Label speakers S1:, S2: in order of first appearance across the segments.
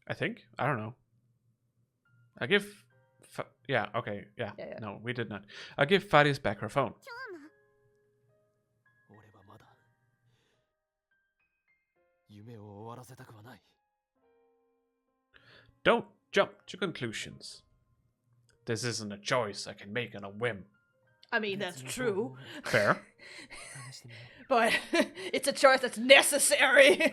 S1: I think. I don't know. I give... yeah, okay, yeah. No, we did not. I give Farius back her phone. Don't jump to conclusions. This isn't a choice I can make on a whim.
S2: I mean, that's true.
S1: Fair.
S2: But it's a choice that's necessary.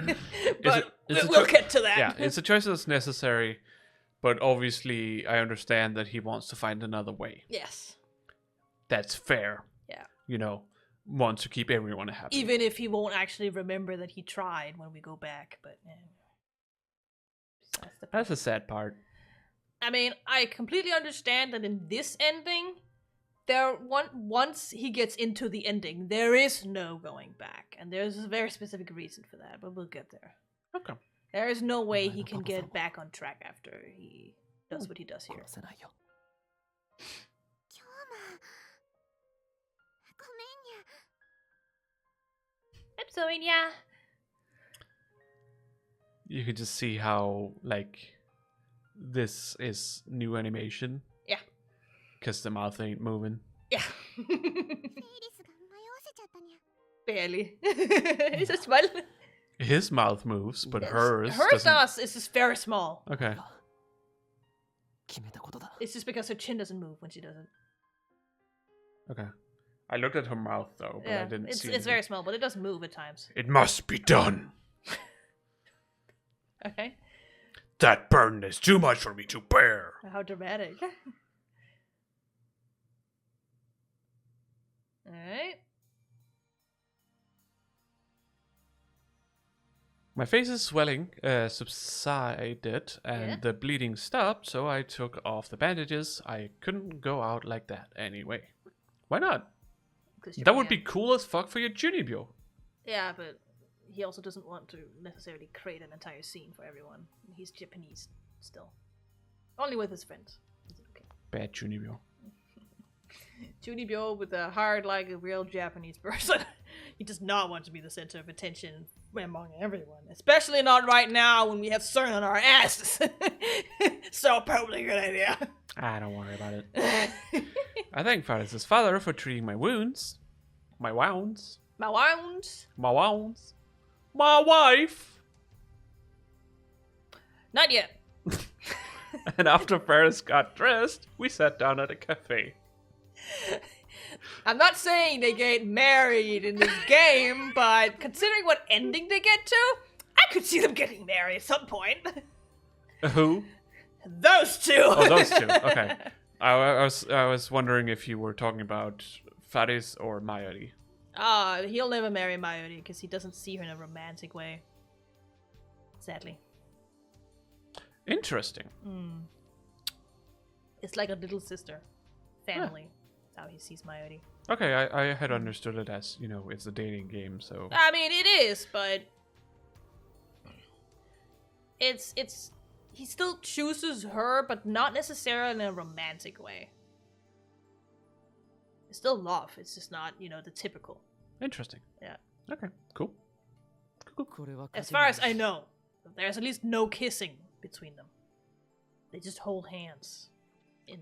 S2: But we'll get to that.
S1: Yeah, it's a choice that's necessary, but obviously I understand that he wants to find another way.
S2: Yes.
S1: That's fair.
S2: Yeah.
S1: You know, wants to keep everyone happy.
S2: Even if he won't actually remember that he tried when we go back, but
S1: that's the sad part.
S2: I mean, I completely understand that in this ending, once he gets into the ending, there is no going back, and there's a very specific reason for that. But we'll get there.
S1: Okay.
S2: There is no way he can get back on track after he does what he does here. I'm sorry, yeah.
S1: You can just see how, like, this is new animation.
S2: Yeah.
S1: Because the mouth ain't moving.
S2: Yeah. Barely. It's a smile.
S1: His mouth moves, but
S2: yes.
S1: hers
S2: does. It's just very small.
S1: Okay.
S2: It's just because her chin doesn't move when she does it.
S1: Okay. I looked at her mouth, though, but I didn't see
S2: It's very small, but it does move at times.
S1: It must be done.
S2: Okay.
S1: That burden is too much for me to bear.
S2: How dramatic. Alright.
S1: My face is swelling, subsided, and the bleeding stopped, so I took off the bandages. I couldn't go out like that anyway. Why not? That would be cool as fuck for your Junibyo.
S2: Yeah, but he also doesn't want to necessarily create an entire scene for everyone. He's Japanese still. Only with his friends. Okay.
S1: Bad Junibyo.
S2: Junibyo with a heart like a real Japanese person. He does not want to be the center of attention among everyone. Especially not right now when we have CERN on our asses. So probably a good idea.
S1: Don't worry about it. I thank Faris' father for treating my wounds. My wounds.
S2: My wounds.
S1: My wounds. My wife.
S2: Not yet.
S1: And after Faris got dressed, we sat down at a cafe.
S2: I'm not saying they get married in this game, but considering what ending they get to, I could see them getting married at some point.
S1: Who?
S2: Those two.
S1: Oh, those two. Okay. I was wondering if you were talking about Faris or Mayuri.
S2: He'll never marry Mayuri because he doesn't see her in a romantic way. Sadly.
S1: Interesting.
S2: It's like a little sister. Family. That's how he sees Mayuri.
S1: Okay, I had understood it as, you know, it's a dating game, so...
S2: I mean, it is, but... It's... He still chooses her, but not necessarily in a romantic way. It's still love. It's just not, you know, the typical.
S1: Interesting.
S2: Yeah.
S1: Okay, cool.
S2: As far as I know, there's at least no kissing between them. They just hold hands.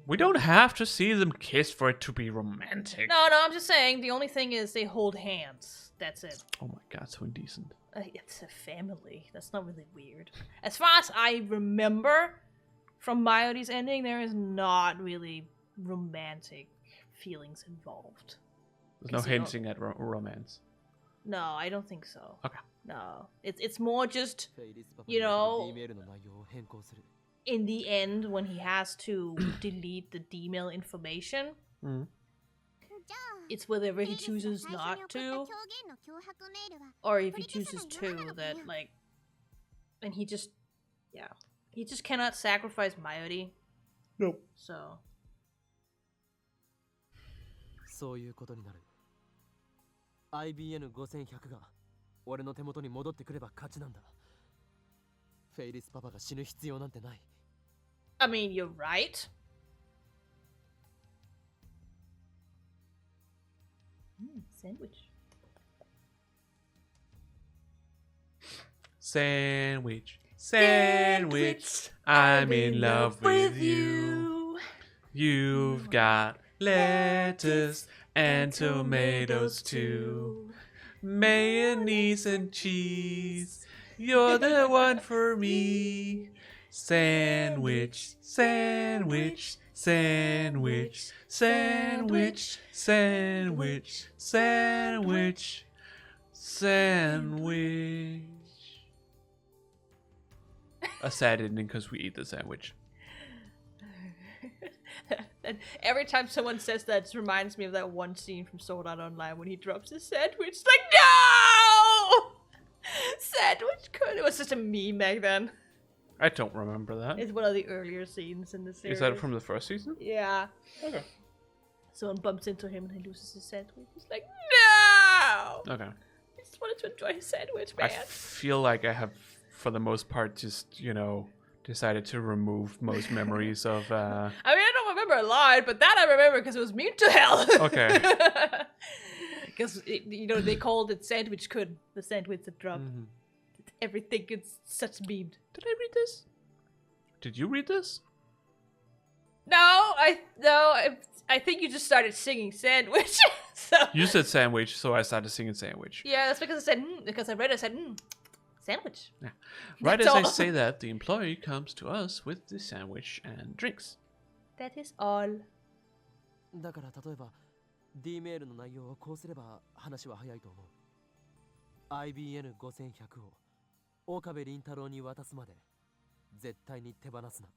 S1: We don't have to see them kiss for it to be romantic.
S2: No, I'm just saying, the only thing is they hold hands. That's it.
S1: Oh my god, so indecent.
S2: It's a family. That's not really weird. As far as I remember from Mayuri's ending, there is not really romantic feelings involved.
S1: There's no hinting at romance.
S2: No, I don't think so.
S1: Okay.
S2: No. It's more just, you know, in the end when he has to delete the D-mail information. It's whether he chooses not to, or if he chooses to, that, like, and he just cannot sacrifice Mayuri.
S1: Nope.
S2: So.
S3: そういうことになる。IBN5100 が俺の手元に戻ってくれば勝ちなんだ。フェイリスパパが死ぬ必要なんてない。
S2: I mean, you're right.
S1: Sandwich. Sandwich, I'm in love with you. You've got lettuce and tomatoes too. Mayonnaise and cheese. You're the one for me. Sandwich, sandwich, sandwich, sandwich, sandwich, sandwich, sandwich. A sad ending because we eat the sandwich.
S2: And every time someone says that, it reminds me of that one scene from Sword Art Online when he drops his sandwich. Like, no! Sandwich could. It was just a meme back then.
S1: I don't remember that.
S2: It's one of the earlier scenes in the series.
S1: Is that from the first season?
S2: Yeah.
S1: Okay.
S2: Someone bumps into him and he loses his sandwich. He's like, no!
S1: Okay.
S2: I just wanted to enjoy his sandwich, man.
S1: I feel like I have, for the most part, just, decided to remove most memories of...
S2: I mean, I don't remember a lot, but that I remember because it was meme to hell.
S1: Okay.
S2: Because, they called it sandwich could, the sandwich that dropped.
S1: Mm-hmm.
S2: Everything is such memed.
S1: Did I read this? Did you read this?
S2: No, I think you just started singing sandwich. So.
S1: You said sandwich, so I started singing sandwich.
S2: Yeah, that's because I said, because I read it, I said, sandwich.
S1: Yeah. Right
S2: That's
S1: as
S2: all.
S1: I say that, the employee comes to us with the sandwich and drinks.
S2: That is all.
S3: だから例えば D メールの内容をこうすれば話は早いと思う。IBN5100 を岡部倫太郎に渡すまで絶対に手放すな。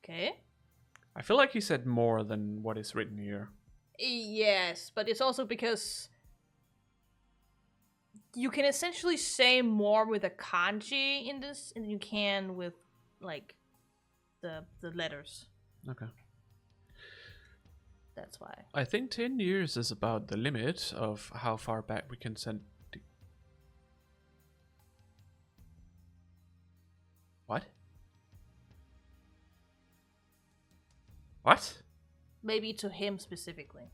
S2: Okay.
S1: I feel like he said more than what is written here.
S2: Yes, but it's also because you can essentially say more with a kanji in this than you can with, like, the letters.
S1: Okay.
S2: That's why.
S1: I think 10 years is about the limit of how far back we can send... What? What?
S2: Maybe to him specifically.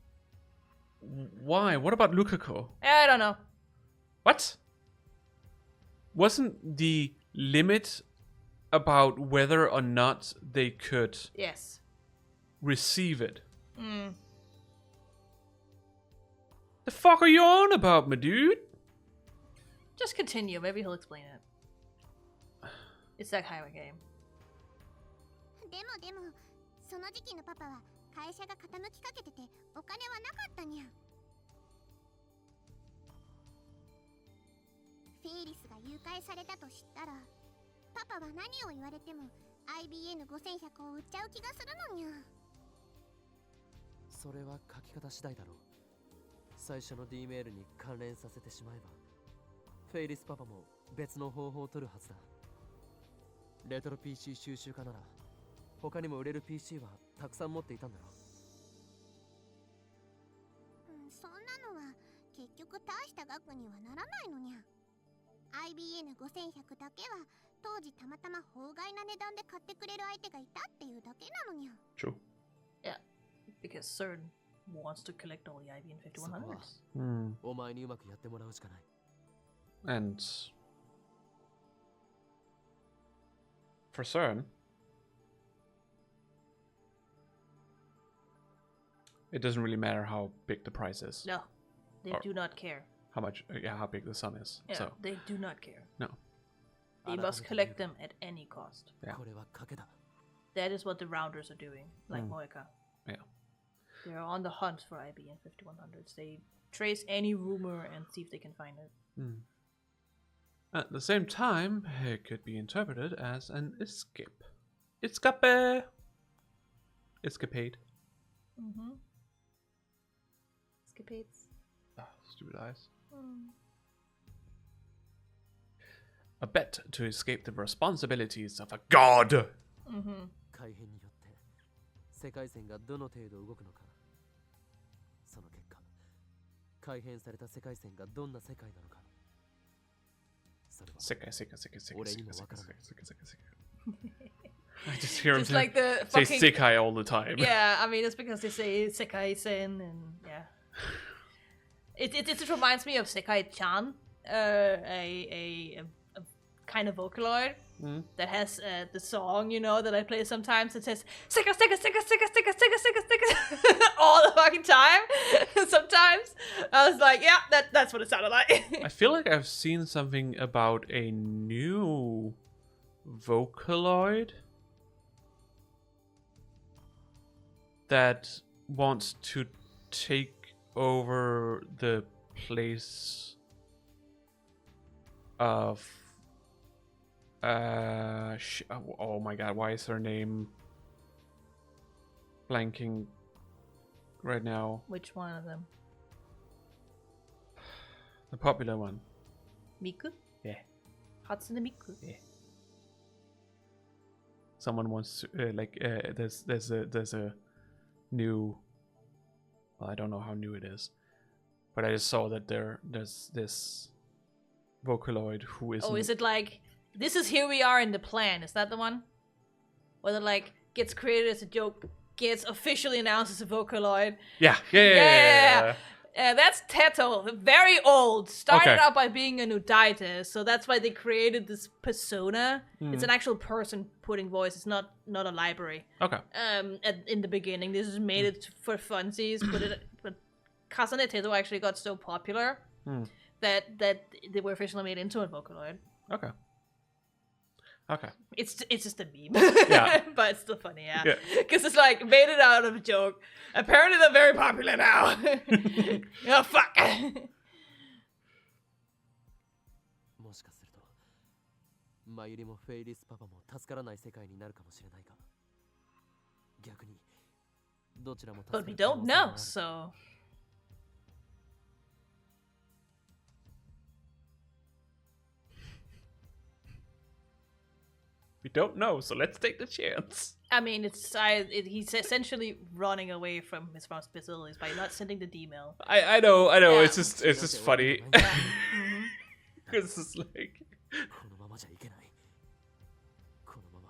S1: Why? What about Lukaku?
S2: I don't know.
S1: What? Wasn't the limit about whether or not they could
S2: Yes.
S1: receive it?
S2: Mm.
S1: The fuck are you on about, my dude?
S2: Just continue. Maybe he'll explain it. It's that kind of game.
S4: でもその時期のパパは会社が傾きかけててお金はなかったにゃ。フェイリスが誘拐されたと知ったらパパは何を言われても IBN5100 を売っちゃう気がするのにゃ。
S3: それは書き方次第だろう。最初の D メールに関連させてしまえばフェイリスパパも別の方法を取るはずだ。レトロ PC 収集家なら他にも売れる PC はたくさん持っていたんだろう。
S4: そんなのは結局大した額にはならないのにゃ。IBN5100 だけは当時たまたま法外な値段で買ってくれる相手がいたっていうだけなのにゃ。
S1: True.
S2: Yeah, because CERN wants to collect all the IBN 5100s.
S1: Hmm.
S3: お前にうまくやってもらうしかない。
S1: And for CERN, it doesn't really matter how big the price is.
S2: No, they
S1: Or-
S2: do not care.
S1: How much? Yeah, how big the sum is.
S2: Yeah,
S1: So
S2: they do not care.
S1: no.
S2: They must collect them at any cost.
S1: Yeah.
S3: これは賭けだ。
S2: That is what the rounders are doing, like Moeka.
S1: Yeah.
S2: They're on the hunt for IBN 5100s. They trace any rumor and see if they can find it.
S1: At the same time, it could be interpreted as an escape. Escape. Escapade.
S2: Mm-hmm. Escapades.
S1: Ah, stupid eyes. A bet to escape the responsibilities of a god.
S2: Mm-hmm.
S3: 改変によって世界線がどの程度動くのか。その結果、改変された世界線がどんな世界なのか。それは
S1: Sekai. I just
S2: Just
S1: hear him
S2: like the
S1: say
S2: fucking...
S1: Sekai all the time.
S2: Yeah, I mean, it's because they say Sekai-sen and yeah. It reminds me of Sekai-chan, a kind of Vocaloid that has the song, you know, that I play sometimes. It says "sicka sicka sicka sicka sicka sicka sicka sicka" all the fucking time. Sometimes I was like, yeah, that's what it sounded like.
S1: I feel like I've seen something about a new Vocaloid that wants to take over the place of oh my god, why is her name blanking right now?
S2: Which one of them?
S1: The popular one.
S2: Miku?
S1: Yeah.
S2: Hatsune Miku?
S1: Yeah. Someone wants to there's a new, well, I don't know how new it is, but I just saw that there's this Vocaloid who is.
S2: Oh, is it like this is Here We Are in the Plan? Is that the one? Where it like gets created as a joke, gets officially announced as a Vocaloid.
S1: Yeah.
S2: That's Teto, very old. Started out by being a Nudaite, so that's why they created this persona. It's an actual person putting voice. It's not a library.
S1: Okay.
S2: In the beginning, this is made it for funsies, but Kasane Teto actually got so popular that they were officially made into a Vocaloid.
S1: Okay.
S2: It's just a meme.
S1: Yeah.
S2: But it's still funny, yeah. Because it's like, made it out of a joke. Apparently they're very popular now. Oh, fuck.
S3: もしかすると、マユリもフェイリスパパも助からない世界になるかもしれないが、逆にどちらも助か
S2: But
S3: る
S2: we
S3: 可能
S2: don't
S3: 性もあ
S2: know,
S3: る。
S2: so...
S1: We don't know, so let's take the chance.
S2: I mean, he's essentially running away from his responsibilities by not sending the D-mail.
S1: I know.
S2: Yeah.
S1: It's just funny. Because it's like,
S3: このままじゃいけない。このまま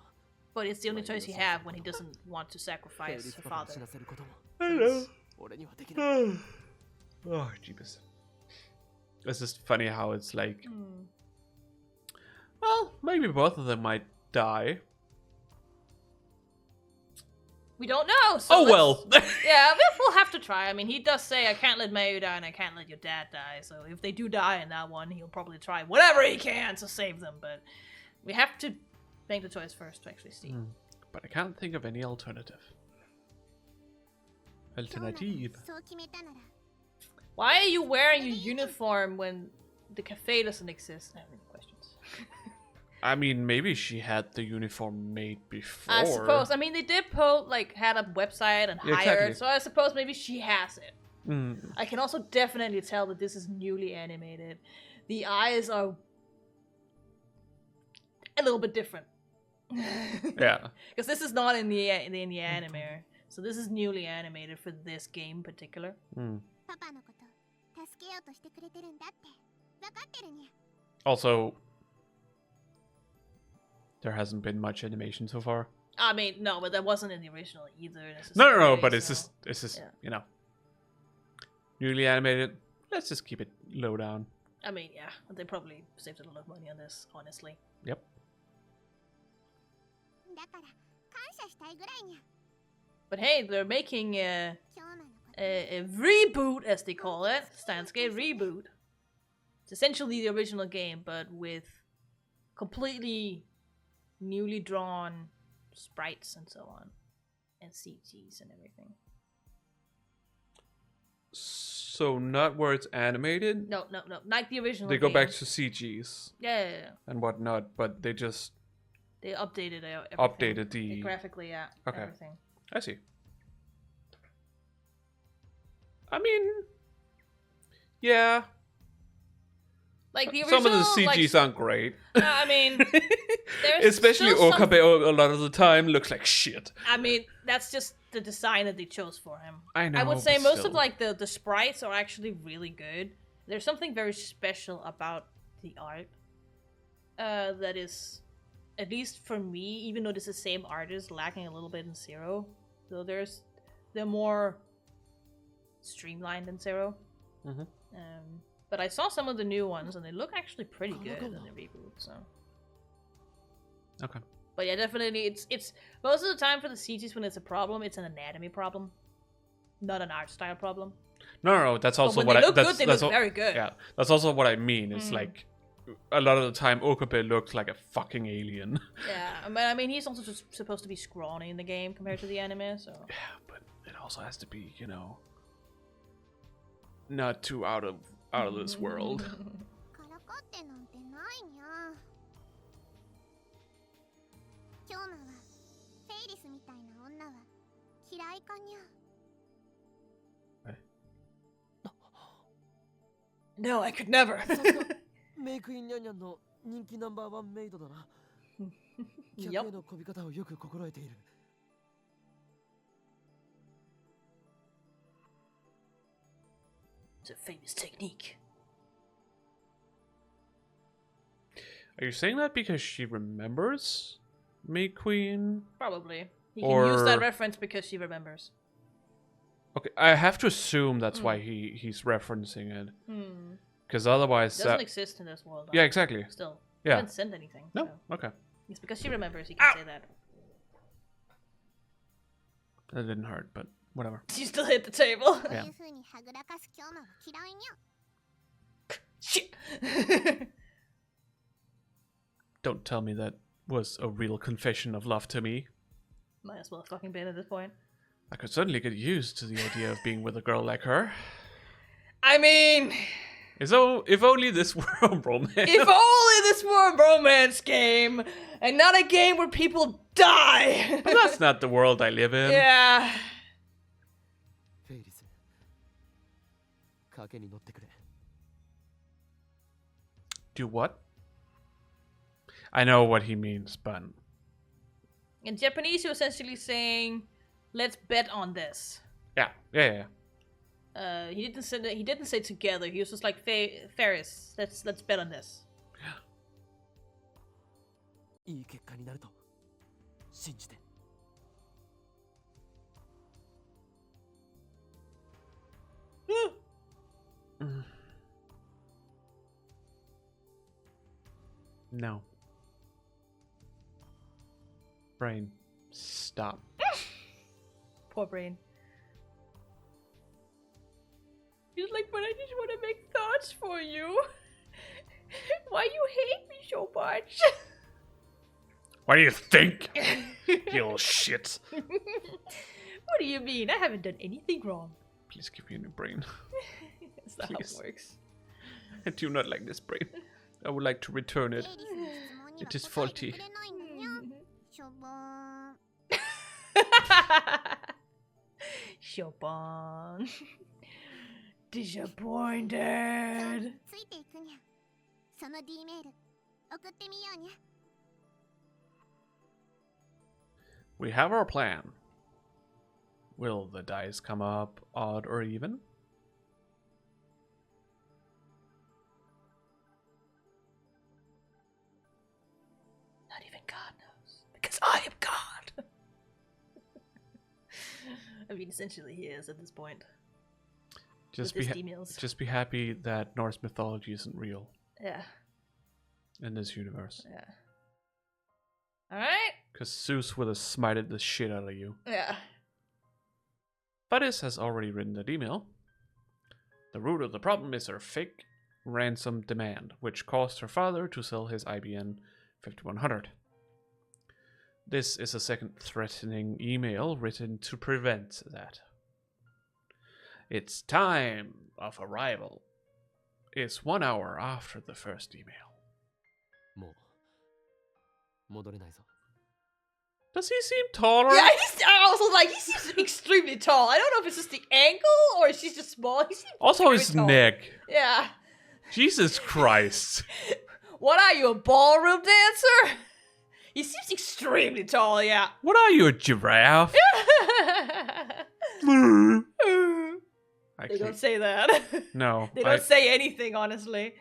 S2: But it's the only choice he have when he doesn't want to
S3: フェイ
S2: sacrifice
S3: リス
S2: her
S3: パパを
S2: father.
S3: 死なせることも
S1: I know.
S3: 俺にはできない。
S1: Oh, jeebus. It's just funny how it's like, well, maybe both of them might die.
S2: We don't know. So
S1: Oh well.
S2: Yeah, we'll have to try. I mean, he does say, I can't let Mayu die and I can't let your dad die. So if they do die in that one, he'll probably try whatever he can to save them. But we have to make the choice first to actually see.
S1: But I can't think of any alternative. Alternative.
S4: そう決めたなら
S2: Why are you wearing your uniform when the cafe doesn't exist? I have any questions.
S1: I mean, maybe she had the uniform made before.
S2: I suppose. I mean, they did had a website and
S1: Yeah,
S2: hired,
S1: exactly.
S2: so I suppose maybe she has it.
S1: Mm.
S2: I can also definitely tell that this is newly animated. The eyes are a little bit different.
S1: Yeah.
S2: Because this is not in the anime. So this is newly animated for this game in particular.
S4: パパのこと助けようとしてくれてるんだって分かってるにゃ
S1: Also, there hasn't been much animation so far.
S2: I mean, no, but that wasn't in the original either.
S1: No, but it's
S2: so-
S1: just
S2: yeah.
S1: you know, newly animated. Let's just keep it low down.
S2: I mean, yeah, they probably saved a lot of money on this, honestly.
S1: Yep.
S4: だから感謝したいぐらいにゃ
S2: But hey, they're making a
S4: 今日のこと
S2: reboot, as they call it. Steins reboot. It's essentially the original game, but with completely newly drawn sprites and so on. And CGs and everything.
S1: So not where it's animated.
S2: No, like the original
S1: They go back
S2: game.
S1: to CGs
S2: Yeah.
S1: and whatnot, but they just
S2: They updated everything.
S1: updated the.
S2: Graphically, yeah.
S1: Okay.
S2: Everything.
S1: I see. I mean, yeah.
S2: Like the original,
S1: Some of the CGs aren't great.
S2: I mean, there's
S1: Especially
S2: still some-
S1: Okabe a lot of the time looks like shit.
S2: I mean, that's just the design that they chose for him.
S1: I know.
S2: I would say
S1: but
S2: most
S1: still.
S2: of like the sprites are actually really good. There's something very special about the art that is, at least for me, even though this is the same artist, lacking a little bit in Zero. So they're more streamlined than Zero.
S1: Mhm.
S2: But I saw some of the new ones and they look actually pretty good in the reboot. So
S1: Okay.
S2: But yeah, definitely, it's most of the time for the CGs when it's a problem, it's an anatomy problem, not an art style problem.
S1: No, that's also
S2: but when
S1: what
S2: they
S1: I.
S2: look
S1: That's
S2: good, they
S1: that's
S2: look
S1: al-
S2: very good.
S1: Yeah, that's also what I mean. It's like a lot of the time Okabe looks like a fucking alien.
S2: Yeah, I mean he's also just supposed to be scrawny in the game compared to the anime, so.
S1: Yeah, but it also has to be, not too out of this world.
S4: からかってなんてないにゃ。京馬はフェイリスみたいな女は嫌いかにゃ。
S2: No, I could never.
S3: メイクインニャンニャンの人気ナンバーワンメイドだな。客への媚び方をよく心得ている。
S2: It's a famous technique.
S1: Are you saying that because she remembers MyQueen?
S2: Probably. He can use that
S1: Or-
S2: reference because she remembers.
S1: Okay, I have to assume that's why he's referencing it. Because otherwise,
S2: It doesn't exist in this world.
S1: yeah, exactly.
S2: Still.
S1: Yeah.
S2: I haven't sent anything.
S1: No,
S2: So.
S1: okay,
S2: It's because she remembers he can say that.
S1: that didn't hurt, but whatever.
S2: She still hit the table.
S4: そう
S1: Yeah.
S4: いう風にはぐらかす京馬は嫌いにゃ。
S2: Shit.
S1: Don't tell me that was a real confession of love to me.
S2: Might as well have fucking been at this point.
S1: I could certainly get used to the idea of being with a girl like her.
S2: I mean,
S1: If only this were a romance.
S2: if only this were a romance game and not a game where people die.
S1: But that's not the world I live in.
S2: Yeah.
S3: フェイリス、賭けに乗ってくれ。
S1: Do what? I know what he means, but
S2: In Japanese, you're essentially saying, "Let's bet on this."
S1: yeah.
S2: He didn't say that, he didn't say together. He was just like, Ferris, let's bet on this.
S3: いい結果になると信じて。
S1: No. Brain, stop.
S2: Poor brain. He's like, but I just want to make thoughts for you. Why you hate me so much?
S1: What do you think? You little shit.
S2: What do you mean? I haven't done anything wrong.
S1: Please give me a new brain.
S2: That's not how
S1: Please.
S2: it works.
S1: I do not like this brain. I would like to return it.
S4: フェイリスの質問には
S1: It is
S4: 答えて
S1: faulty.
S4: くれないんだにゃ。しょぼーん。
S2: Chopin. Disappointed.
S4: ついていくにゃ。その D メール送ってみようにゃ。
S1: We have our plan. Will the dice come up odd or even?
S2: Not even God knows. Because I am God. I mean, essentially he is at this point.
S1: Just
S2: With
S1: be
S2: his emails.
S1: just be happy that Norse mythology isn't real
S2: Yeah.
S1: in this universe.
S2: Yeah. Alright.
S1: Because Zeus would have smited the shit out of you.
S2: Yeah.
S1: Budis has already written that email. The root of the problem is her fake ransom demand, which caused her father to sell his IBN 5100. This is a second threatening email written to prevent that. Its time of arrival is 1 hour after the first email.
S3: もう戻れないぞ。
S1: Does he seem taller?
S2: Yeah, I was like, he seems extremely tall. I don't know if it's just the angle or if she's just small. He seems
S1: Also
S2: very
S1: his
S2: tall.
S1: neck.
S2: Yeah.
S1: Jesus Christ.
S2: What are you, a ballroom dancer? He seems extremely tall, yeah.
S1: What are you, a giraffe? I
S2: They don't
S1: can't.
S2: say that.
S1: No.
S2: They don't say anything, honestly.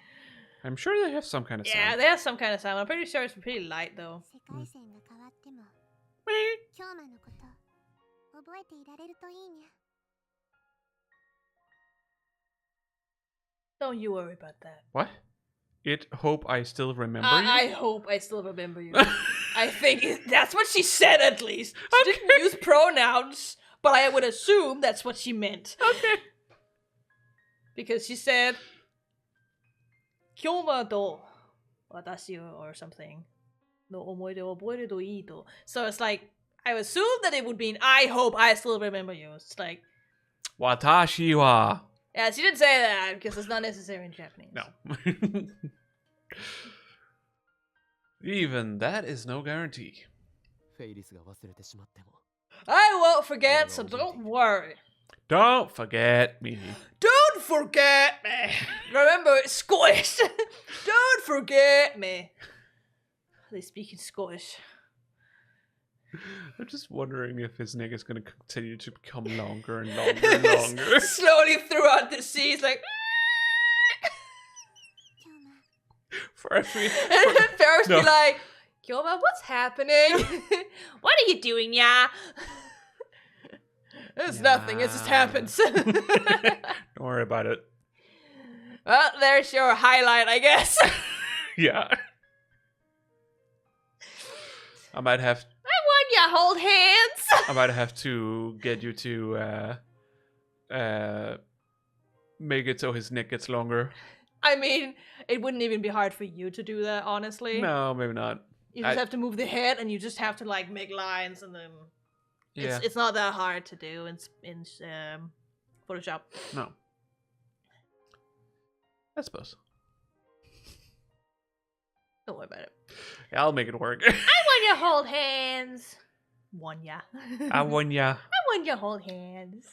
S1: I'm sure they have some kind of
S2: Yeah,
S1: sound.
S2: they have some kind of sound. I'm pretty sure it's pretty light, though.
S4: 世界線が変わっても京馬のこと覚えていられるといいにゃ。
S2: Don't you worry about that.
S1: What? It hope I still remember you?
S2: I hope I still remember you. I think that's what she said, at least. She didn't use pronouns, but I would assume that's what she meant.
S1: Okay.
S2: Because she said, Kyoma do watashi or something. No omoide o oboeru to ii to. So it's like, I assume that it would mean, I hope I still remember you. It's like,
S1: Watashi wa.
S2: yeah, she didn't say that because it's not necessary in Japanese.
S1: No. Even that is no guarantee.
S3: フェイリスが忘れてしまっても
S2: I won't forget, so don't worry.
S1: Don't forget me.
S2: Don't forget me. Remember, it's Scottish. Don't forget me. They speak in Scottish.
S1: I'm just wondering if his neck is going to continue to become longer and longer and longer.
S2: Slowly throughout the seas, like.
S1: For every.
S2: And then Ferris be like, Kyoma, what's happening? What are you doing, yeah? It's nothing, it just happens.
S1: Don't worry about it.
S2: Well, there's your highlight, I guess.
S1: Yeah. I might have.
S2: I want you to hold hands.
S1: I might have to get you to make it so his neck gets longer.
S2: I mean, it wouldn't even be hard for you to do that, honestly.
S1: No, maybe not.
S2: You just have to move the head, and you just have to like make lines, and then it's not that hard to do in Photoshop.
S1: No, I suppose.
S2: Don't worry about it.
S1: Yeah, I'll make it work.
S2: I want you to hold hands. One ya.
S1: I want ya.
S2: I want you to hold hands.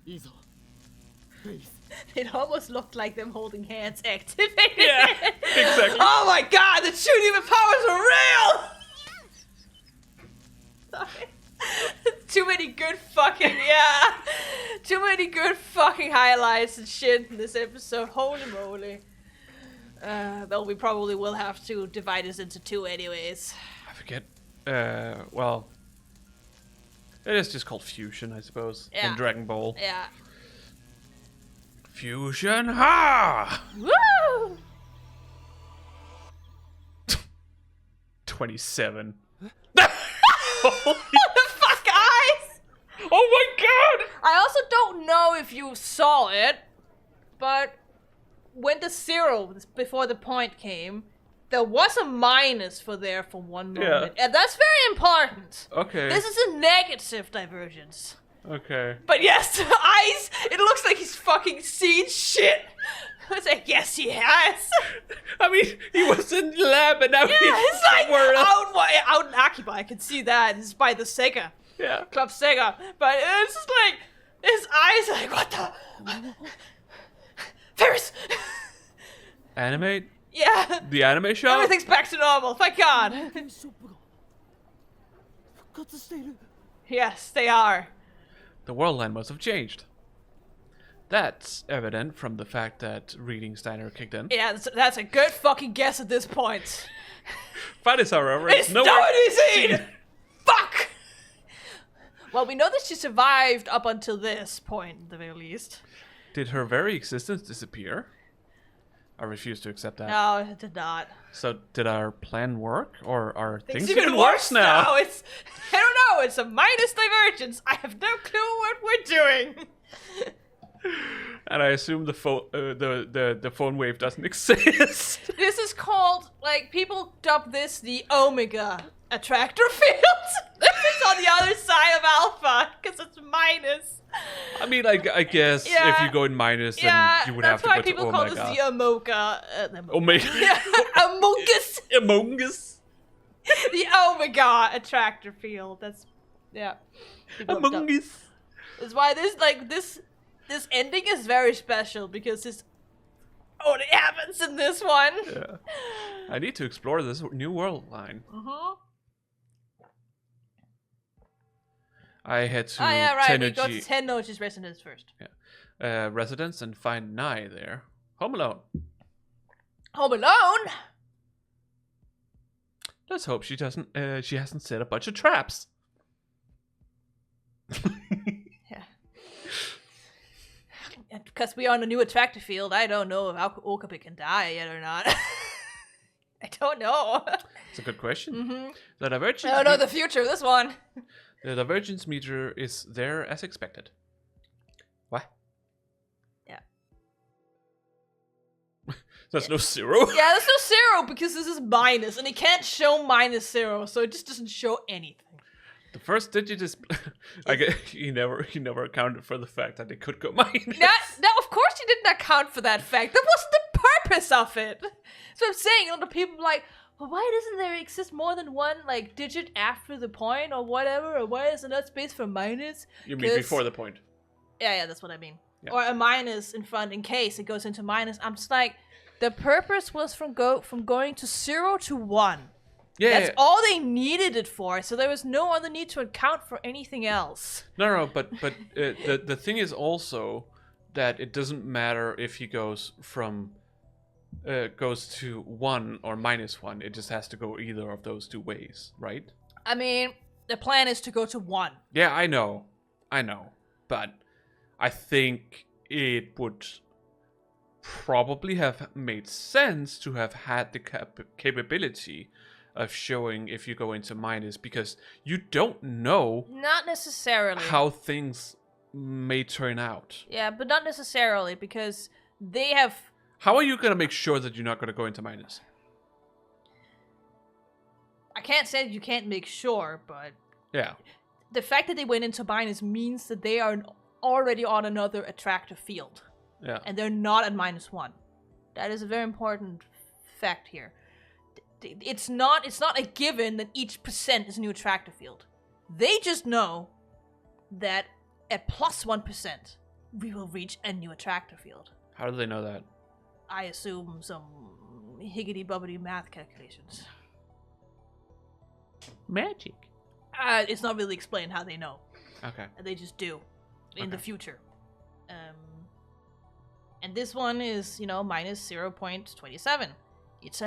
S3: いいぞフェイリス
S2: It almost looked like them holding hands activated.
S1: Yeah, exactly.
S2: Oh my god, the shooting powers are real! Sorry. Too many good fucking, Too many good fucking highlights and shit in this episode. Holy moly. Though we probably will have to divide this into two anyways.
S1: I forget. Well, it is just called Fusion, I suppose.
S2: Yeah.
S1: In Dragon Ball.
S2: Yeah.
S1: Fusion, ha!
S2: Woo!
S1: 27.
S2: What the fuck, eyes?
S1: Oh my god!
S2: I also don't know if you saw it, but when the zero before the point came, there was a minus for one moment.
S1: Yeah.
S2: And that's very important.
S1: Okay.
S2: This is a negative divergence.
S1: Okay.
S2: But yes, eyes, it looks like he's fucking seen shit. I was like, yes, he has.
S1: I mean, he was in the lab and now
S2: Yeah,
S1: he's
S2: it's like
S1: somewhere else.
S2: out in Akiba. I can see that. It's by the Sega.
S1: Yeah.
S2: Club Sega. But it's just like, his eyes are like, what the? Ferris!
S1: Animate?
S2: Yeah.
S1: The anime show?
S2: Everything's back to normal. Thank God.
S3: ショップが復活している
S2: Yes, they are.
S1: The world line must have changed. That's evident from the fact that reading Steiner kicked in.
S2: Yeah, that's a good fucking guess at this point.
S1: Fight is, however,
S2: It's
S1: nowhere
S2: nowhere seen! Fuck! Well, we know that she survived up until this point, at the very least.
S1: Did her very existence disappear? I refuse to accept that.
S2: No, it did not.
S1: So, did our plan work? Or are things
S2: It's
S1: even worse now?
S2: It's, I don't know, it's a minus divergence. I have no clue what we're doing.
S1: And I assume the phone wave doesn't exist.
S2: This is called, like, people dub this the Omega attractor field. It's on the other side of Alpha, because it's minus.
S1: I mean, I guess if you go in minus, then you would have to go to
S2: that's why people call this the Omega.
S1: Omega.
S2: Yeah, Among Us.
S1: Among Us.
S2: The Omega attractor field. That's, yeah.
S1: Among Us.
S2: That's why this ending is very special, because this only happens in this one.
S1: Yeah. I need to explore this new world line.
S2: Uh-huh.
S1: I had to
S2: Oh yeah, right. We go to
S1: Tennoji
S2: Tennoji's residence first.
S1: residence and find Nai there. Home alone.
S2: Home Alone.
S1: Let's hope she doesn't. She hasn't set a bunch of traps.
S2: Yeah. Because we are on a new attractor field, I don't know if Okabe can die yet or not. I don't know.
S1: It's a good question.
S2: Mm-hmm.
S1: The divergence.
S2: I don't know the future of this one.
S1: The divergence meter is there as expected. What?
S2: Yeah.
S1: There's no zero.
S2: Yeah, there's no zero because this is minus, and it can't show minus zero, so it just doesn't show anything.
S1: The first digit is. I guess he never accounted for the fact that it could go minus.
S2: No, of course you didn't account for that fact. That wasn't the purpose of it. So I'm saying, the people like, well, why doesn't there exist more than one like digit after the point or whatever, or why is there not space for minus?
S1: You mean before the point?
S2: Yeah, that's what I mean.
S1: Yeah.
S2: Or a minus in front in case it goes into minus. I'm just like, the purpose was from going to 0 to 1.
S1: Yeah,
S2: That's all they needed it for. So there was no other need to account for anything else.
S1: No, but the thing is also that it doesn't matter if he goes from goes to 1 or -1. It just has to go either of those two ways, right?
S2: I mean, the plan is to go to 1.
S1: Yeah, I know, but I think it would probably have made sense to have had the capability of showing if you go into minus, because you don't know
S2: Not necessarily.
S1: how things may turn out.
S2: Yeah, but not necessarily, because they have...
S1: How are you going to make sure that you're not going to go into minus?
S2: I can't say you can't make sure, but...
S1: Yeah.
S2: The fact that they went into minus means that they are already on another attractive field.
S1: Yeah.
S2: And they're not at -1. That is a very important fact here. It's not a given that each percent is a new attractor field. They just know that at +1%, we will reach a new attractor field.
S1: How do they know that?
S2: I assume some higgity-bobbity math calculations.
S1: Magic.
S2: It's not really explained how they know.
S1: Okay.
S2: They just do in the future. And this one is, minus 0.27. It's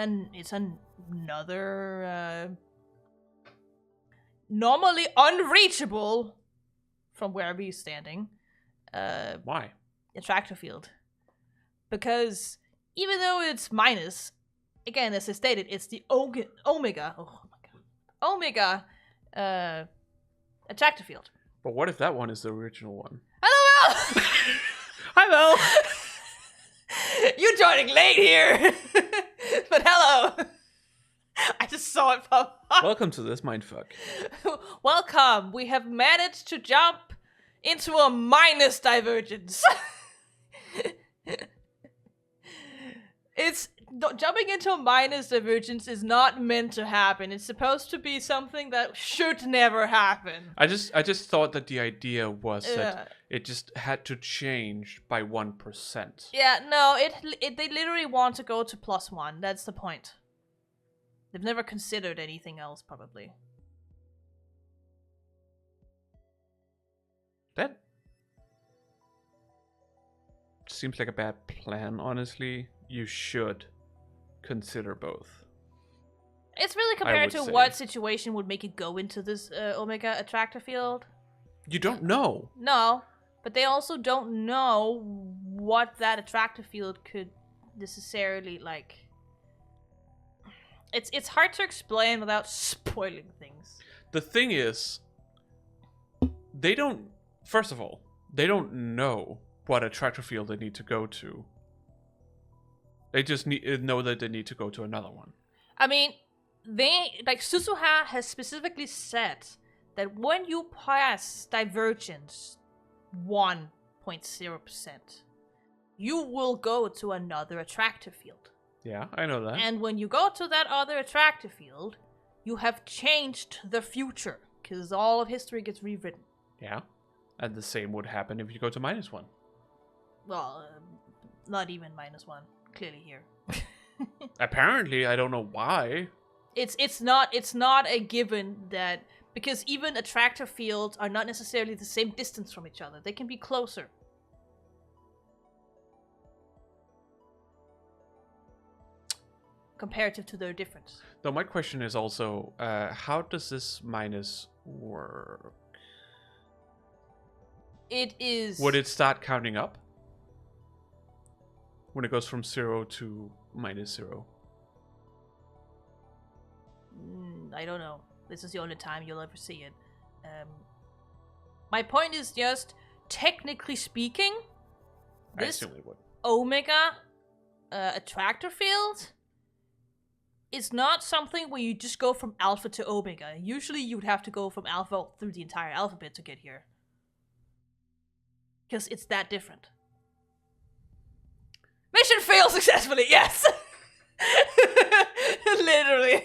S2: another normally unreachable from where we're standing.
S1: Why?
S2: Attractor field. Because even though it's minus, again, as I stated, it's the omega. Oh my god. Omega attractor field.
S1: But what if that one is the original one?
S2: Hello, Mel!
S1: Hi, Mel!
S2: You joining late here! But hello! I just saw it pop up.
S1: Welcome to this mindfuck.
S2: Welcome! We have managed to jump into a minus divergence. Jumping into a minus divergence is not meant to happen. It's supposed to be something that should never happen.
S1: I just thought that the idea was that it just had to change by 1%.
S2: Yeah, no, they literally want to go to +1. That's the point. They've never considered anything else, probably.
S1: That seems like a bad plan, honestly. You should consider both.
S2: It's really compared to what situation would make it go into this omega attractor field.
S1: You don't know.
S2: No, but they also don't know what that attractor field could necessarily, like... It's hard to explain without spoiling things.
S1: The thing is, they don't... First of all, they don't know what attractor field they need to go to. They just know that they need to go to another one.
S2: I mean, Suzuha has specifically said that when you pass divergence 1.0%, you will go to another attractor field.
S1: Yeah, I know that.
S2: And when you go to that other attractor field, you have changed the future, because all of history gets rewritten.
S1: Yeah, and the same would happen if you go to -1.
S2: Well, not even -1. Clearly here.
S1: Apparently, I don't know why.
S2: It's not a given that, because even attractor fields are not necessarily the same distance from each other. They can be closer. Comparative to their difference.
S1: Though my question is also, how does this minus work?
S2: It is...
S1: Would it start counting up? When it goes from 0 to -0?
S2: I don't know. This is the only time you'll ever see it. My point is just, technically speaking, this omega attractor field is not something where you just go from alpha to omega. Usually you would have to go from alpha through the entire alphabet to get here. Because it's that different. Mission failed successfully, yes! Literally.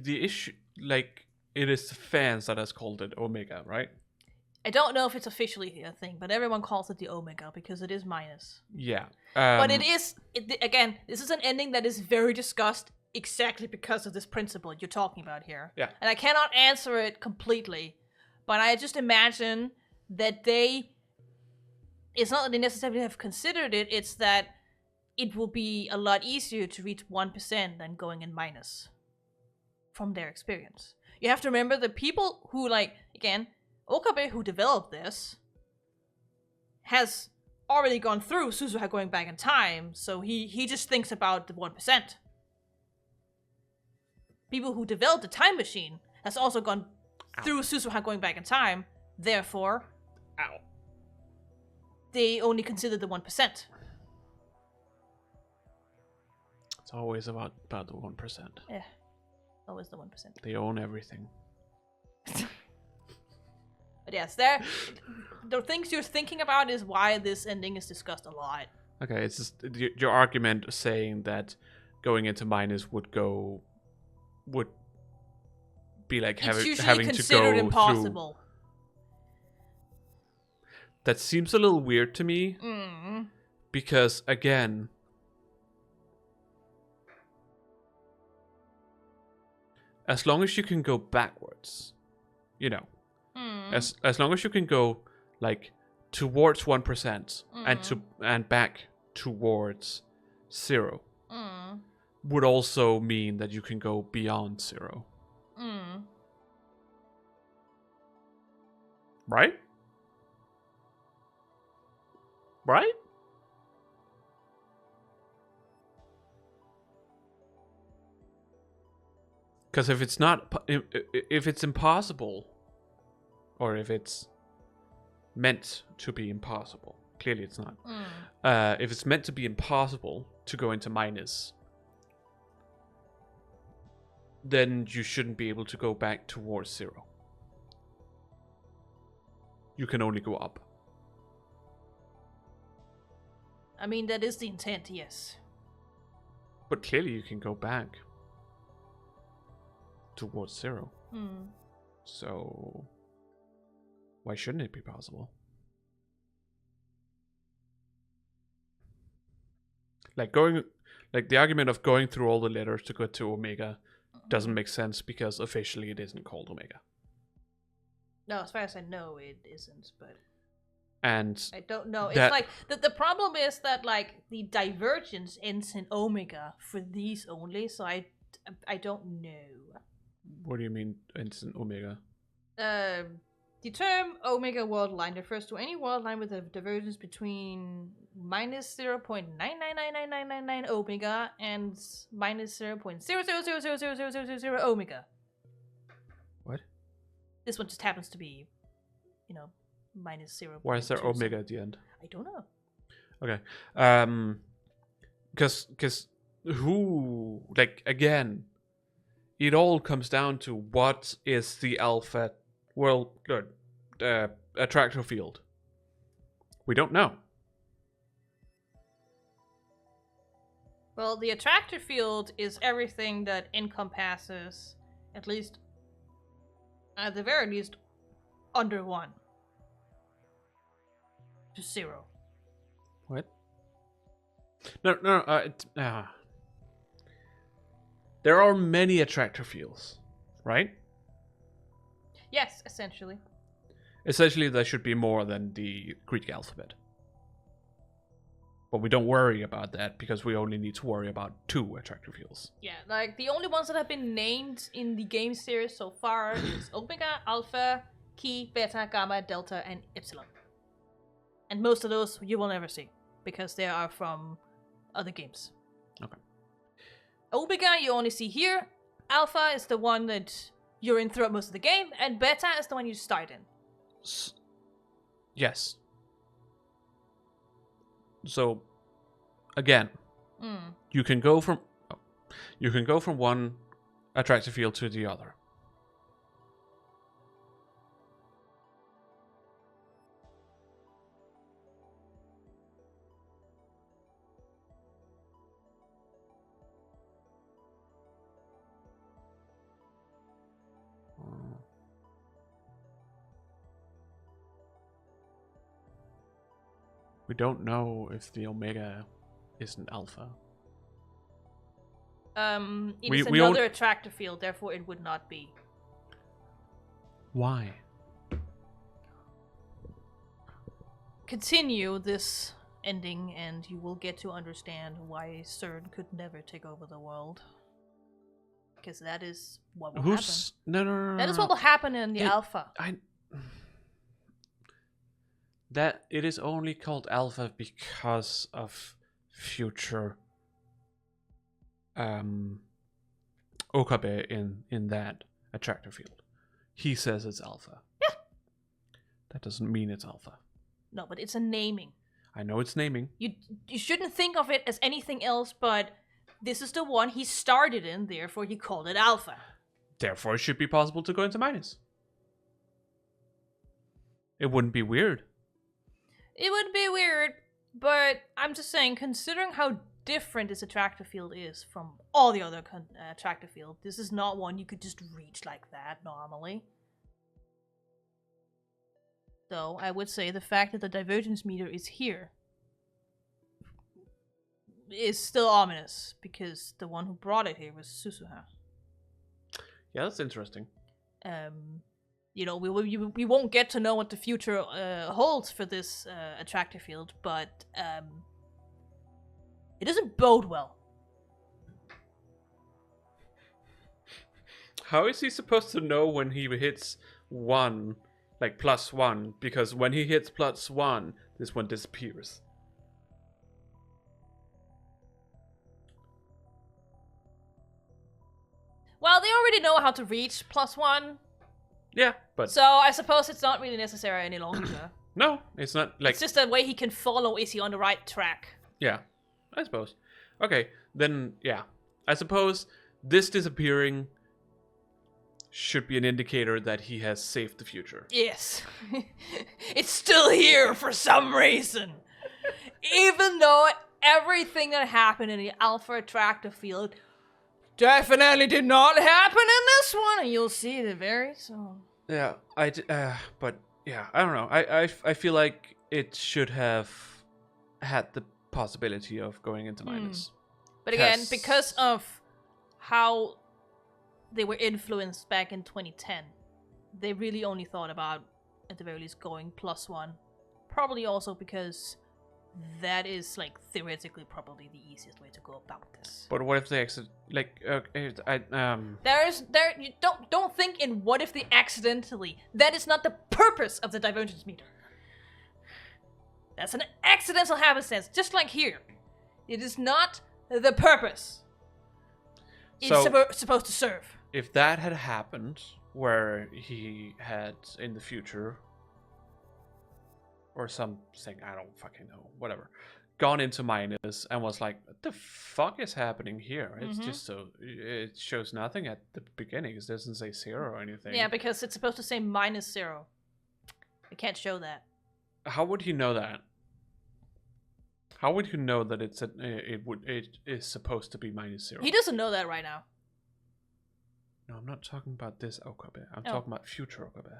S1: The issue, like, it is the fans that has called it Omega, right?
S2: I don't know if it's officially a thing, but everyone calls it the Omega because it is minus.
S1: Yeah.
S2: But it is, again, this is an ending that is very discussed exactly because of this principle you're talking about here.
S1: Yeah.
S2: And I cannot answer it completely, but I just imagine that it's not that they necessarily have considered it, it's that it will be a lot easier to reach 1% than going in minus from their experience. You have to remember the people who, like, again, Okabe, who developed this, has already gone through Suzuha going back in time, so he just thinks about the 1%. People who developed the time machine has also gone through Suzuha going back in time, therefore, they only consider the 1%.
S1: It's always about the 1%.
S2: Yeah, always the 1%.
S1: They own everything.
S2: But yes, the things you're thinking about is why this ending is discussed a lot.
S1: Okay, it's just your argument saying that going into minus would be like having to go
S2: impossible.
S1: Through. That seems a little weird to me. Because again, as long as you can go backwards, you know. As long as you can go like towards 1% and back towards 0 would also mean that you can go beyond 0. Right? Right? Because if it's impossible, or if it's meant to be impossible, clearly it's not. If it's meant to be impossible to go into minus, then you shouldn't be able to go back towards 0. You can only go up.
S2: I mean, that is the intent, yes.
S1: But clearly you can go back towards 0. So why shouldn't it be possible? Like the argument of going through all the letters to go to Omega doesn't make sense because officially it isn't called Omega.
S2: No, as far as I know, it isn't, but
S1: and
S2: I don't know. It's like the problem is that like the divergence ends in Omega for these only, so I don't know.
S1: What do you mean ends in Omega?
S2: The term Omega world line refers to any world line with a divergence between minus 0.9999999 Omega and minus 0.0000000 Omega.
S1: What?
S2: This one just happens to be, minus 0.
S1: Why is there Omega at the end?
S2: I don't know.
S1: Okay. Because who, like, again, it all comes down to what is the alpha attractor field. We don't know.
S2: Well, the attractor field is everything that encompasses, at least, at the very least, under 1. To 0.
S1: What? No. There are many attractor fields, right?
S2: Yes, essentially.
S1: Essentially, there should be more than the Greek alphabet. But we don't worry about that because we only need to worry about 2 attractor fields.
S2: Yeah, like the only ones that have been named in the game series so far is Omega, Alpha, Chi, Beta, Gamma, Delta, and Epsilon. And most of those you will never see because they are from other games.
S1: Okay.
S2: Omega you only see here, Alpha is the one that you're in throughout most of the game, and Beta is the one you start in.
S1: Yes. So, again, you can go from one attractive field to the other. We don't know if the Omega is an alpha.
S2: It is another attractor field, therefore it would not be.
S1: Why?
S2: Continue this ending and you will get to understand why CERN could never take over the world. Because that is what will happen.
S1: No.
S2: That is what will happen in the Alpha.
S1: That it is only called Alpha because of future Okabe in that attractor field. He says it's Alpha.
S2: Yeah.
S1: That doesn't mean it's Alpha.
S2: No, but it's a naming.
S1: I know it's naming.
S2: You shouldn't think of it as anything else, but this is the one he started in, therefore he called it Alpha.
S1: Therefore it should be possible to go into minus. It wouldn't be weird.
S2: It would be weird, but I'm just saying, considering how different this attractor field is from all the other attractor fields, this is not one you could just reach like that normally. Though, I would say the fact that the divergence meter is here is still ominous, because the one who brought it here was Susuha.
S1: Yeah, that's interesting.
S2: You know, we won't get to know what the future holds for this attractor field, but it doesn't bode well.
S1: How is he supposed to know when he hits one, like +1? Because when he hits +1, this one disappears.
S2: Well, they already know how to reach +1.
S1: Yeah, but...
S2: So I suppose it's not really necessary any longer.
S1: No, it's not like...
S2: It's just a way he can follow, is he on the right track?
S1: Yeah, I suppose. Okay, then, yeah. I suppose this disappearing should be an indicator that he has saved the future.
S2: Yes. It's still here for some reason. Even though everything that happened in the Alpha attractor field definitely did not happen in this one, and you'll see it very soon.
S1: Yeah, but yeah, I don't know. I feel like it should have had the possibility of going into minus.
S2: But again, because of how they were influenced back in 2010, they really only thought about, at the very least, going +1. Probably also because that is, like, theoretically probably the easiest way to go about this.
S1: But what if they you
S2: don't think in what if they accidentally. That is not the purpose of the divergence meter. That's an accidental happenstance, just like here. It is not the purpose it's supposed to serve.
S1: If that had happened, where he had in the future, or something, I don't fucking know, whatever, gone into minus and was like, what the fuck is happening here? It's just so, it shows nothing at the beginning. It doesn't say 0 or anything.
S2: Yeah, because it's supposed to say -0. It can't show that.
S1: How would he know that? How would you know that it is supposed to be -0?
S2: He doesn't know that right now.
S1: No, I'm not talking about this Okabe. I'm talking about future Okabe.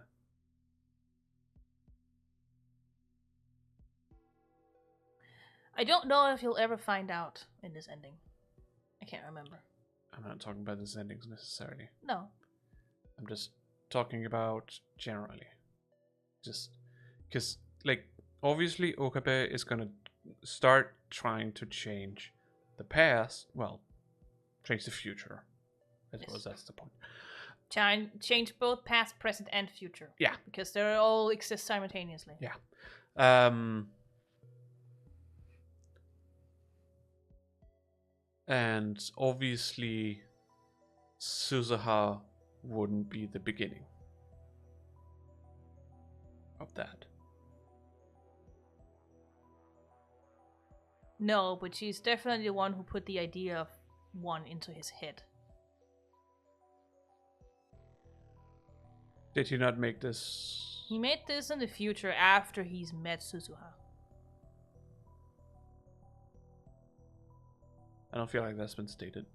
S2: I don't know if you'll ever find out in this ending. I can't remember.
S1: I'm not talking about this endings necessarily.
S2: No.
S1: I'm just talking about generally. Just because, like, obviously Okabe is gonna start trying to change the past. Well, change the future. I suppose that's the point.
S2: Change both past, present, and future.
S1: Yeah.
S2: Because they all exist simultaneously.
S1: Yeah. And obviously Suzuha wouldn't be the beginning of that.
S2: No, but she's definitely the one who put the idea of one into his head.
S1: Did he not make this?
S2: He made this in the future after he's met Suzuha.
S1: I don't feel like that's been stated.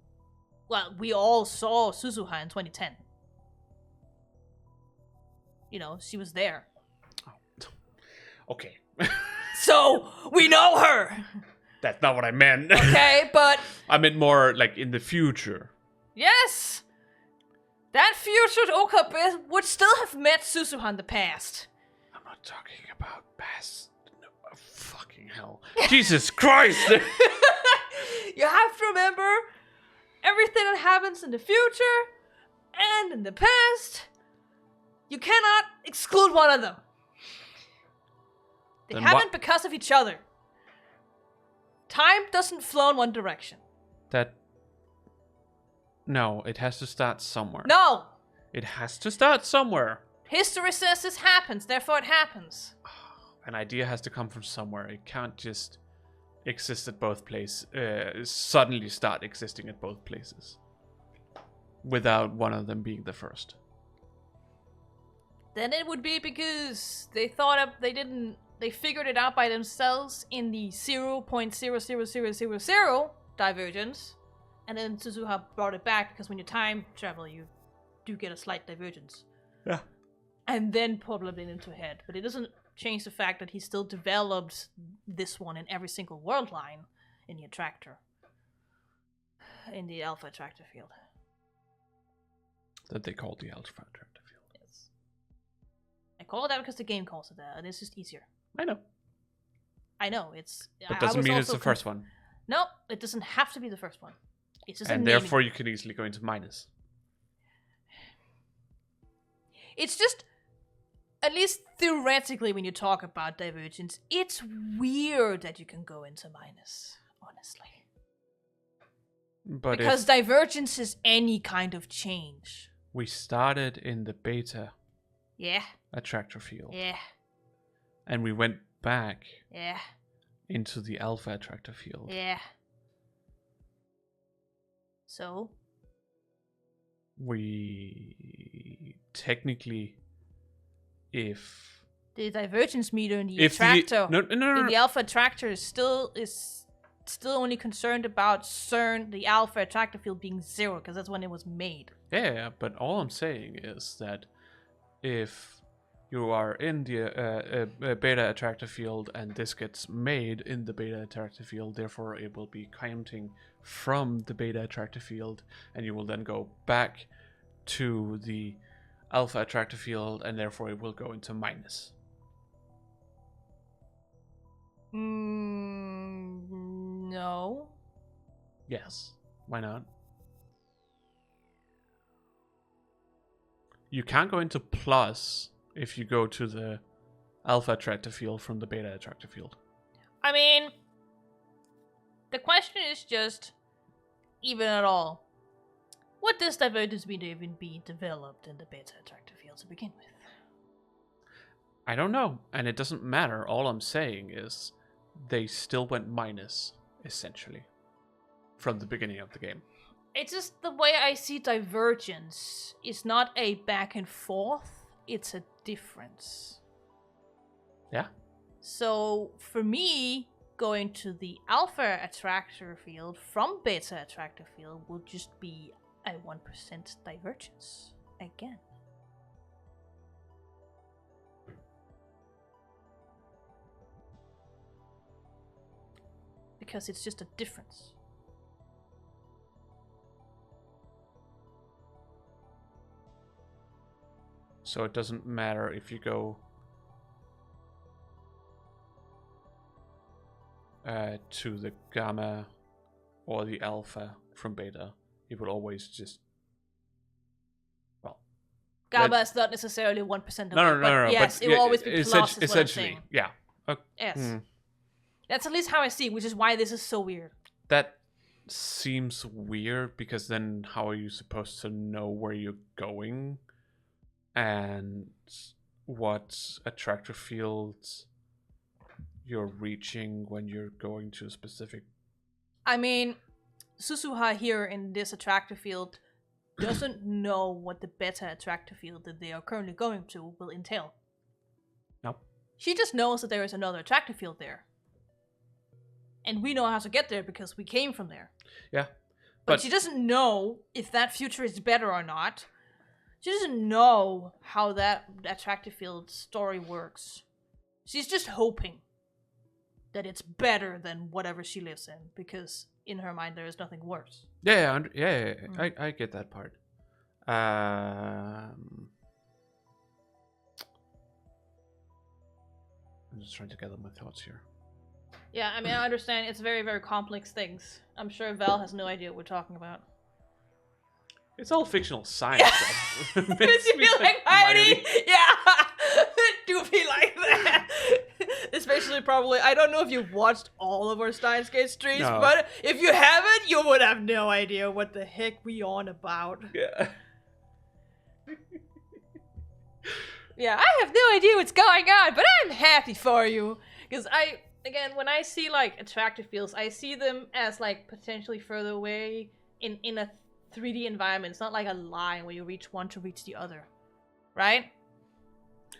S2: Well, we all saw Suzuha in 2010. You know, she was there.
S1: Oh. Okay.
S2: So, we know her!
S1: That's not what I meant.
S2: Okay, but...
S1: I meant more like in the future.
S2: Yes! That future Okabe would still have met Suzuha in the past.
S1: I'm not talking about past. No, fucking hell. Jesus Christ!
S2: You have to remember everything that happens in the future and in the past. You cannot exclude one of them. They
S1: Then
S2: happen
S1: what?
S2: because of each other. Time doesn't flow in one direction.
S1: No, it has to start somewhere.
S2: No!
S1: It has to start somewhere.
S2: History says this happens, therefore it happens.
S1: An idea has to come from somewhere. It can't just exist at both places. Suddenly start existing at both places. Without one of them being the first.
S2: Then it would be because they figured it out by themselves in the 0.00000 divergence. And then Suzuha brought it back because when you time travel, you do get a slight divergence.
S1: Yeah.
S2: And then plugged it into head. But it doesn't change the fact that he still developed this one in every single world line in the attractor. In the alpha attractor field.
S1: That they call the alpha attractor field.
S2: Yes. I call it that because the game calls it that, and it's just easier.
S1: I know.
S2: It's...
S1: But doesn't mean it's the first one.
S2: No, it doesn't have to be the first one. It's just
S1: And therefore you can easily go into minus.
S2: It's just, at least theoretically when you talk about divergence, it's weird that you can go into minus, honestly.
S1: But
S2: because divergence is any kind of change.
S1: We started in the beta
S2: Yeah.
S1: attractor field.
S2: Yeah.
S1: And we went back
S2: Yeah.
S1: into the alpha attractor field.
S2: Yeah. So?
S1: We technically, if
S2: The divergence meter in the attractor, in the alpha attractor is still only concerned about CERN, the alpha attractor field being 0, because that's when it was made.
S1: Yeah, but all I'm saying is that if you are in the beta attractor field and this gets made in the beta attractor field, therefore it will be counting from the beta attractor field, and you will then go back to the alpha attractor field, and therefore it will go into minus.
S2: No.
S1: Yes. Why not? You can't go into plus if you go to the alpha attractor field from the beta attractor field.
S2: I mean, the question is just, even at all, would this divergence meter even be developed in the beta attractor field to begin with?
S1: I don't know, and it doesn't matter. All I'm saying is they still went minus, essentially, from the beginning of the game.
S2: It's just the way I see divergence is not a back and forth, it's a difference.
S1: Yeah.
S2: So, for me, going to the alpha attractor field from beta attractor field will just be a 1% divergence again. Because it's just a difference.
S1: So it doesn't matter if you go to the gamma or the alpha from beta. It will always just, well,
S2: Gamma is not necessarily 1% of
S1: no,
S2: it, but yes, it will always be plus, is what I'm
S1: essentially,
S2: saying.
S1: yeah.
S2: Yes. That's at least how I see it, which is why this is so weird.
S1: That seems weird because then how are you supposed to know where you're going and what attractor fields you're reaching when you're going to a specific...
S2: I mean, Susuha here in this attractor field doesn't know what the beta attractor field that they are currently going to will entail.
S1: No.
S2: She just knows that there is another attractor field there. And we know how to get there because we came from there.
S1: Yeah.
S2: But she doesn't know if that future is better or not. She doesn't know how that attractor field story works. She's just hoping that it's better than whatever she lives in, because in her mind there is nothing worse.
S1: Yeah. I get that part. I'm just trying to gather my thoughts here.
S2: Yeah, I mean, I understand it's very, very complex things. I'm sure Val has no idea what we're talking about.
S1: It's all fictional science.
S2: Does it feel like Heidi? Yeah, it do be like that. Especially probably, I don't know if you've watched all of our Steins streams,
S1: No.
S2: but if you haven't, you would have no idea what the heck we on about.
S1: Yeah.
S2: Yeah, I have no idea what's going on, but I'm happy for you. Because again, when I see like attractor fields, I see them as like potentially further away in a 3D environment. It's not like a line where you reach one to reach the other, right?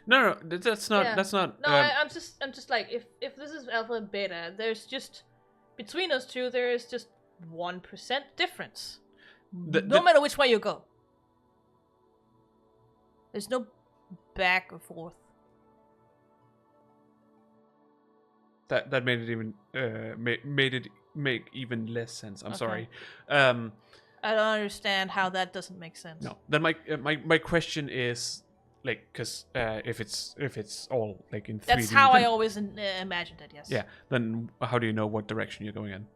S1: No, that's not.
S2: Yeah.
S1: That's not.
S2: No, I'm just like if this is alpha and beta, there's just between us two there is just 1% difference. No matter which way you go, there's no back or forth.
S1: That made it even made it make even less sense. I'm
S2: Okay.
S1: sorry.
S2: I don't understand how that doesn't make sense.
S1: No. Then my question is like, because if it's all like in 3D.
S2: That's how I
S1: then,
S2: always imagined it. Yes.
S1: Yeah. Then how do you know what direction you're going in?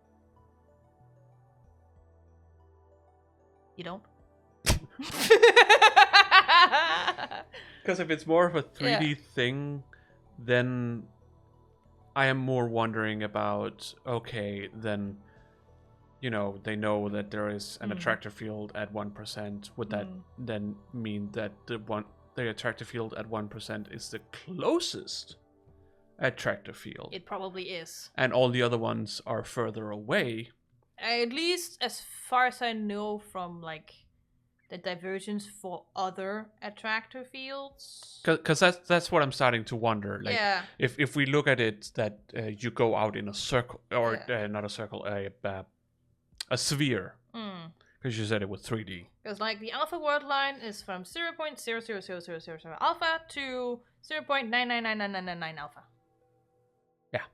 S2: You don't.
S1: Because if it's more of a 3D thing, then I am more wondering about, okay, then, you know, they know that there is an attractor field at 1%. Would that then mean that the attractor field at 1% is the closest attractor field?
S2: It probably is.
S1: And all the other ones are further away.
S2: At least as far as I know from like the divergence for other attractor fields.
S1: Because that's what I'm starting to wonder. Like, if we look at it that you go out in a circle, or not a circle, a sphere. Because you said it was 3D.
S2: Because like the alpha world line is from 0.000000 alpha to 0.9999999 alpha.
S1: Yeah.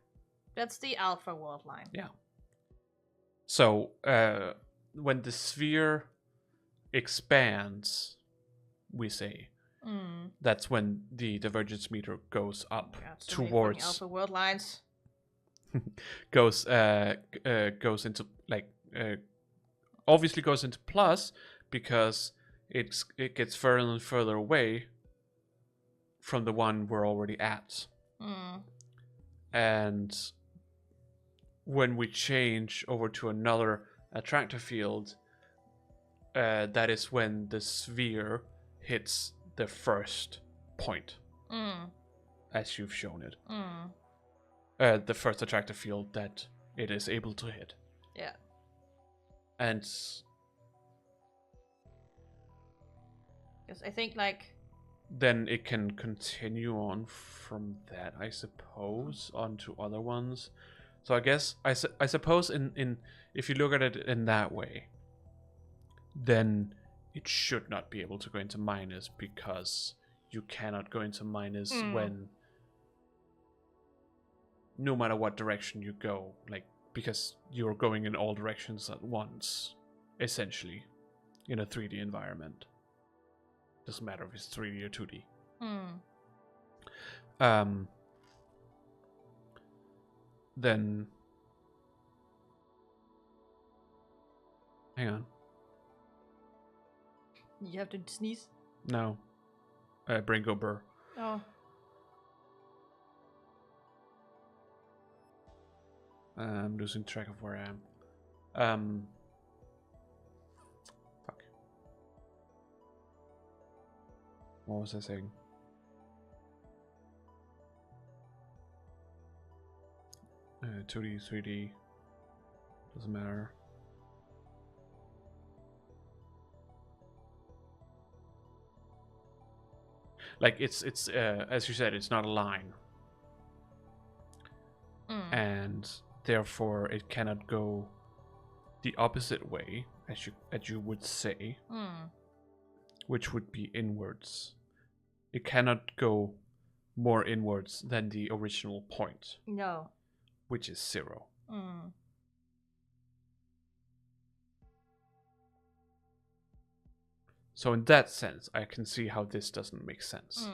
S2: That's the alpha world line.
S1: Yeah. So when the sphere expands, we say, that's when the divergence meter goes up towards
S2: alpha world lines.
S1: goes into like obviously goes into plus because it gets further and further away from the one we're already at. And when we change over to another attractor field, that is when the sphere hits the first point, as you've shown it. The first attractor field that it is able to hit.
S2: Yeah.
S1: And
S2: because I think like
S1: then it can continue on from that, I suppose, onto other ones. So I guess I suppose in if you look at it in that way, then it should not be able to go into minus, because you cannot go into minus when no matter what direction you go, like, because you're going in all directions at once, essentially, in a 3D environment. Doesn't matter if it's 3D or 2D. Then hang on.
S2: you have to sneeze.
S1: No. Brain go burr.
S2: Oh.
S1: I'm losing track of where I am. Fuck. What was I saying? 2D, 3D, doesn't matter. Like it's as you said, it's not a line, and therefore it cannot go the opposite way, as you would say, which would be inwards. It cannot go more inwards than the original point.
S2: No.
S1: Which is 0. So in that sense, I can see how this doesn't make sense,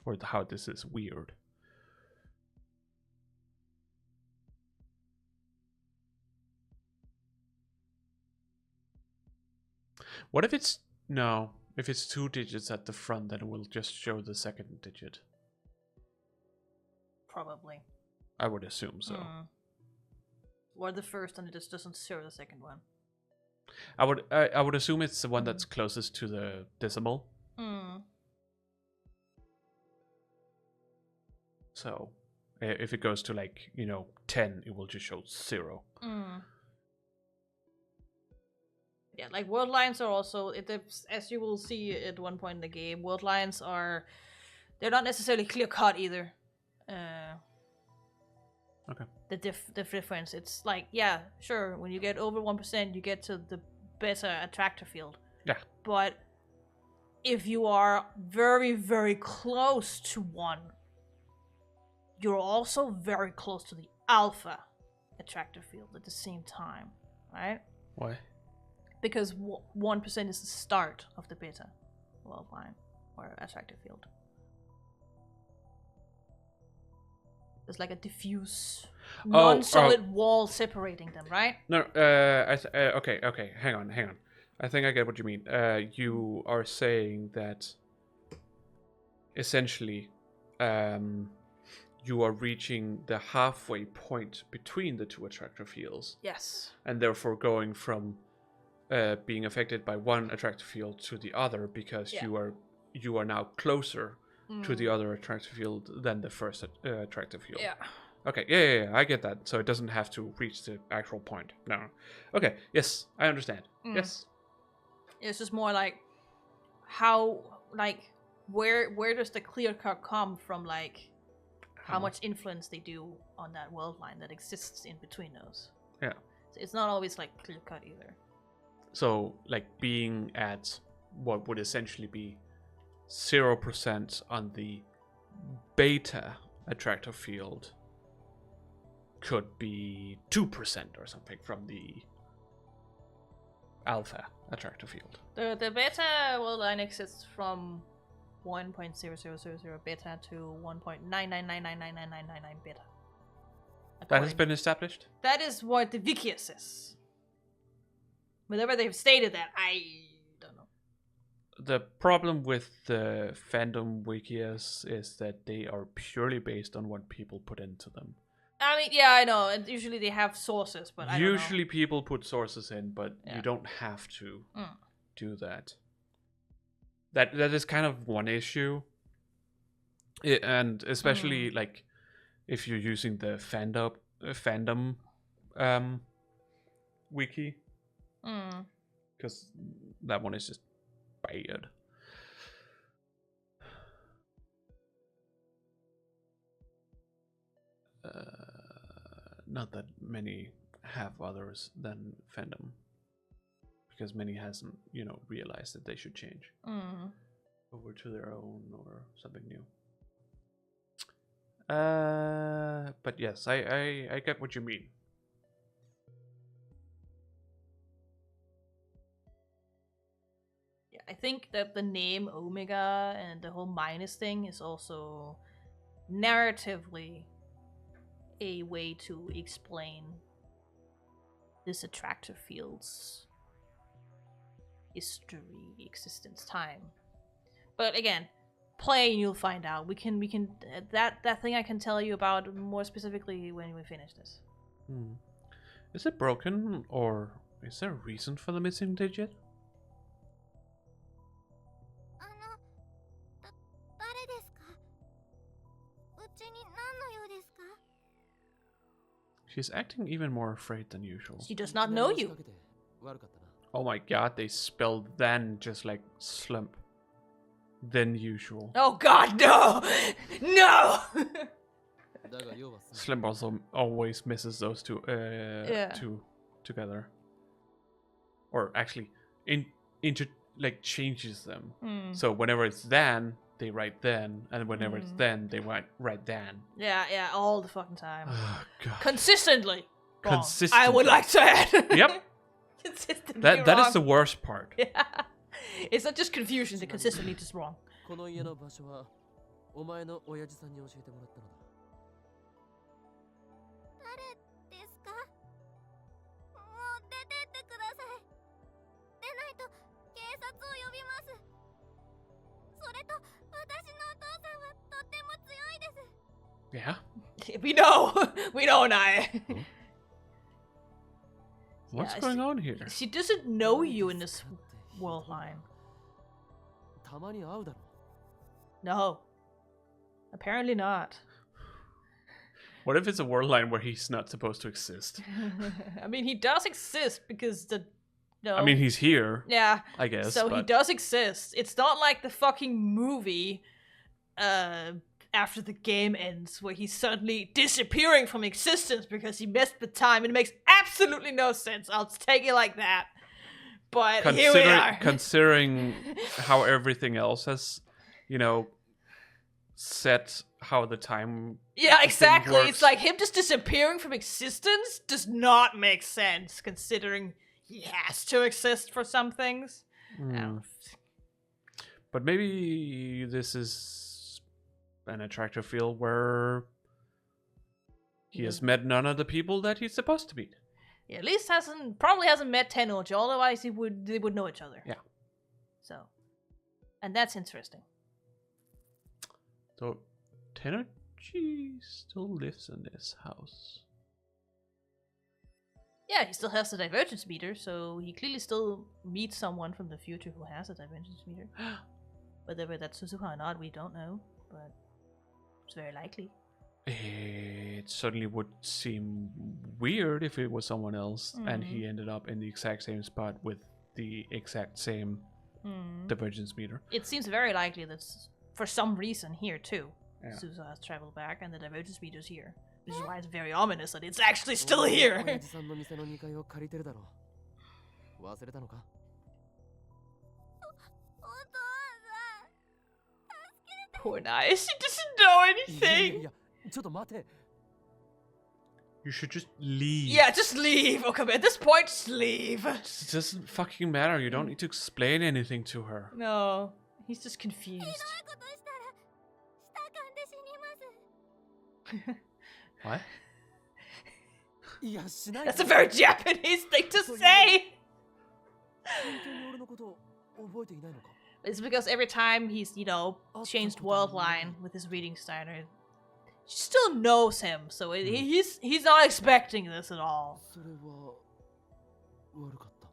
S1: or how this is weird. What if it's no? If it's 2 digits at the front, then it will just show the second digit.
S2: Probably.
S1: I would assume so.
S2: Or the first, and it just doesn't show the second one.
S1: I would assume it's the one that's closest to the decimal. So if it goes to 10, it will just show 0.
S2: Yeah, like word lines are also, as you will see at one point in the game, word lines they're not necessarily clear cut either.
S1: Okay.
S2: The difference, it's like, yeah, sure, when you get over 1%, you get to the better attractor field.
S1: Yeah.
S2: But if you are very, very close to 1, you're also very close to the alpha attractor field at the same time, right?
S1: Why?
S2: Because 1% is the start of the beta world line or attractor field. There's like a diffuse, non-solid wall separating them, right?
S1: No, okay. Hang on. I think I get what you mean. You are saying that essentially, you are reaching the halfway point between the 2 attractor fields.
S2: Yes.
S1: And therefore going from being affected by one attractor field to the other because you are now closer to the other attractor field than the first attractor field.
S2: Yeah.
S1: Okay, yeah, I get that. So it doesn't have to reach the actual point. No. Okay, yes, I understand. Yes.
S2: It's just more like how, like, where does the clear cut come from, like, how much influence they do on that world line that exists in between those.
S1: Yeah.
S2: So it's not always, like, clear cut either.
S1: So, like, being at what would essentially be 0% on the beta attractor field could be 2% or something from the alpha attractor field.
S2: The beta world line exists from 1.0000 beta to 1.999999999 beta.
S1: That has been established?
S2: That is what the wiki says. Whenever they've stated that, I don't know.
S1: The problem with the fandom wikis is that they are purely based on what people put into them.
S2: I mean, yeah, I know. And usually they have sources, but I don't know.
S1: Usually people put sources in, but you don't have to do that. That is kind of one issue. And especially like if you're using the fandom wiki. Because that one is just bad. Not that many have others than fandom, because many hasn't, realized that they should change over to their own or something new. But yes, I get what you mean.
S2: Yeah, I think that the name Omega and the whole minus thing is also narratively a way to explain this attractor field's history, existence, time. But again, play and you'll find out. We can that thing I can tell you about more specifically when we finish this.
S1: Is it broken or Is there a reason for the missing digit?
S4: 誰ですか？うちに何の用ですか？
S1: She's acting even more afraid than usual.
S2: She does not know you.
S1: Oh my god, they spelled then just like slump. Than usual.
S2: Oh god, no! No!
S1: Slump also always misses those two two together. Or actually changes them. So whenever it's then, they write then, and whenever it's then, they write then.
S2: Yeah, all the fucking time.
S1: Oh god.
S2: Consistently. Wrong.
S1: Consistently.
S2: I would like to add.
S1: Yep.
S2: Consistently
S1: That
S2: wrong.
S1: is the worst part.
S2: Yeah. It's not just confusion, the consistently just wrong.
S3: この家の場所はお前の親父さんに教えてもらったのだ。
S4: 誰ですか？もう出てってください。出ないと警察を呼びます。それと私のお父さんはとっても強いです。
S1: Yeah.
S2: We know. We know, Nai.
S1: What's going on here?
S2: She doesn't know you in this world line.
S3: たまに会うだろ。
S2: No. Apparently not.
S1: What if it's a world line where he's not supposed to exist?
S2: I mean, he does exist because the... No.
S1: I mean, he's here.
S2: Yeah.
S1: I guess.
S2: So he does exist. It's not like the fucking movie after the game ends where he's suddenly disappearing from existence because he missed the time. It makes absolutely no sense. I'll take it like that. But here we are.
S1: Considering how everything else has, set how the time.
S2: Yeah, exactly. It's like him just disappearing from existence does not make sense, considering he has to exist for some things.
S1: But maybe this is an attractive field where he has met none of the people that he's supposed to meet.
S2: Yeah, at least probably hasn't met Tenouchi, otherwise they would know each other.
S1: Yeah.
S2: So, and that's interesting.
S1: So, Tenouchi still lives in this house.
S2: Yeah, he still has the divergence meter, so he clearly still meets someone from the future who has a divergence meter. Whether that's Suzuka or not, we don't know, but it's very likely.
S1: It certainly would seem weird if it was someone else and he ended up in the exact same spot with the exact same divergence meter.
S2: It seems very likely that for some reason here too,
S1: Yeah.
S2: Suzuka has traveled back and the divergence meter's here. Which is why it's very ominous that it's actually still here.
S3: 親父さんの店の2階を借りてるだろう。忘れたのか？
S4: お父さん、助けて。
S2: Poor Nai, she doesn't know
S3: いや
S2: anything.
S3: いや、ちょっと待て。
S1: You should just leave.
S2: Yeah, just leave. Okay, at this point, just leave.
S1: It doesn't fucking matter. You don't need to explain anything to her.
S2: No, he's just confused.
S4: ひどいことしたら、舌噛んで死にます。
S1: What?
S3: いや、しない。
S2: That's a very Japanese thing to say.
S3: 本当に俺のこと覚えていないのか？
S2: It's because every time he's, changed world line with his reading Steiner, she still knows him, so he's not expecting this at all.
S3: それは悪かった。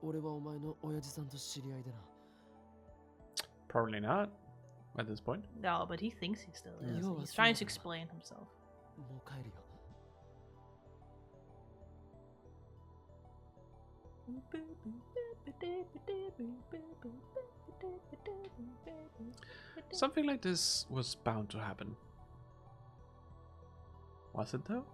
S3: 俺はお前の親父さんと知り合いでな。
S1: Probably not at this point.
S2: No, but he thinks he still is.
S3: No,
S2: He's trying to explain himself.
S3: もう帰るよ。
S1: Something like this was bound to happen. Was it though?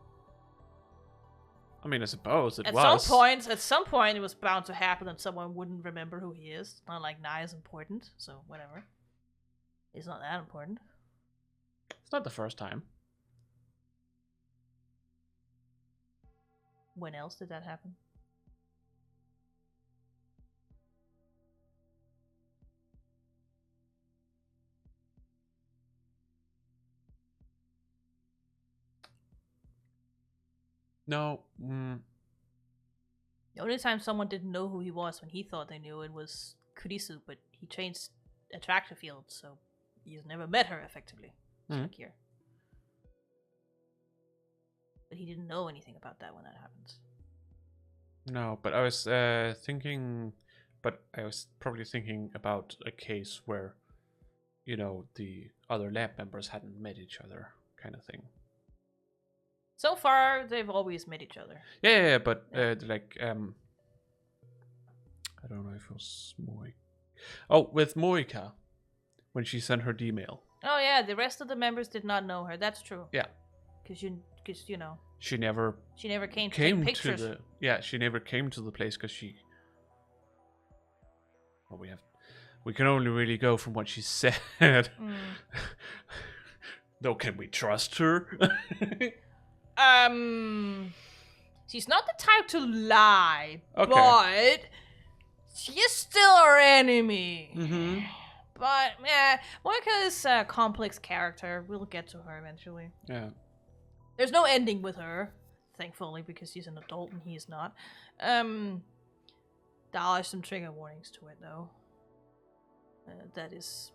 S1: I mean, I suppose it was.
S2: At some point, it was bound to happen that someone wouldn't remember who he is. Not like Nai is important, so whatever. It's not that important.
S1: It's not the first time.
S2: When else did that happen?
S1: No.
S2: The only time someone didn't know who he was when he thought they knew it was Kurisu, but he changed attractor field, so he's never met her effectively. Like here. But he didn't know anything about that when that happens.
S1: No, but I was thinking, but I was probably thinking about a case where, the other lab members hadn't met each other, kind of thing.
S2: So far, they've always met each other.
S1: Yeah, but I don't know if it was with Moika, when she sent her email.
S2: Oh yeah, the rest of the members did not know her. That's true.
S1: Yeah.
S2: Because
S1: she never
S2: came to take pictures.
S1: She never came to the place because she. Well, we can only really go from what she said. Though, can we trust her?
S2: She's not the type to lie,
S1: okay.
S2: but she is still our enemy.
S1: Mm-hmm.
S2: But yeah, Moika's a complex character. We'll get to her eventually.
S1: Yeah.
S2: There's no ending with her, thankfully, because she's an adult and he's not. There are some trigger warnings to it, though. That is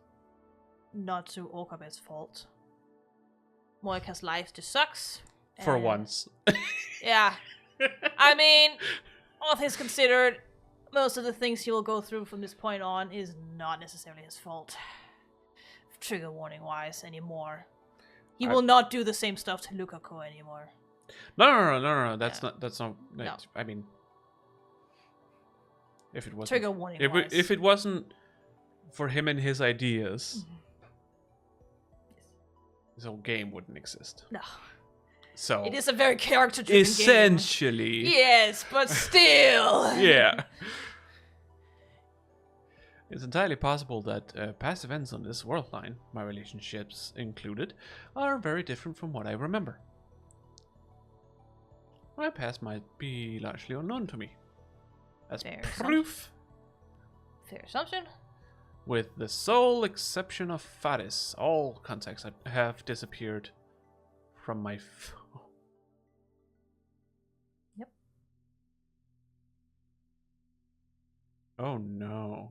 S2: not to Okabe's fault. Moika's life just sucks.
S1: For once.
S2: Yeah. I mean, all things considered, most of the things he will go through from this point on is not necessarily his fault. Trigger warning wise anymore. He will not do the same stuff to Lukako anymore.
S1: No. That's not.
S2: No.
S1: I mean, if it wasn't
S2: trigger warning.
S1: If it wasn't for him and his ideas, this whole game wouldn't exist.
S2: No.
S1: So
S2: it is a very character-driven
S1: essentially.
S2: game. Yes, but still.
S1: Yeah. It's entirely possible that past events on this world line, my relationships included, are very different from what I remember. My past might be largely unknown to me. As
S2: Fair
S1: proof,
S2: Fair assumption.
S1: with the sole exception of Faris, all contacts have disappeared from my phone.
S2: Yep.
S1: Oh no.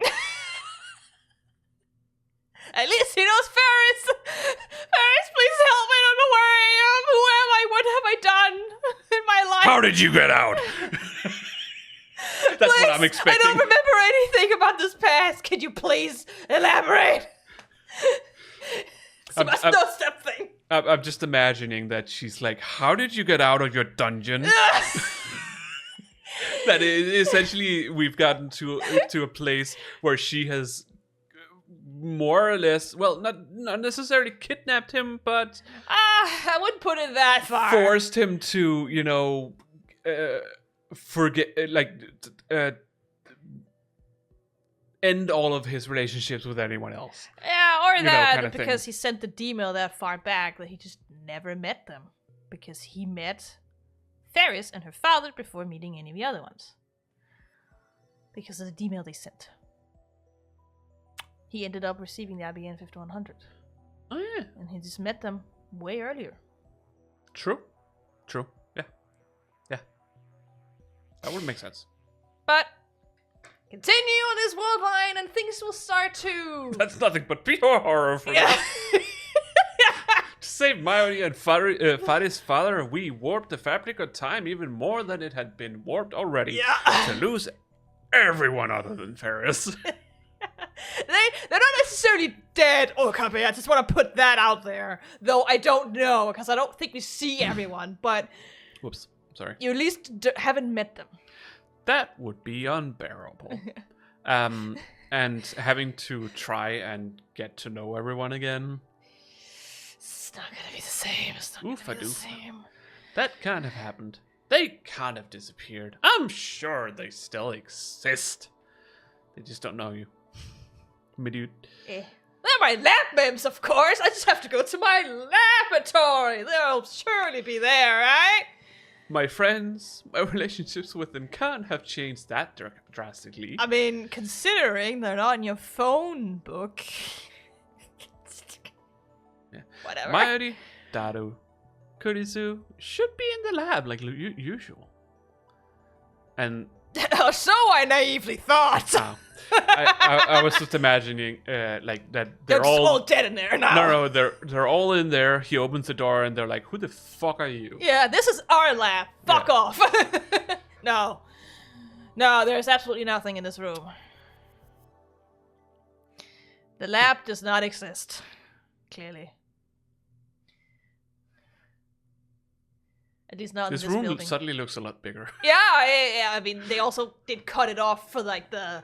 S2: At least he knows Ferris! Ferris, please help me! I don't know where I am! Who am I? What have I done in my life?
S1: How did you get out? That's
S2: please,
S1: what I'm expecting.
S2: I don't remember anything about this past. Could you please elaborate? It's a must-know-step thing.
S1: I'm just imagining that she's like, how did you get out of your dungeon? That is, essentially, we've gotten to a place where she has more or less, well, not necessarily kidnapped him, but
S2: I wouldn't put it that far.
S1: Forced him to, forget, end all of his relationships with anyone else.
S2: Yeah, or that, because
S1: thing.
S2: he sent the email that far back that he just never met them. Because he met Ferris and her father before meeting any of the other ones. Because of the email they sent. He ended up receiving the IBN 5100.
S1: Oh, yeah.
S2: And he just met them way earlier.
S1: True. Yeah. That would make sense.
S2: But continue on this world line and things will start to...
S1: That's nothing but pure horror for me. To save Mayuri and Faris' father, we warped the fabric of time even more than it had been warped already.
S2: Yeah.
S1: To lose everyone other than Ferris.
S2: They're not necessarily dead, Okabe. I just want to put that out there. Though I don't know, because I don't think we see everyone, but...
S1: Whoops, sorry.
S2: You at least haven't met them.
S1: That would be unbearable. And having to try and get to know everyone again.
S2: It's not gonna be the same. It's not gonna be the same.
S1: That can't have happened. They can't have disappeared. I'm sure they still exist. They just don't know you. Dude.
S2: They're my lab members, of course. I just have to go to my laboratory. They'll surely be there, right?
S1: My friends, my relationships with them can't have changed that drastically.
S2: I mean, considering they're not in your phone book.
S1: Yeah.
S2: Whatever.
S1: Mayuri, Daru, Kurisu should be in the lab like usual. And
S2: so I naively thought.
S1: I was just imagining like that
S2: they're all dead in there now.
S1: No, they're all in there. He opens the door and they're like, "Who the fuck are you?"
S2: Yeah, this is our lab. Fuck off. No. No, there's absolutely nothing in this room. The lab does not exist. Clearly. At least not
S1: This
S2: in this
S1: room
S2: building.
S1: suddenly looks a lot bigger.
S2: Yeah, I mean, they also did cut it off for, like, the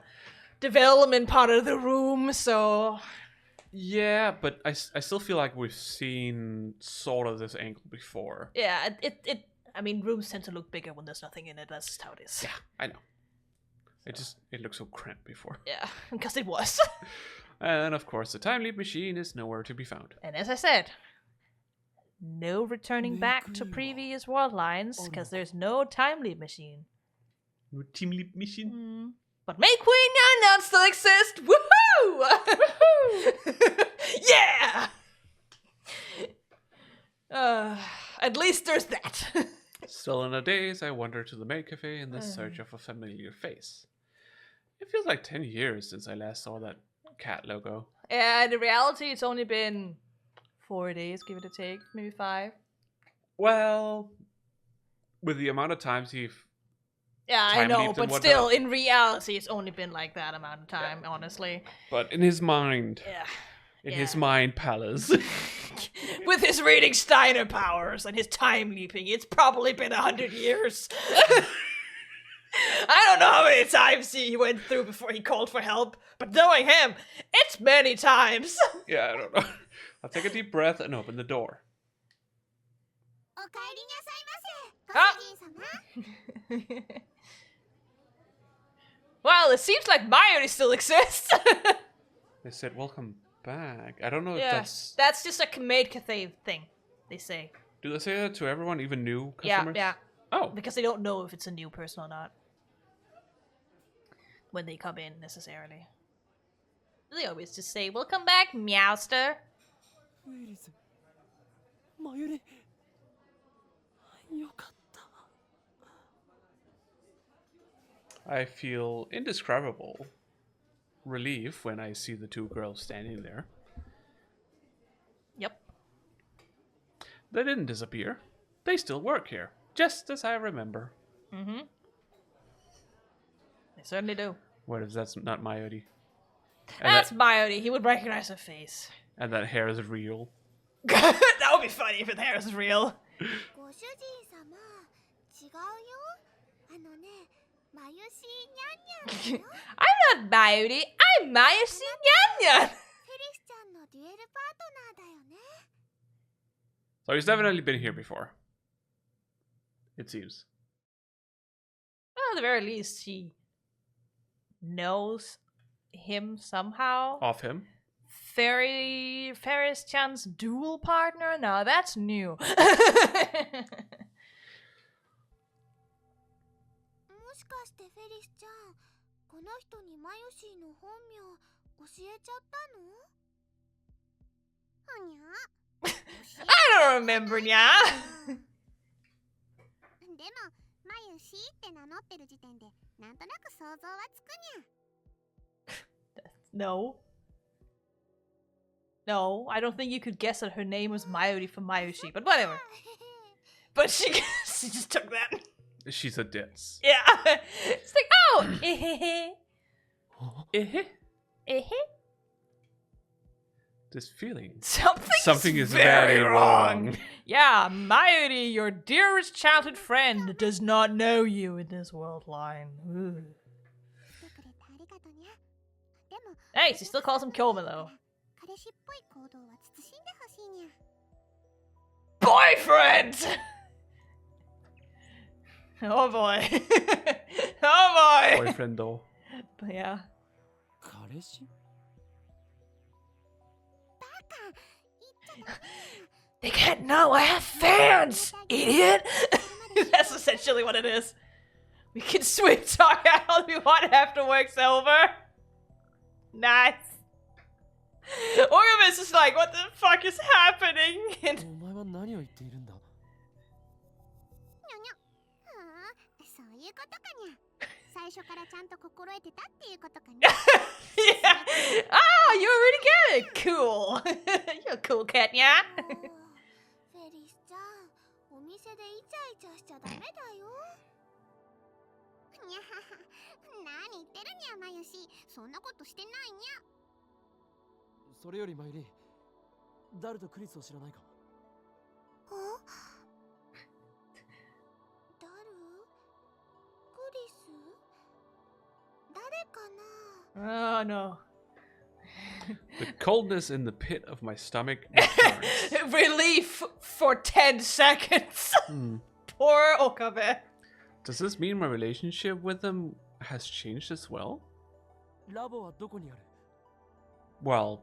S2: development part of the room, so...
S1: Yeah, but I still feel like we've seen sort of this angle before.
S2: Yeah, I mean, rooms tend to look bigger when there's nothing in it. That's just how it is.
S1: Yeah, I know. It looked so cramped before.
S2: Yeah, because it was.
S1: And of course, the time leap machine is nowhere to be found.
S2: And as I said, no returning back to previous world lines, because there's no time leap machine.
S1: No team leap machine?
S2: But MyQueen NyanNyan still exists! Woohoo! Yeah! At least there's that.
S1: Still in the days, I wander to the maid cafe in the search of a familiar face. It feels like 10 years since I last saw that cat logo.
S2: And in reality, it's only been 4 days, give it a take, maybe 5.
S1: Well, with the amount of times
S2: Yeah, I
S1: time
S2: know,
S1: leaped and
S2: but still,
S1: whatnot.
S2: in reality, it's only been like that amount of time, honestly.
S1: But in his mind,
S2: Yeah.
S1: in his mind palace.
S2: With his reading Steiner powers and his time leaping, it's probably been 100 years. I don't know how many times he went through before he called for help, but knowing him, it's many times.
S1: Yeah, I don't know. I'll take a deep breath and open the door.
S2: Well, it seems like Mayuri still exists.
S1: They said, welcome back. I don't know if
S2: Yeah, that's just a maid cafe thing, they say.
S1: Do they say that to everyone, even new customers?
S2: Yeah.
S1: Oh.
S2: Because they don't know if it's a new person or not. When they come in, necessarily. They always just say, welcome back, Meowster.
S1: I feel indescribable relief when I see the two girls standing there.
S2: Yep.
S1: They didn't disappear. They still work here, just as I remember.
S2: Mm-hmm. They certainly do.
S1: What if that's not Mayuri?
S2: That's Mayuri. He would recognize her face.
S1: And that hair is real.
S2: That would be funny if her hair is real. I'm not Mayuri. I'm Mayushi NyanNyan.
S1: So he's definitely been here before. It seems.
S2: Well, at the very least, she knows him somehow.
S1: Off him.
S2: Ferris-chan's dual partner? No, that's new. I don't remember, Nya. No. No, I don't think you could guess that her name was Mayuri from Mayushi, but whatever. But she just took that.
S1: She's a ditz.
S2: Yeah. It's like, oh,
S1: This feeling.
S2: Something
S1: is very wrong.
S2: Yeah, Mayuri, your dearest childhood friend, does not know you in this world line. Ooh. Hey, she still calls him Kyoma, though. Boyfriend! Oh boy. Oh boy!
S1: Boyfriend, though.
S2: But yeah. They can't know I have fans, idiot! That's essentially what it is. We can sweet talk all we want after work's over. Nice. Orgamus is like, what the fuck is happening? And yeah. Ah, you already get it. Cool. You're a cool cat, yeah.
S4: にゃはは、何言ってるにゃまゆし、そんなことしてないにゃ。
S3: それよりマイリー、ダルとクリスを知らないか？
S4: あ、ダル？クリス？誰かな？
S2: Oh no.
S1: The coldness in the pit of my stomach returns.
S2: Relief for 10 seconds. Poor Okabe.
S1: Does this mean my relationship with them has changed as well?
S3: ラボはどこにある？
S1: Well,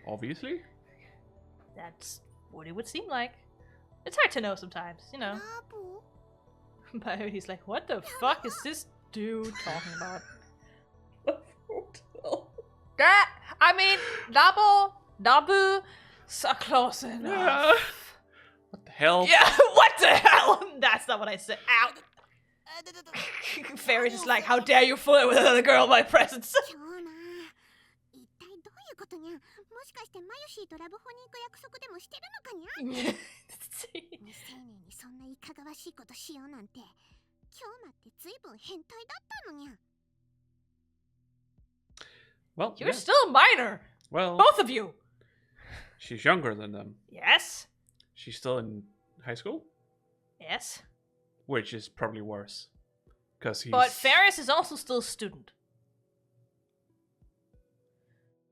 S1: obviously.
S2: That's what it would seem like. It's hard to know sometimes, you know.
S4: ラボ？
S2: But he's like, what the fuck is this dude talking about? That, I mean, Nabu, so close enough.
S1: Yeah. What the hell?
S2: Yeah, what the hell? That's not what I said. Ow. Ferris is like, how dare you flirt with another girl in my presence?
S4: 今日な、一体どういうことにゃ？もしかしてマユシーとラブホに行く約束でもしてるのかにゃ？未成年にそんないかがわしいことしようなんて、今日まってずいぶん変態だったのにゃ。
S1: Well,
S2: You're still a minor.
S1: Well,
S2: Both of you.
S1: she's younger than them.
S2: Yes.
S1: She's still in high school,
S2: Yes.
S1: which is probably worse. Because he's...
S2: But Ferris is also still a student.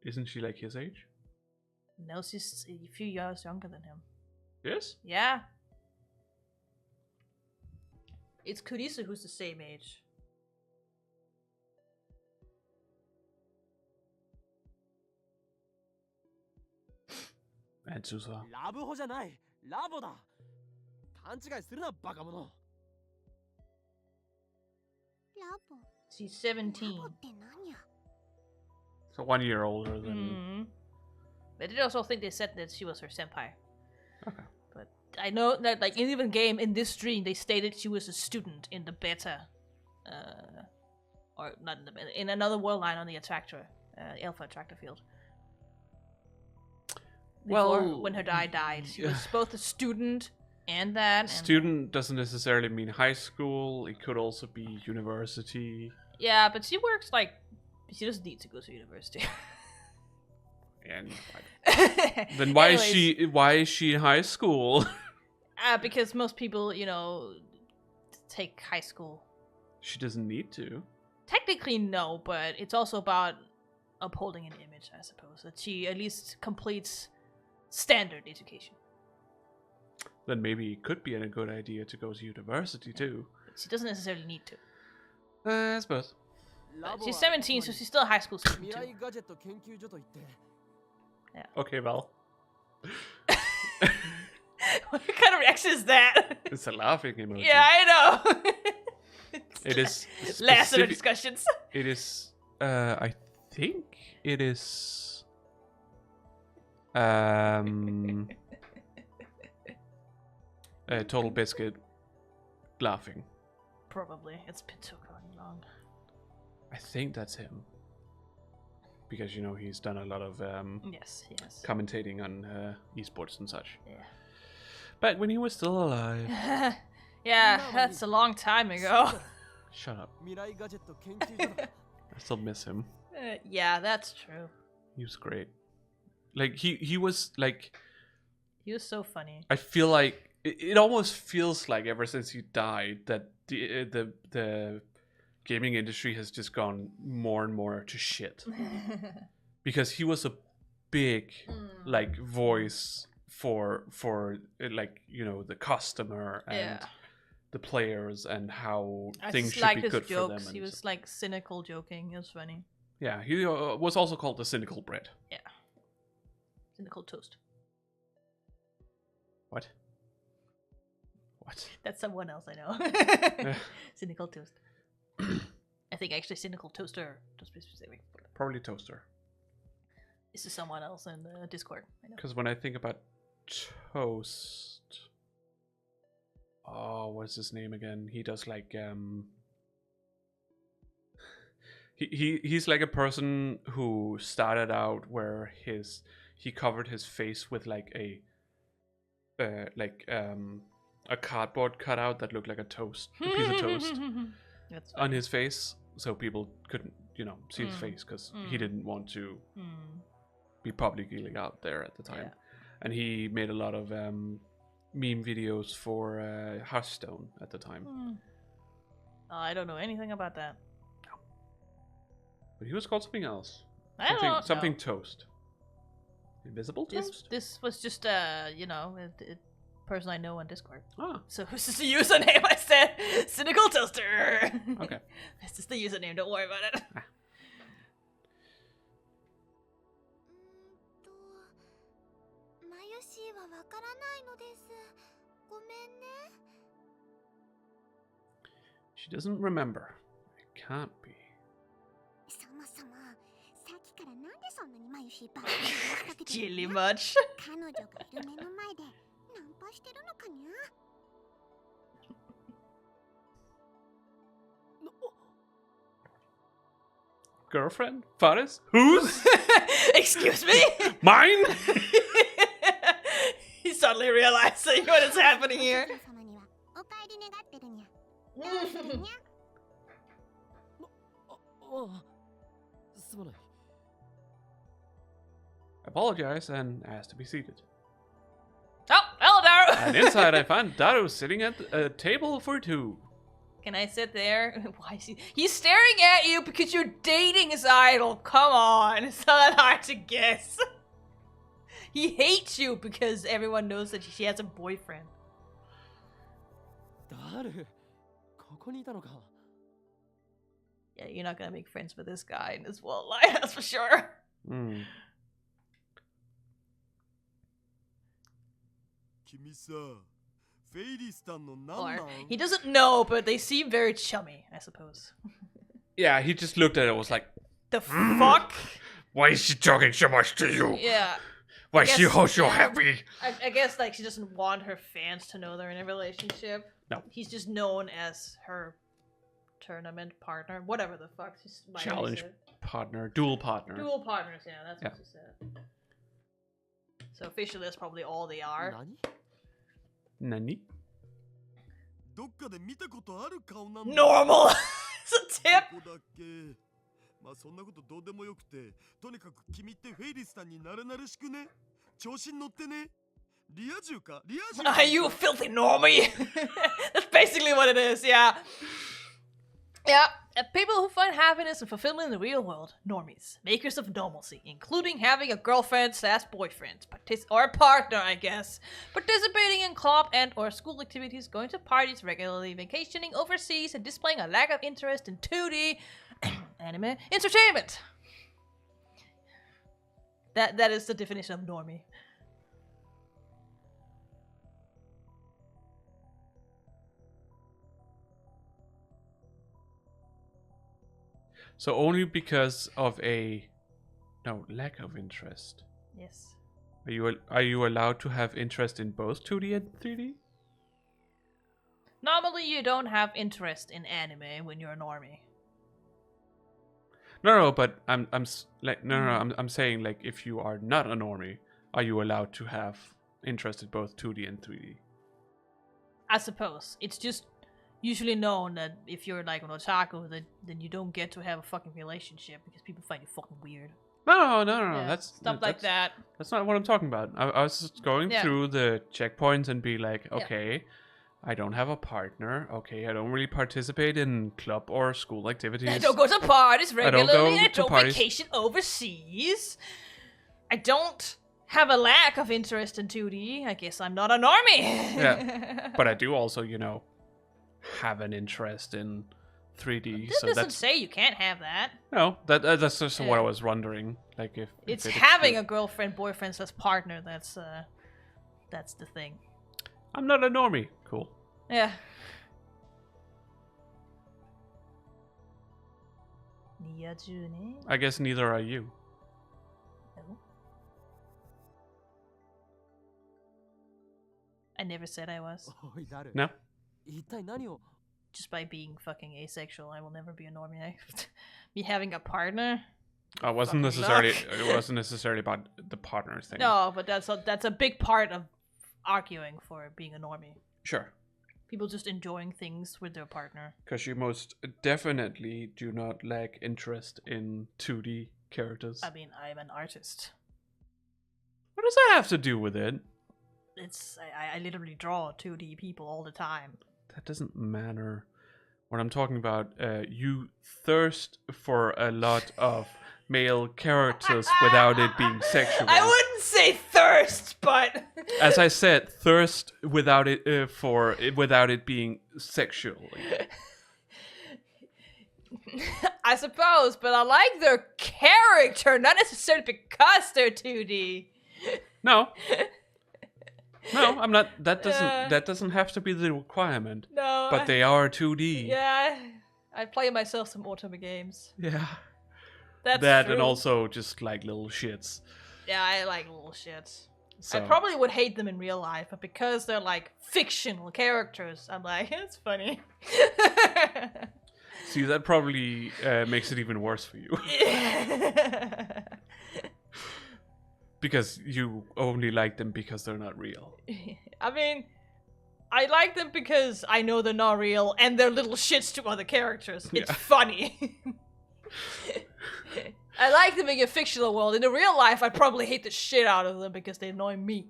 S1: Isn't she like his age?
S2: No, she's a few years younger than him.
S1: Yes?
S2: Yeah. It's Kurisu who's the same age.
S1: And Susa.
S3: ラブホじゃない、ラボだ。勘違いするな、バカ者。
S4: ラボ？
S2: She's
S4: ラボ
S2: 17.
S4: って何や？
S1: So 1 year older than...
S2: But I also think they said that she was her senpai.
S1: Okay.
S2: But I know that, like, in even game, in this stream, they stated she was a student in the beta. Or not in the beta, in another world line on the attractor, alpha attractor field. Before,
S1: Well,
S2: when her dad died, she was both a student and that. And
S1: Student doesn't necessarily mean high school. It could also be university.
S2: yeah, but she works like she doesn't need to go to university.
S1: And then why
S2: Anyways,
S1: is she in high school?
S2: because most people, you know, take high school.
S1: She doesn't need to.
S2: Technically, no, but it's also about upholding an image, I suppose. That she at least completes standard education.
S1: Then maybe it could be a good idea to go to university too.
S2: But she doesn't necessarily need to.
S1: I suppose.
S2: She's 17, so she's still a high school student
S3: 未
S2: too.
S3: 来ガジェット研究所といって、
S1: Okay, Val.
S2: What kind of reaction is that?
S1: It's a laughing emoji.
S2: Yeah, I know.
S1: It is
S2: Last of the
S1: specific-
S2: discussions.
S1: It is. I think it is. Total Biscuit laughing.
S2: Probably. It's been so long.
S1: I think that's him. Because, you know, he's done a lot of
S2: Yes, yes.
S1: commentating on esports and such.
S2: Yeah.
S1: But when he was still alive.
S2: Yeah, that's a long time ago.
S1: Shut up.
S3: 未来ガジェット研究所だ。
S1: I still miss him.
S2: Yeah, that's true.
S1: He was great. Like, he was, like...
S2: He was so funny.
S1: I feel like... It almost feels like ever since he died that the gaming industry has just gone more and more to shit. Because he was a big, like, voice for like, you know, the customer and the players and how things should be good for them.
S2: He was like cynical joking. It was funny.
S1: Yeah, he was also called the cynical bread.
S2: Yeah. Cynical toast.
S1: What? What?
S2: That's someone else I know. Cynical toast. I think actually cynical toaster, to be specific.
S1: Probably toaster.
S2: This is someone else in the Discord. I know.
S1: Because when I think about toast, oh, what's his name again? He does like he's like a person who started out where he covered his face with like a cardboard cutout that looked like a toast, a piece of toast. on his face, so people couldn't, see his face because he didn't want to be publicly out there at the time.
S2: Yeah.
S1: And he made a lot of meme videos for Hearthstone at the time.
S2: I don't know anything about that.
S1: But he was called something else.
S2: Something
S1: Toast. Invisible Toast?
S2: This was just a person I know on Discord.
S1: Ah.
S2: So this is the username I said. Cynical Toaster.
S1: Okay.
S2: This is the username. Don't worry about it.
S1: She doesn't remember. It can't be.
S2: Chilly much.
S1: Girlfriend? Fares? Whose?
S2: Excuse me?
S1: Mine?
S2: He's suddenly realizing what is happening here.
S1: Apologize and asked to be seated.
S2: Oh, hello, Daru!
S1: And inside I find Daru sitting at a table for two.
S2: Can I sit there? Why is he's staring at you because you're dating his idol. Come on, it's not that hard to guess. He hates you because everyone knows that she has a boyfriend.
S3: Daru, ここにいたのか。
S2: Yeah, you're not gonna make friends with this guy in this world life, that's for sure. Or he doesn't know, but they seem very chummy, I suppose.
S1: Yeah, he just looked at it and was like,
S2: The fuck?
S1: why is she talking so much to you?
S2: Yeah.
S1: Why is she so happy?
S2: I guess like she doesn't want her fans to know they're in a relationship.
S1: No.
S2: He's just known as her tournament partner, whatever the fuck.
S1: Challenge partner, dual partner.
S2: Dual partners, yeah, that's what she said. So officially that's probably all they are.
S1: Nani?
S2: Normal! It's a tip!
S5: まあそんなことどうでもよくて、とにかく君ってフェイリスさんになれなれしくね。調子に乗ってね。リア充か、リア充。
S2: Are you a filthy normie? That's basically what it is, yeah. Yeah, people who find happiness and fulfillment in the real world, normies, makers of normalcy, including having a girlfriend/boyfriend, or a partner, I guess, participating in club and/or school activities, going to parties regularly, vacationing overseas, and displaying a lack of interest in 2D anime entertainment. That is the definition of normie.
S1: So only because of lack of interest.
S2: Yes.
S1: Are you allowed to have interest in both 2D and 3D?
S2: Normally you don't have interest in anime when you're a normie.
S1: No, but I'm saying like if you are not a normie, are you allowed to have interest in both 2D and 3D?
S2: I suppose. It's just usually known that if you're like an otaku, then you don't get to have a fucking relationship because people find you fucking weird.
S1: No.
S2: Yeah,
S1: That's
S2: stuff like that.
S1: That's not what I'm talking about. I was just going through the checkpoints and be like, okay, I don't have a partner. Okay, I don't really participate in club or school activities.
S2: I don't go to parties regularly. I don't
S1: parties.
S2: vacation overseas. I don't have a lack of interest in 2D. I guess I'm not a normie.
S1: Yeah, but I do also, have an interest in 3D.
S2: This
S1: so
S2: doesn't
S1: that's
S2: say you can't have that.
S1: no. That's just what I was wondering. Like if
S2: It's
S1: it
S2: having
S1: exclude-
S2: a girlfriend, boyfriend, slash partner. That's the thing.
S1: I'm not a normie. Cool.
S2: Yeah. Niyajune?
S1: I guess neither are you.
S2: No. I never said I was.
S3: おい、ダル。
S1: No.
S3: 一体何を
S2: Just by being fucking asexual, I will never be a normie. Me having a partner?
S1: I wasn't
S2: Fucking
S1: necessarily.
S2: luck.
S1: It wasn't necessarily about the partner thing.
S2: No, but that's a big part of arguing for being a normie.
S1: Sure.
S2: People just enjoying things with their partner.
S1: Because you most definitely do not lack interest in 2D characters.
S2: I mean, I'm an artist.
S1: What does that have to do with it?
S2: I literally draw 2D people all the time.
S1: That doesn't matter. What I'm talking about, you thirst for a lot of male characters without it being sexual.
S2: I wouldn't say thirst, but
S1: as I said, thirst without it without it being sexual.
S2: I suppose, but I like their character, not necessarily because they're 2D.
S1: No, I'm not. That doesn't have to be the requirement.
S2: No,
S1: but they are 2D.
S2: Yeah, I play myself some Otome games.
S1: Yeah.
S2: That's
S1: that
S2: true.
S1: And also just like little shits.
S2: Yeah, I like little shits.
S1: So.
S2: I probably would hate them in real life, but because they're like fictional characters, I'm like, it's funny.
S1: See, that probably makes it even worse for you. Because you only like them because they're not real.
S2: I mean, I like them because I know they're not real and they're little shits to other characters. It's funny. I like them in a fictional world. In the real life, I'd probably hate the shit out of them because they annoy me.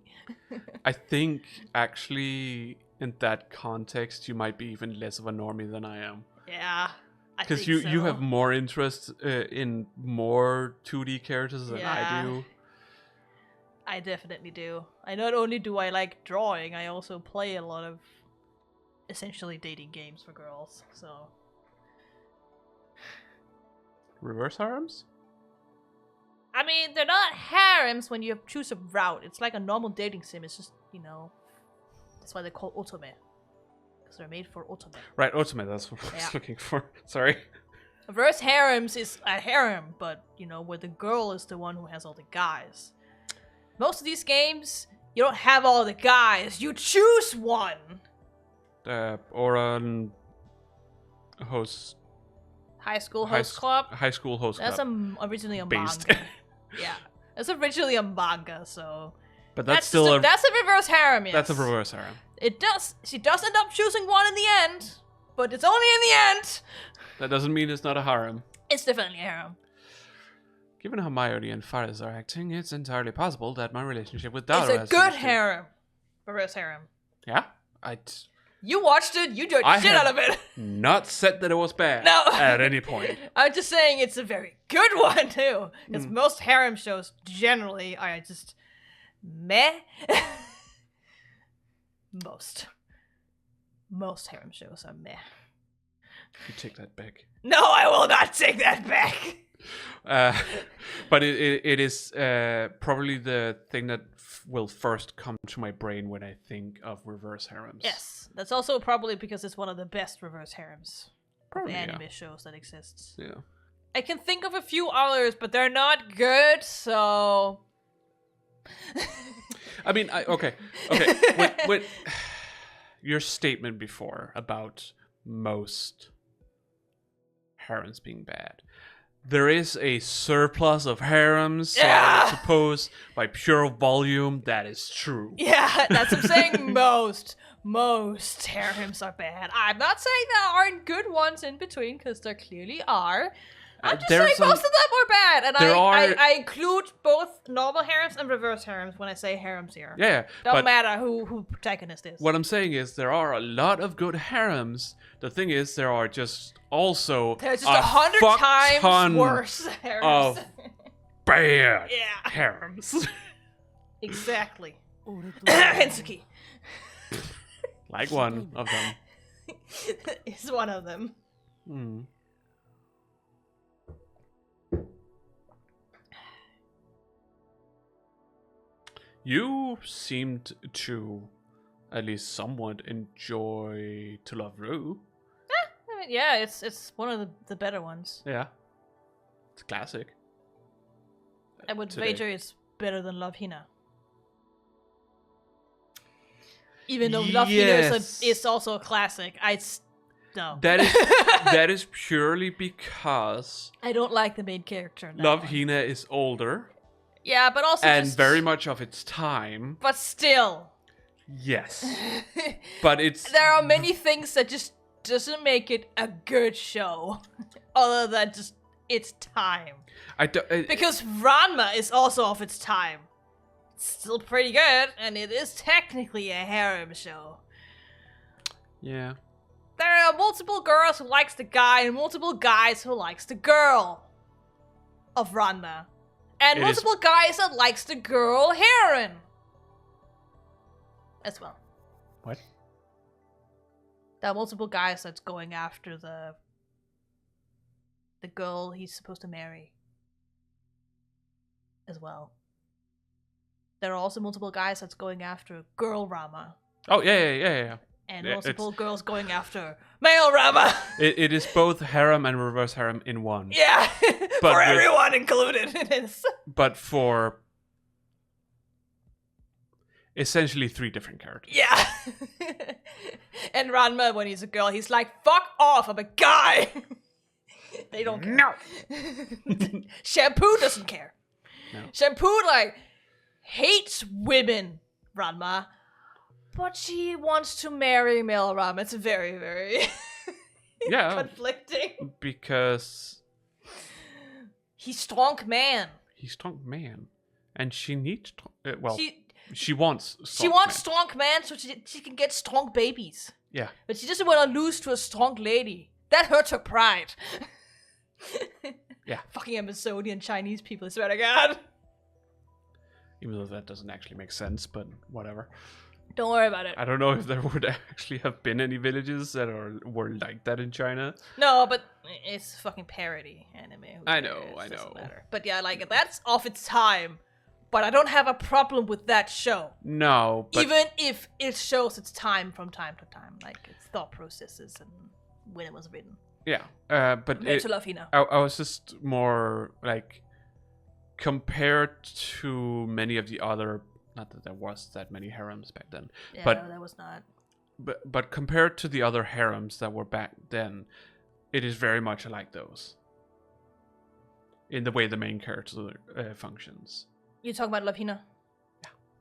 S1: I think, actually, in that context, you might be even less of a normie than I am.
S2: Yeah,
S1: because you have more interest in more 2D characters than I do.
S2: I definitely do. I not only do I like drawing, I also play a lot of essentially dating games for girls, so...
S1: Reverse harems?
S2: I mean, they're not harems when you choose a route. It's like a normal dating sim. It's just, that's why they're called otome. Because they're made for otome.
S1: Right, otome, that's what I was looking for. Sorry.
S2: Reverse harems is a harem, but, where the girl is the one who has all the guys. Most of these games, you don't have all the guys. You choose one.
S1: Or an host...
S2: High School Host Club?
S1: High School Host Club.
S2: That's originally a manga. Yeah. That's originally a manga, so...
S1: But that's still
S2: that's a reverse harem, yes.
S1: That's a reverse harem.
S2: She does end up choosing one in the end, but it's only in the end.
S1: That doesn't mean it's not a harem.
S2: It's definitely a harem.
S1: Given how Mayuri and Faris are acting, it's entirely possible that my relationship with Dara
S2: It's a good harem. Reverse harem.
S1: Yeah?
S2: You watched it, you enjoyed the shit out of it.
S1: Not said that it was bad at any point.
S2: I'm just saying it's a very good one, too. Because most harem shows generally are just meh. Most harem shows are meh.
S1: You take that back.
S2: No, I will not take that back.
S1: But it is probably the thing that will first come to my brain when I think of reverse harems.
S2: Yes, that's also probably because it's one of the best reverse harems of
S1: Probably,
S2: anime shows that exists.
S1: Yeah.
S2: I can think of a few others, but they're not good, so...
S1: I mean, okay. With your statement before about most harems being bad. There is a surplus of harems, so I suppose by pure volume, that is true.
S2: Yeah, that's what I'm saying. Most harems are bad. I'm not saying there aren't good ones in between, because there clearly are. I'm just saying most of them are bad, and I include both normal harems and reverse harems when I say harems here.
S1: Yeah,
S2: Don't matter who protagonist is.
S1: What I'm saying is there are a lot of good harems. The thing is, there are just also
S2: there's just 100 times worse harems.
S1: Of bad harems.
S2: Exactly. Hensuki.
S1: Like one of them.
S2: It's one of them.
S1: You seemed to at least somewhat enjoy To Love Ru.
S2: I mean, yeah, it's one of the better ones.
S1: Yeah. It's classic.
S2: I would wager it's better than Love Hina. Even though Love Hina is also a classic, no.
S1: That is purely because
S2: I don't like the main character.
S1: Love Hina is older.
S2: Yeah, but also
S1: and very much of its time.
S2: But still.
S1: Yes. But it's...
S2: There are many things that just doesn't make it a good show. Other than just its time. Because Ranma is also of its time. It's still pretty good, and it is technically a harem show.
S1: Yeah.
S2: There are multiple girls who likes the guy, and multiple guys who likes the girl of Ranma. And multiple guys that likes the girl heroine. As well.
S1: What?
S2: There are multiple guys that's going after the girl he's supposed to marry. As well. There are also multiple guys that's going after girl Rama.
S1: Oh, yeah.
S2: And multiple girls going after male Rama.
S1: It is both harem and reverse harem in one.
S2: Yeah,
S1: but
S2: for everyone included it is.
S1: But for essentially 3 different characters.
S2: Yeah. And Ranma, when he's a girl, he's like, fuck off, I'm a guy. They don't care.
S1: No.
S2: Shampoo doesn't care.
S1: No.
S2: Shampoo, like, hates women, Ranma. But she wants to marry male Ranma. It's very, very conflicting.
S1: Because
S2: he's strong man.
S1: He's strong man. And she needs... she wants
S2: strong man so she can get strong babies.
S1: Yeah.
S2: But she doesn't want to lose to a strong lady. That hurts her pride.
S1: Yeah.
S2: Fucking Amazonian Chinese people, I swear to God.
S1: Even though that doesn't actually make sense, but whatever.
S2: Don't worry about it.
S1: I don't know if there would actually have been any villages that were like that in China.
S2: No, but it's fucking parody anime.
S1: I know.
S2: But yeah, like, that's off its time. But I don't have a problem with that show.
S1: No, but...
S2: Even if it shows its time from time to time. Like, its thought processes and when it was written.
S1: Yeah, but I was just more, like, compared to many of the other... Not that there was that many harems back then.
S2: Yeah,
S1: but,
S2: no, that was not.
S1: But compared to the other harems that were back then, it is very much like those. In the way the main character functions.
S2: You talking about Lapina?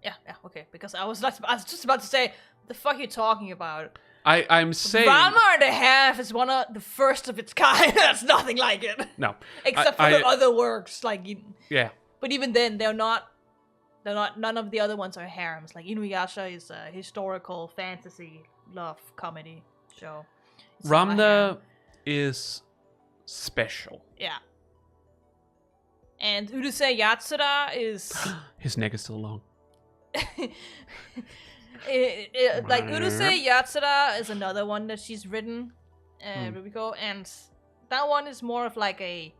S2: Yeah, okay. Because I was just about to say, what the fuck are you talking about?
S1: I'm saying...
S2: Ranma and a Half is one of the first of its kind. That's nothing like it.
S1: No.
S2: Except for the other works. Like,
S1: yeah.
S2: But even then, they're not, none of the other ones are harems. Like, Inuyasha is a historical fantasy love comedy show.
S1: Ramna is special.
S2: Yeah. And Urusei Yatsura is...
S1: His neck is still long.
S2: Like, Urusei Yatsura is another one that she's written, Rubiko, and that one is more of like a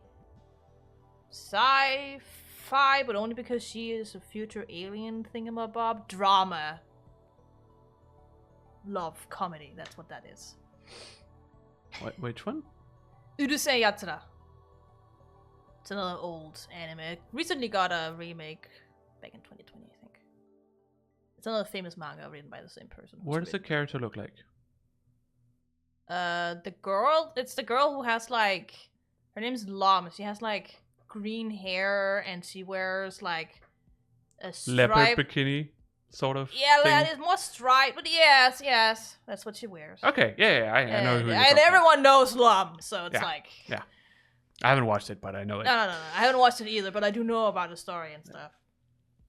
S2: sci-fi, but only because she is a future alien thingamabob drama. Love comedy, that's what that is.
S1: Which one?
S2: Urusei Yatsura. It's another old anime. It recently got a remake back in 2020, I think. It's another famous manga written by the same person.
S1: What does the character look like?
S2: It's the girl who has, like, her name's Lam. She has, like, green hair and she wears, like, a stripe.
S1: Leopard bikini, sort of.
S2: Yeah, it's more striped, but yes, that's what she wears.
S1: Okay, yeah, I know who you're
S2: and everyone knows Lam, so it's
S1: Yeah. I haven't watched it, but I know it.
S2: No. I haven't watched it either, but I do know about the story and stuff.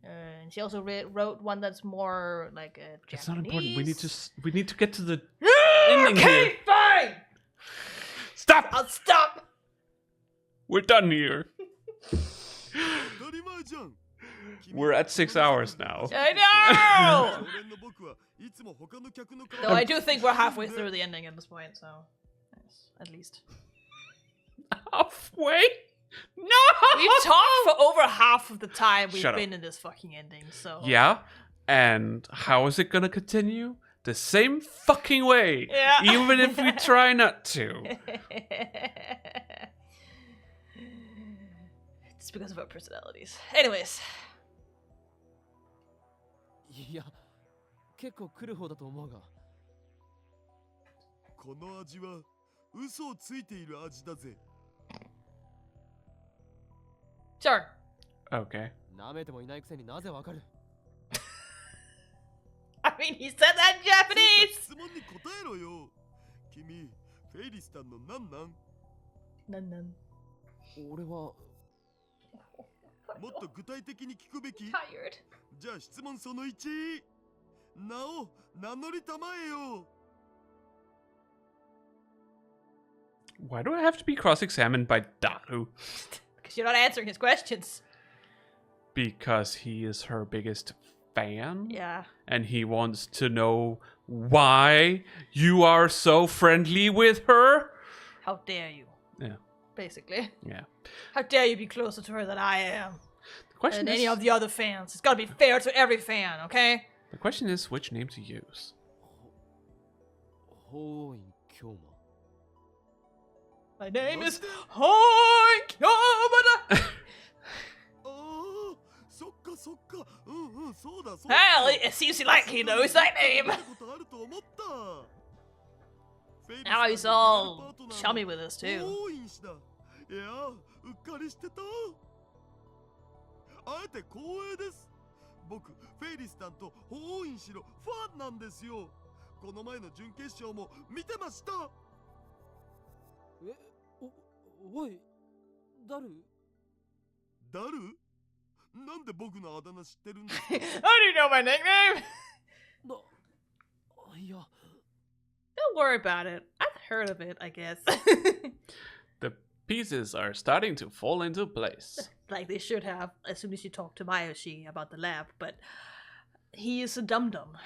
S2: And she also wrote one that's more like a Japanese.
S1: It's not important. We need to get to the
S2: ending here. Okay, fine.
S1: Stop.
S2: I'll stop.
S1: We're done here. We're at 6 hours now.
S2: I know. Though I do think we're halfway through the ending at this point, so yes, at least.
S1: Halfway? No!
S2: We've talked for over half of the time we've been in this fucking ending, so...
S1: Yeah? And how is it gonna continue? The same fucking way!
S2: Yeah.
S1: Even if we try not to.
S2: It's because of our personalities. Anyways.
S3: いや、結構来る方だと思うが。
S5: この味は嘘をついている味だぜ。
S2: Sure.
S1: Okay.
S3: 舐めてもいないくせになぜわかる？
S2: I I mean, he said that in Japanese!
S5: 質問に答えろよ。君、フェイリスタンのなんなん？
S2: なんなん
S3: 俺は
S5: もっと具体的に聞くべき。
S2: Tired.
S5: じゃあ質問その1。名を名乗りたまえよ。
S1: Why do I have to be cross-examined by Daru?
S2: Because you're not answering his questions.
S1: Because he is her biggest fan?
S2: Yeah.
S1: And he wants to know why you are so friendly with her?
S2: How dare you?
S1: Yeah.
S2: Basically.
S1: Yeah.
S2: How dare you be closer to her than I am?
S1: The question
S2: Than
S1: is,
S2: any of the other fans. It's gotta be fair to every fan, okay?
S1: the question is which name to use.
S3: 法院京馬
S2: My name is Hoi Kyomada!
S5: ああ、そっかそっか。うんうん、そうだそう
S2: Hell, it seems like he knows that name.
S5: ことあると思った。
S2: Now he's all chummy with us too.
S5: 法院氏だ。いや、うっかりしてた。あえて光栄です。僕、フェイリスタンと法院氏のファンなんですよ。この前の準決勝も見てました。
S3: おいダル
S5: ダル？なんで僕のあだ名知ってるんですか？
S2: How do you know my nickname?
S3: いや
S2: Don't worry about it. I've heard of it, I guess.
S1: The pieces are starting to fall into place.
S2: Like they should have as soon as you talk to Mayoshi about the lab, but he is a dum-dum.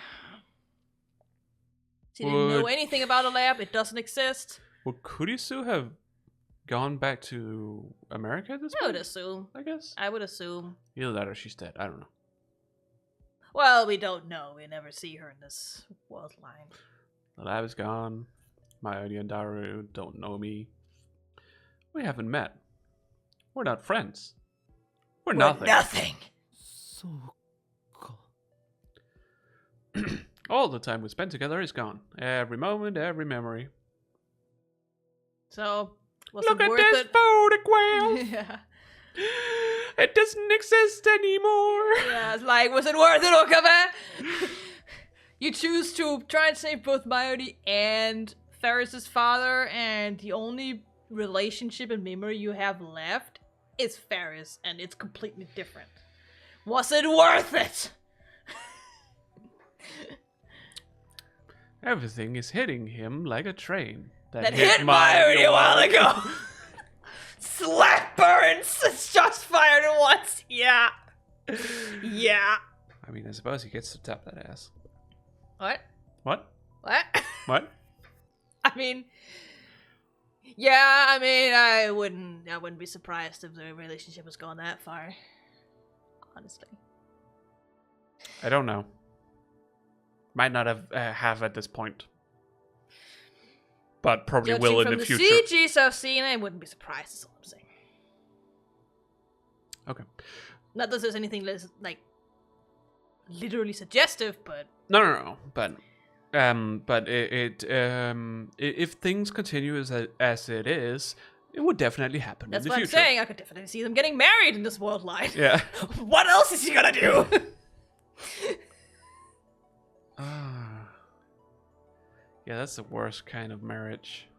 S2: He didn't know anything about a lab, it doesn't exist.
S1: Would Kurisu have gone back to America at this
S2: I would
S1: point?
S2: assume.
S1: I guess.
S2: I would assume.
S1: Either that or she's dead. I don't know.
S2: Well, we don't know. We never see her in this world line.
S1: The lab is gone. Mayuri and Daru don't know me. We haven't met. We're not friends. We're nothing.
S2: Nothing.
S3: そうか
S1: All the time we spent together is gone. Every moment, every memory.
S2: So, was
S1: Look
S2: it
S1: at
S2: worth
S1: this
S2: it?
S1: photograph!
S2: Yeah.
S1: It doesn't exist anymore!
S2: Yeah, it's like, was it worth it, Okabe? You choose to try and save both Mayuri and Ferris's father, and the only relationship and memory you have left is Ferris, and it's completely different. Was it worth it?
S1: Everything is hitting him like a train
S2: That hit Mayuri a while ago! Slap burns! It's just fired at once! Yeah. Yeah.
S1: I mean, I suppose he gets to tap that ass.
S2: What?
S1: What?
S2: What?
S1: What?
S2: I mean, yeah, I wouldn't be surprised if the relationship was going that far. Honestly.
S1: I don't know. Might not have at this point. But probably
S2: Judging
S1: will in
S2: from
S1: the
S2: the
S1: future.
S2: CGs I've seen, I wouldn't be surprised, is all I'm saying.
S1: Okay.
S2: Not that there's anything less, like, literally suggestive, but...
S1: No. But if things continue as it is, it would definitely happen
S2: That's
S1: in the
S2: what
S1: future.
S2: I'm saying. I could definitely see them getting married in this world line.
S1: Yeah.
S2: What else is he gonna do?
S1: Yeah, that's the worst kind of marriage.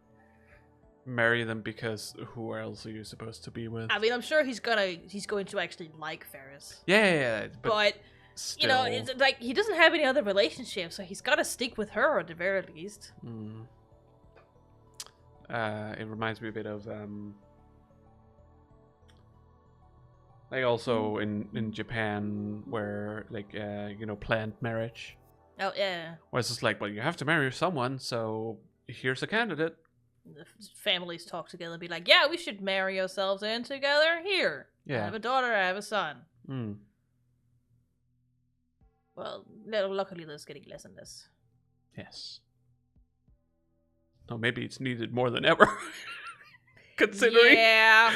S1: Marry them because who else are you supposed to be with?
S2: I mean, I'm sure he's going to actually like Ferris.
S1: Yeah.
S2: But
S1: still.
S2: you know, it's like he doesn't have any other relationships, so he's got to stick with her at the very least.
S1: It reminds me a bit of like also in Japan where like planned marriage.
S2: Oh yeah.
S1: Where it's just like, well, you have to marry someone, so here's a candidate.
S2: The families talk together and be like, yeah, we should marry ourselves in together. Here.
S1: Yeah.
S2: I have a daughter, I have a son.
S1: Mm.
S2: Well, luckily there's getting less and less.
S1: Yes. No, maybe it's needed more than ever. Considering.
S2: Yeah.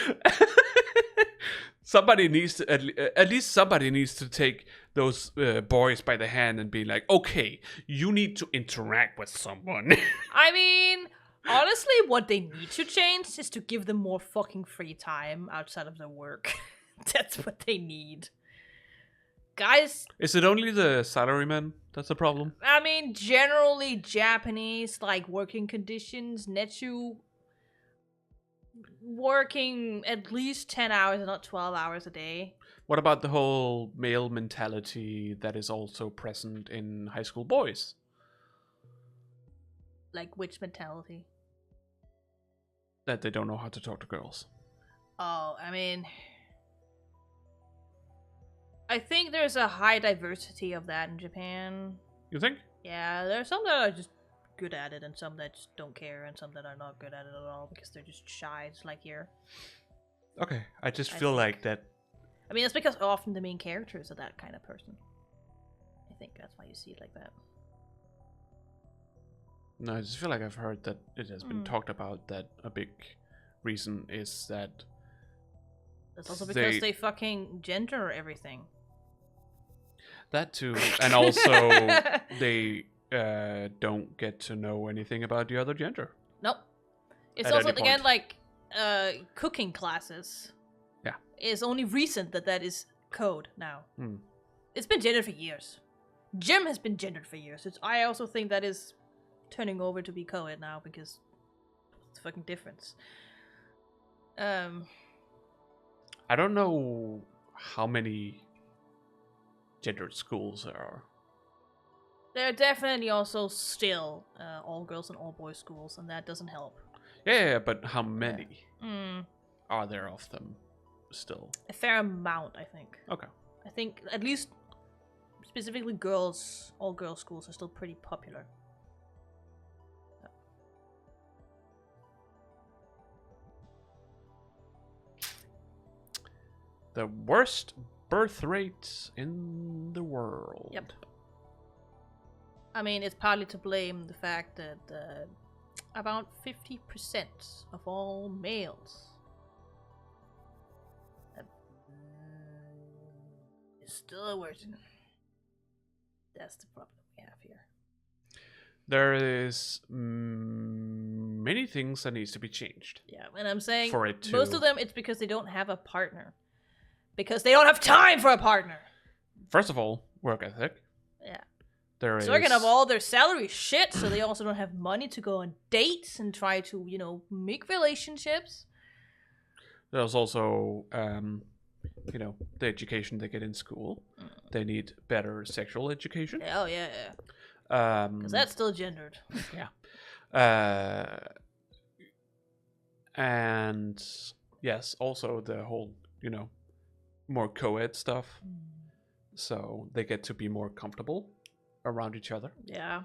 S1: Somebody needs to, at least somebody needs to take those boys by the hand and be like, okay, you need to interact with someone.
S2: I mean, honestly, what they need to change is to give them more fucking free time outside of their work. That's what they need. guys,
S1: Is it only the salarymen that's a problem?
S2: I mean, generally Japanese, like, working conditions, Netsu working at least 10 hours and not 12 hours a day.
S1: What about the whole male mentality that is also present in high school boys?
S2: Like, which mentality?
S1: That they don't know how to talk to girls.
S2: Oh, I mean, I think there's a high diversity of that in Japan.
S1: You think?
S2: Yeah, there's some that are just good at it and some that just don't care and some that are not good at it at all because they're just shy, just like here.
S1: Okay, I just
S2: I
S1: feel
S2: think.
S1: like that.
S2: I mean, it's because often the main characters are that kind of person. I think that's why you see it like that.
S1: No, I just feel like I've heard that it has been talked about that a big reason is that
S2: That's also because they fucking gender everything.
S1: that too, and also they don't get to know anything about the other gender.
S2: Nope. It's
S1: At
S2: also,
S1: any
S2: again,
S1: point.
S2: like, cooking classes.
S1: Yeah.
S2: It's only recent that is code now.
S1: Hmm.
S2: It's been gendered for years. Gym has been gendered for years. I also think that is turning over to be co-ed now because it's a fucking difference.
S1: I don't know how many gendered schools there are.
S2: There are definitely also still all girls and all boys schools, and that doesn't help.
S1: Yeah, but how many
S2: Mm,
S1: are there of them still?
S2: a fair amount, I think.
S1: Okay.
S2: I think at least specifically girls, all girls schools are still pretty popular.
S1: The worst birth rate in the world.
S2: Yep. I mean, it's partly to blame the fact that about 50% of all males is still a virgin. That's the problem we have here.
S1: There is many things that needs to be changed.
S2: Yeah, and I'm saying
S1: For it
S2: most
S1: to-
S2: of them, it's because they don't have a partner. Because they don't have time for a partner.
S1: First of all, work ethic.
S2: Yeah.
S1: There is
S2: Second of all, their salary is shit, so they also don't have money to go on dates and try to, make relationships.
S1: There's also the education they get in school. They need better sexual education.
S2: Oh, yeah, yeah. Because that's still gendered.
S1: Yeah. And yes, also the whole, more co-ed stuff. So they get to be more comfortable around each other.
S2: Yeah.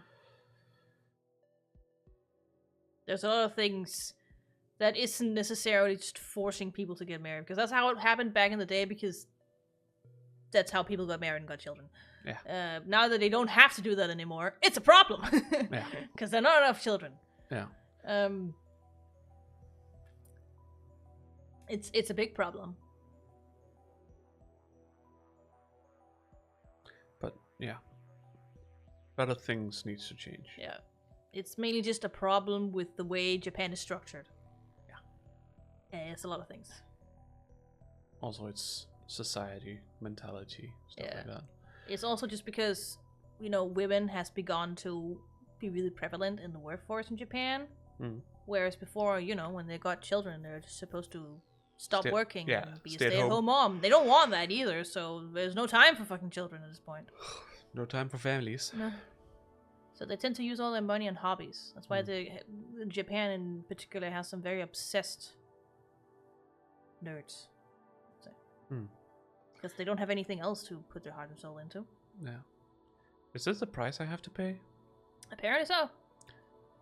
S2: There's a lot of things that isn't necessarily just forcing people to get married. Because that's how it happened back in the day, because that's how people got married and got children.
S1: Yeah.
S2: Now that they don't have to do that anymore, it's a problem.
S1: Yeah.
S2: Because there are not enough children.
S1: Yeah.
S2: It's a big problem.
S1: But yeah. A lot of things needs to change.
S2: Yeah. It's mainly just a problem with the way Japan is structured.
S1: Yeah.
S2: And it's a lot of things.
S1: Also, it's society, mentality, stuff like that.
S2: It's also just because, women has begun to be really prevalent in the workforce in Japan.
S1: Mm.
S2: Whereas before, when they got children, they're just supposed to stop working and be a
S1: stay at
S2: stay-at-home mom. They don't want that either, so there's no time for fucking children at this point.
S1: No time for families.
S2: No. So they tend to use all their money on hobbies. That's why Japan in particular has some very obsessed nerds. Because they don't have anything else to put their heart and soul into.
S1: Yeah. Is this the price I have to pay?
S2: Apparently so.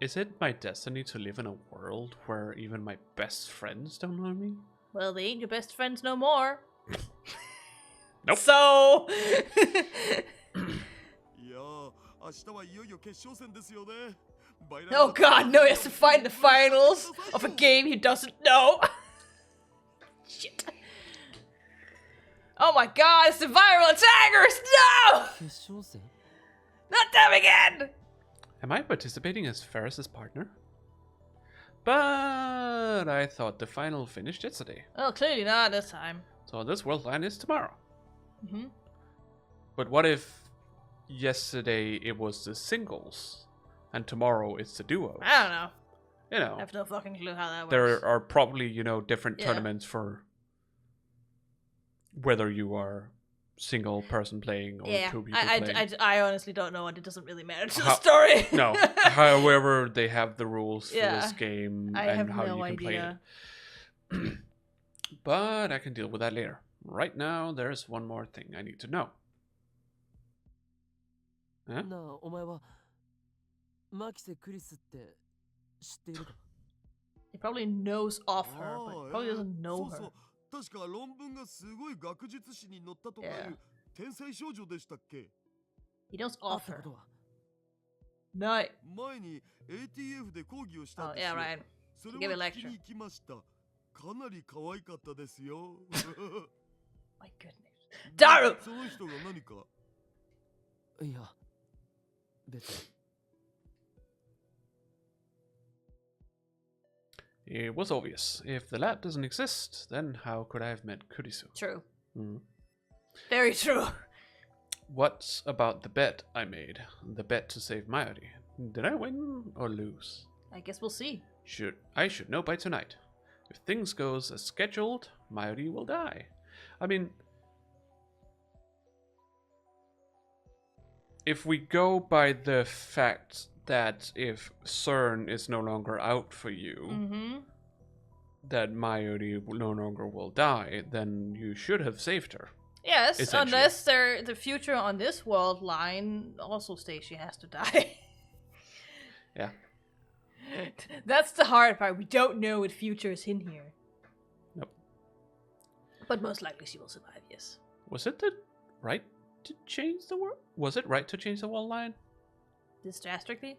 S1: Is it my destiny to live in a world where even my best friends don't know me?
S2: Well, they ain't your best friends no more.
S1: Nope.
S2: So...
S5: いやー、明日はいよいよ決勝戦ですよね。
S2: Oh god, no, he has to fight in the finals of a game he doesn't know. Shit. Oh my god, it's the viral attackers! No!
S3: 決勝戦
S2: Not them again!
S1: Am I participating as Ferris's partner? But I thought the final finished yesterday.
S2: Well, clearly not this time.
S1: So this world line is tomorrow.
S2: Mm-hmm.
S1: But what if yesterday it was the singles and tomorrow it's the duos?
S2: I don't know.
S1: You know,
S2: I have no fucking clue how that works.
S1: there are probably, different
S2: Yeah.
S1: tournaments for whether you are single person playing or
S2: Yeah,
S1: two people playing.
S2: I honestly don't know, and it doesn't really matter to the story.
S1: No, however, they have the rules for
S2: Yeah,
S1: this game
S2: I
S1: and
S2: have
S1: how
S2: no
S1: you can
S2: idea.
S1: play it. But I can deal with that later. Right now, there's one more thing I need to know. Huh?
S3: なあ、お前はマキセ・クリスって知っているか？
S2: He probably knows of her,
S5: あ
S2: but
S5: あ
S2: probably doesn't
S5: そ
S2: know
S5: うそ
S2: her.
S5: う確か論文がすごい学術誌に載ったとかい
S2: Yeah.
S5: う天才少女でしたっけ
S2: He knows
S3: 会っ
S2: of
S3: た
S2: her.
S3: ことは？
S2: No.
S5: 前に ATF で講義をしたん
S2: Oh,
S5: です
S2: yeah,
S5: よ
S2: right.
S5: それ
S2: Give a
S5: を聞き
S2: lecture.
S5: に行きましたかなり可愛かったですよ
S2: My goodness. Daru!
S5: その人が何か
S3: いや、別に。
S1: It was obvious. If the lab doesn't exist, then how could I have met Kurisu?
S2: True.
S1: Hmm.
S2: Very true.
S1: What about the bet I made? The bet to save Mayuri. Did I win or lose?
S2: I guess we'll see.
S1: I should know by tonight. If things goes as scheduled, Mayuri will die. I mean, if we go by the fact that if CERN is no longer out for you,
S2: Mm-hmm.
S1: that Mayuri no longer will die, then you should have saved her.
S2: Yes,
S1: Essentially.
S2: unless the future on this world line also states she has to die.
S1: Yeah.
S2: That's the hard part. We don't know what future is in here.
S1: Nope.
S2: But most likely she will survive, yes.
S1: Was it the right to change the world? Was it right to change the world line?
S2: This drastically?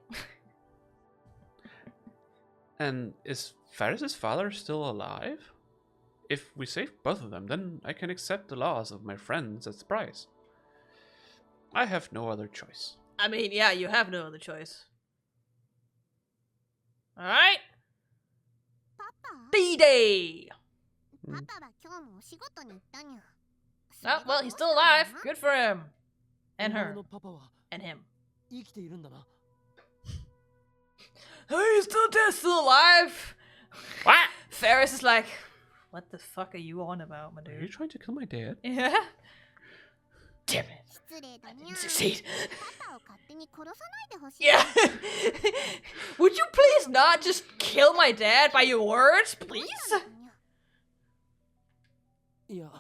S1: And is Faris's father still alive? If we save both of them, then I can accept the loss of my friends as the price. I have no other choice.
S2: I mean, yeah, you have no other choice. Alright?
S4: パパ
S2: B-Day!
S4: パパは今日もお仕事に行ったにゃ
S2: Oh, well, he's still alive. Good for him.
S3: お
S2: And
S3: 前
S2: her.
S3: のパパは
S2: And him.
S3: 生きているんだな。
S2: Oh, he's still dead, still alive!
S1: What?
S2: Ferris is like, what the fuck are you on about, my
S1: Are you
S2: dude?
S1: trying to kill my dad?
S2: Yeah? Damn it.
S4: 失礼だ
S2: I
S4: にゃ
S2: didn't succeed.
S4: パパを勝手に殺さないでほしい
S2: Yeah. Would you please not just kill my dad by your words, please?
S3: いや、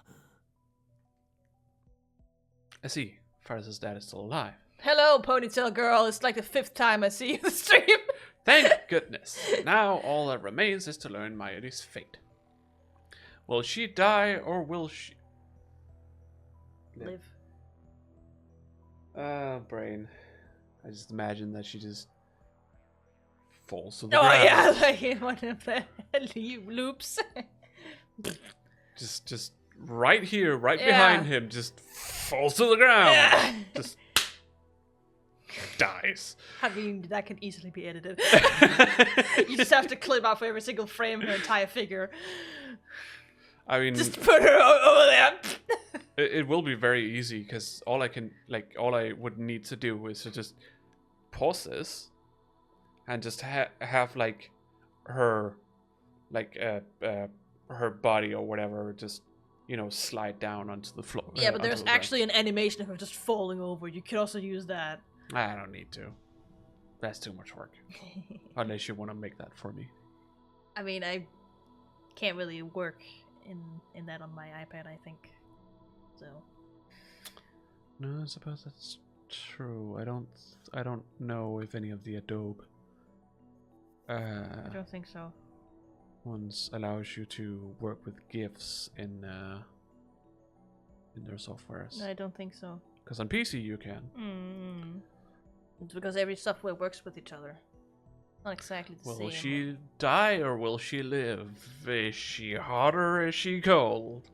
S1: I see. Faris's dad is still alive.
S2: Hello, ponytail girl. It's like the 5th time I see you in the stream.
S1: Thank goodness. Now all that remains is to learn Mayuri's fate. Will she die or will she...
S2: Live.
S1: Brain. I just imagine that she just falls to the
S2: Oh,
S1: ground.
S2: yeah, like in one of the loops.
S1: Just right here, right
S2: Yeah.
S1: behind him, just falls to the ground.
S2: Yeah.
S1: Just dies.
S2: I mean, that can easily be edited. You just have to clip off every single frame of her entire figure.
S1: I mean,
S2: Just put her over there.
S1: it will be very easy because all I would need to do is to just pause this and just have like her, her body or whatever, just slide down onto the floor.
S2: Yeah, but
S1: onto
S2: there's
S1: the ground.
S2: actually an animation of her just falling over. You could also use that.
S1: I don't need to. That's too much work. Unless you want to make that for me.
S2: I mean, I can't really work in that on my iPad, I think. So.
S1: No, I suppose that's true. I don't know if any of the Adobe
S2: I don't think so.
S1: ones allows you to work with GIFs in their softwares.
S2: I don't think so.
S1: Because on PC you can.
S2: It's because every software works with each other. Not exactly the same.
S1: Will she die or will she live? Is she hot or is she cold?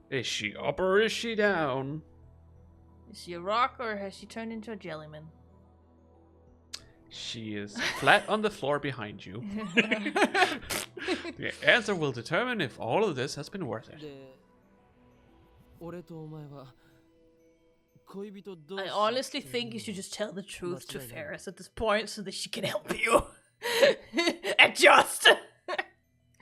S1: Is she up or is she down?
S2: Is she a rock or has she turned into a jellyman?
S1: She is flat on the floor behind you. The answer will determine if all of this has been worth it.
S3: で、俺とお前は
S2: I honestly think you should just tell the truth to Ferris at this point so that she can help you. Adjust.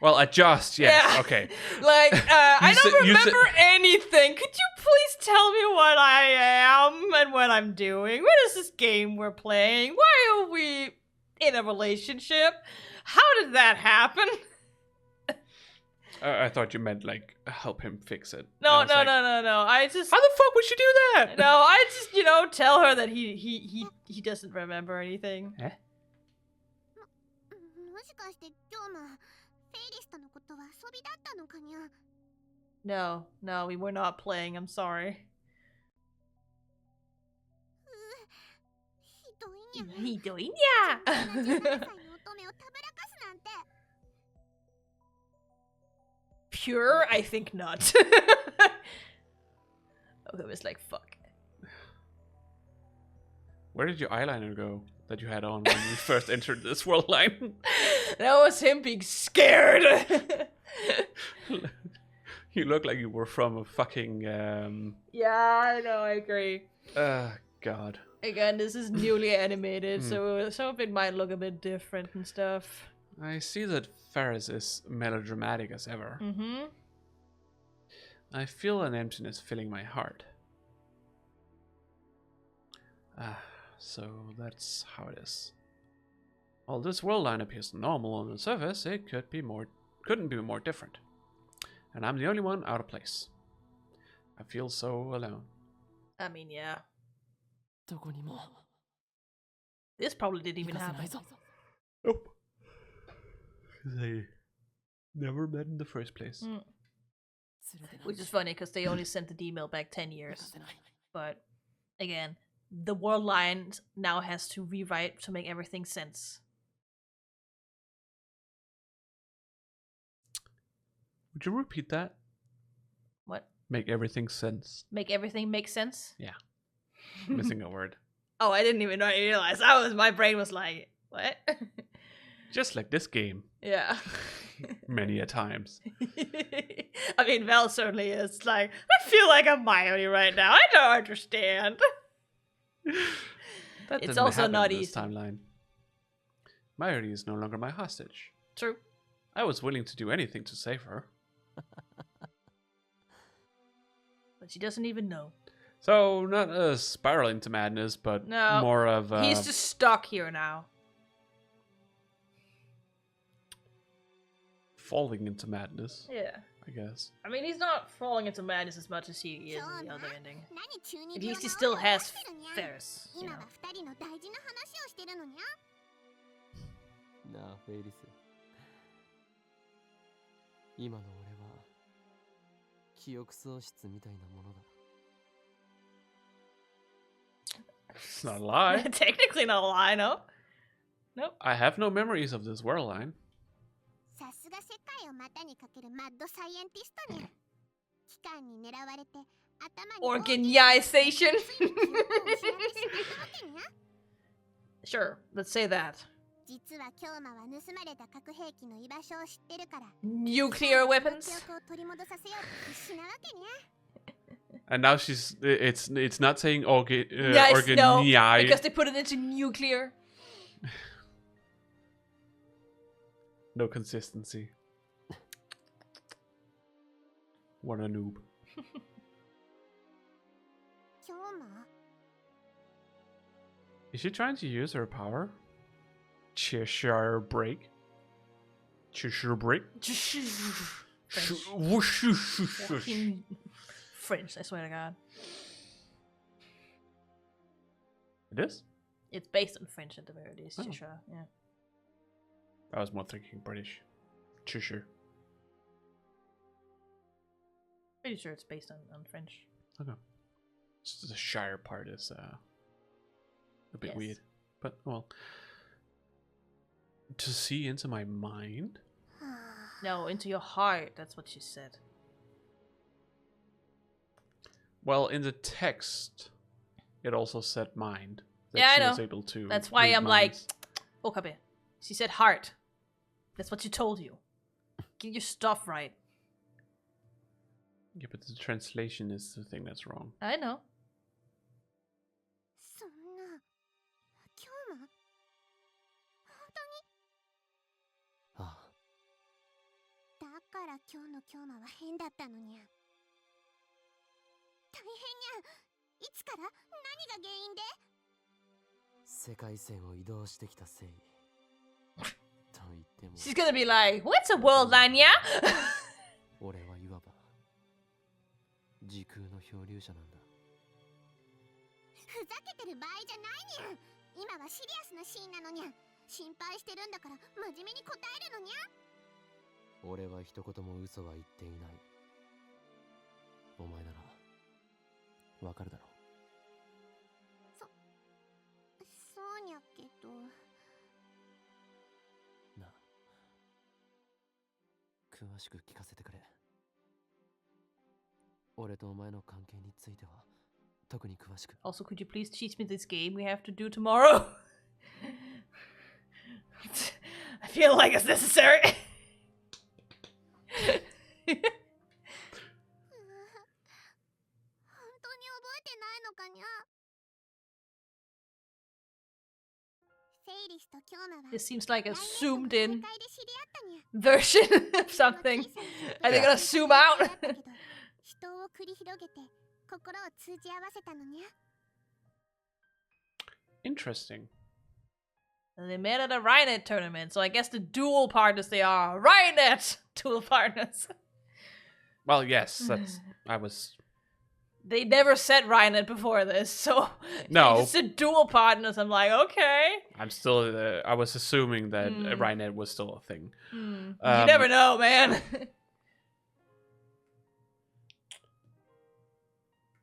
S1: Well, adjust, yes.
S2: Yeah.
S1: Okay.
S2: Like, I don't remember anything. Could you please tell me what I am and what I'm doing? What is this game we're playing? Why are we in a relationship? How did that happen?
S1: I thought you meant, like, help him fix it.
S2: No. I just...
S1: How the fuck would you do that?
S2: No, I just, tell her that he doesn't remember anything.
S1: Eh?
S2: No, we were not playing. I'm sorry. Pure? I think not. Okay, was like, fuck.
S1: Where did your eyeliner go that you had on when we first entered this world line?
S2: That was him being scared.
S1: You look like you were from a fucking
S2: Yeah, I know, I agree.
S1: God.
S2: Again, this is newly animated, so some of it might look a bit different and stuff.
S1: I see that Ferris is melodramatic as ever.
S2: Mm-hmm.
S1: I feel an emptiness filling my heart. So that's how it is. While this world line appears normal on the surface, it couldn't be more different. And I'm the only one out of place. I feel so alone.
S2: I mean, yeah. This probably didn't even happen.
S1: Nope. They never met in the first place.
S2: Which is funny, because they only sent the email back 10 years. But, again, the world line now has to rewrite to make everything sense.
S1: Would you repeat that?
S2: What?
S1: Make everything sense.
S2: Make everything make sense?
S1: Yeah. Missing a word.
S2: Oh, I didn't even realize. My brain was like, what?
S1: Just like this game.
S2: Yeah.
S1: Many a times.
S2: I mean, Val certainly is like, I feel like I'm Miley right now. I don't understand.
S1: That
S2: It's
S1: didn't
S2: also
S1: happen
S2: not
S1: in this
S2: easy.
S1: timeline. Mayuri is no longer my hostage.
S2: True.
S1: I was willing to do anything to save her.
S2: But she doesn't even know.
S1: So, not a spiral into madness, but
S2: No,
S1: more of
S2: he's just stuck here now.
S1: falling into madness,
S2: Yeah.
S1: I guess.
S2: I mean, he's not falling into madness as much as he is in the other ending. At least he still has Ferris, you know.
S3: なあフェイリス今の俺は記憶喪失みたいなものだ
S1: It's not a lie.
S2: Technically not a lie, no? Nope.
S1: I have no memories of this world line.
S4: さすが世界を股にかけるマッドサイエンティストに機関に狙われて頭に
S2: Organization? Sure, let's say that.
S4: 実は京馬は盗まれた核兵器の居場所を知ってるから
S2: Nuclear weapons?
S4: 記憶を取り戻させようって必死なわけね
S1: And now it's not saying
S2: Yes, no,
S1: organi.
S2: because they put it into nuclear.
S1: No consistency. What a noob.
S4: 京馬
S1: Is she trying to use her power? Cheshire break? Cheshire break?
S2: Fucking French, I swear to God.
S1: It is?
S2: It's based on French at the very least,
S1: Oh.
S2: sure, yeah.
S1: I was more thinking British. Cheshire.
S2: Pretty sure it's based on French.
S1: Okay. Just the Shire part is a bit
S2: Yes.
S1: weird. But, well. To see into my mind?
S2: No, into your heart, that's what she said.
S1: Well, in the text, it also said mind. That
S2: Yeah, I
S1: she
S2: know.
S1: was able to
S2: That's why
S1: read
S2: I'm
S1: minds.
S2: like, Okabe. She said heart. That's what she told you. Get your stuff right.
S1: Yeah, but the translation is the thing that's wrong.
S2: I know.
S4: から今日の今日は変だったのにゃ。大変にゃ。いつから何が原因で？
S3: 世界線を移動してきたせい。と言っても
S2: She's gonna be like, what's a world line, yeah?
S3: 俺はいわば時空の漂流者なんだ。
S4: ふざけてる場合じゃないにゃ。今はシリアスなシーンなのにゃ。心配してるんだから真面目に答えるのにゃ。
S3: 俺は一言も嘘は言っていない。お前ならわかるだろう。
S4: そうにゃけど。
S3: なあ、詳しく聞かせてくれ。俺とお前の関係については特に詳しく。
S2: Also, could you please teach me this game we have to do tomorrow? I feel like it's necessary.
S4: 本当に覚えてないのかにゃ。フェイリスと京奈は
S2: This seems like a zoomed
S4: 来
S2: in
S4: 年の大会で知り合ったにゃ。
S2: version of something. Are they gonna zoom out?
S4: 人を繰り広げて心を通じ合わせたのにゃ。
S1: Interesting.
S2: And they met at a Rhinet tournament, so I guess the dual partners they are. Rhinet dual partners.
S1: Well, yes, that's. I was.
S2: They never said Rhinet before this, so
S1: No.
S2: they just said dual partners. I'm like, okay.
S1: I'm still. I was assuming that Rhinet was still a thing.
S2: You never know, man.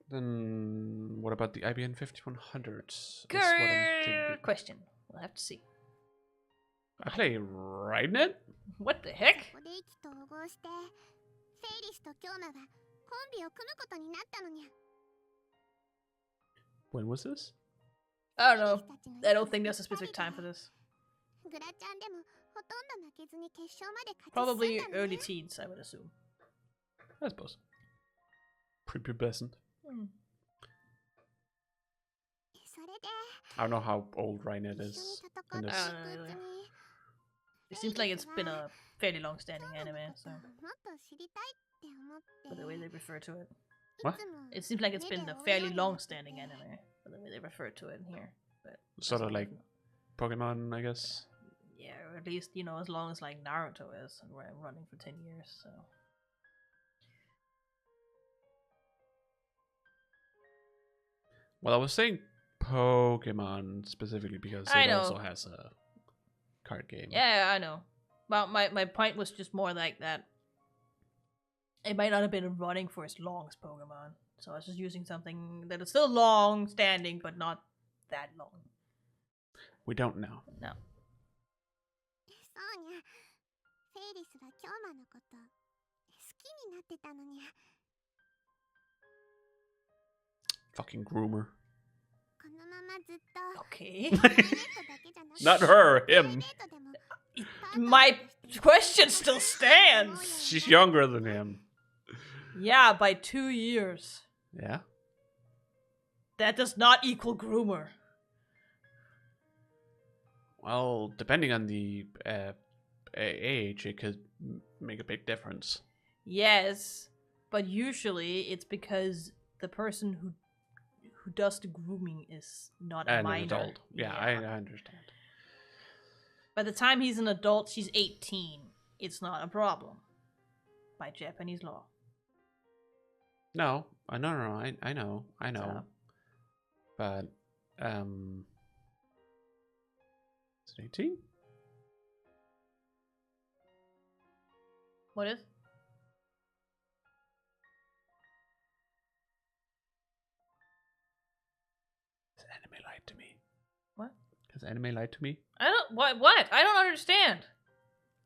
S1: Then what about the IBN 5100s?
S2: Good question. We'll have to see.
S1: I play Rhinet?
S2: What the heck?
S4: ここで意気投合してフェイリスと京奈はコンビを組むことになったのにゃ。
S1: When was this?
S2: I don't know. I don't think there's a specific time for this.
S4: グラちゃんでもほとんど負けずに決勝まで勝ち
S2: Probably
S4: 進んだの
S2: early
S4: ね。
S2: teens, I would assume.
S1: I suppose. Prepubescent.
S4: それで
S1: I don't know how old Rhinet
S4: 一緒に
S1: is
S4: 戦
S1: in
S4: ってい
S1: this.
S4: くうちに
S2: It seems like it's been a fairly long-standing
S4: 京奈
S2: anime,
S4: のこと
S2: so
S4: もっと知りたいって思って
S2: by the way they refer to it.
S4: い
S1: What?
S4: つも
S2: It seems like it's
S4: 目で
S2: been a
S4: 追う
S2: fairly
S4: ようになって
S2: long-standing anime, by the way they refer to it in here. But
S1: Sort of
S2: that's
S1: like
S2: all.
S1: Pokemon, I guess.
S2: Yeah, or at least, you know, as long as like Naruto is, and we're running for 10 years, so.
S1: Well, I was saying Pokemon specifically because
S2: I
S1: it
S2: know.
S1: also has a card game.
S2: Yeah, I know. Well, my point was just more like that. It might not have been running for as long as Pokemon, so I was just using something that is still long-standing, but not that long.
S1: We don't know.
S2: No.
S4: そうにゃ。フェイリスは京奈のこと好きになってたのにゃ。
S1: Fucking groomer.
S4: このままずっと
S2: Okay.
S4: プライベートだけじゃなくて
S1: Not her,
S4: プライ
S1: him.
S4: ベートでも
S2: My question still stands.
S1: She's younger than him.
S2: Yeah, by 2 years.
S1: Yeah.
S2: That does not equal groomer.
S1: Well, depending on the age, it could make a big difference.
S2: Yes, but usually it's because the person who does the grooming is not a
S1: And
S2: minor.
S1: an adult. Yeah, I understand.
S2: By the time he's an adult, she's 18. It's not a problem. By Japanese law.
S1: No, I know.
S2: So.
S1: But is it 18?
S2: What is?
S1: Has anime lied to me?
S2: What?
S1: Has anime lied to me?
S2: I don't. What? I don't understand.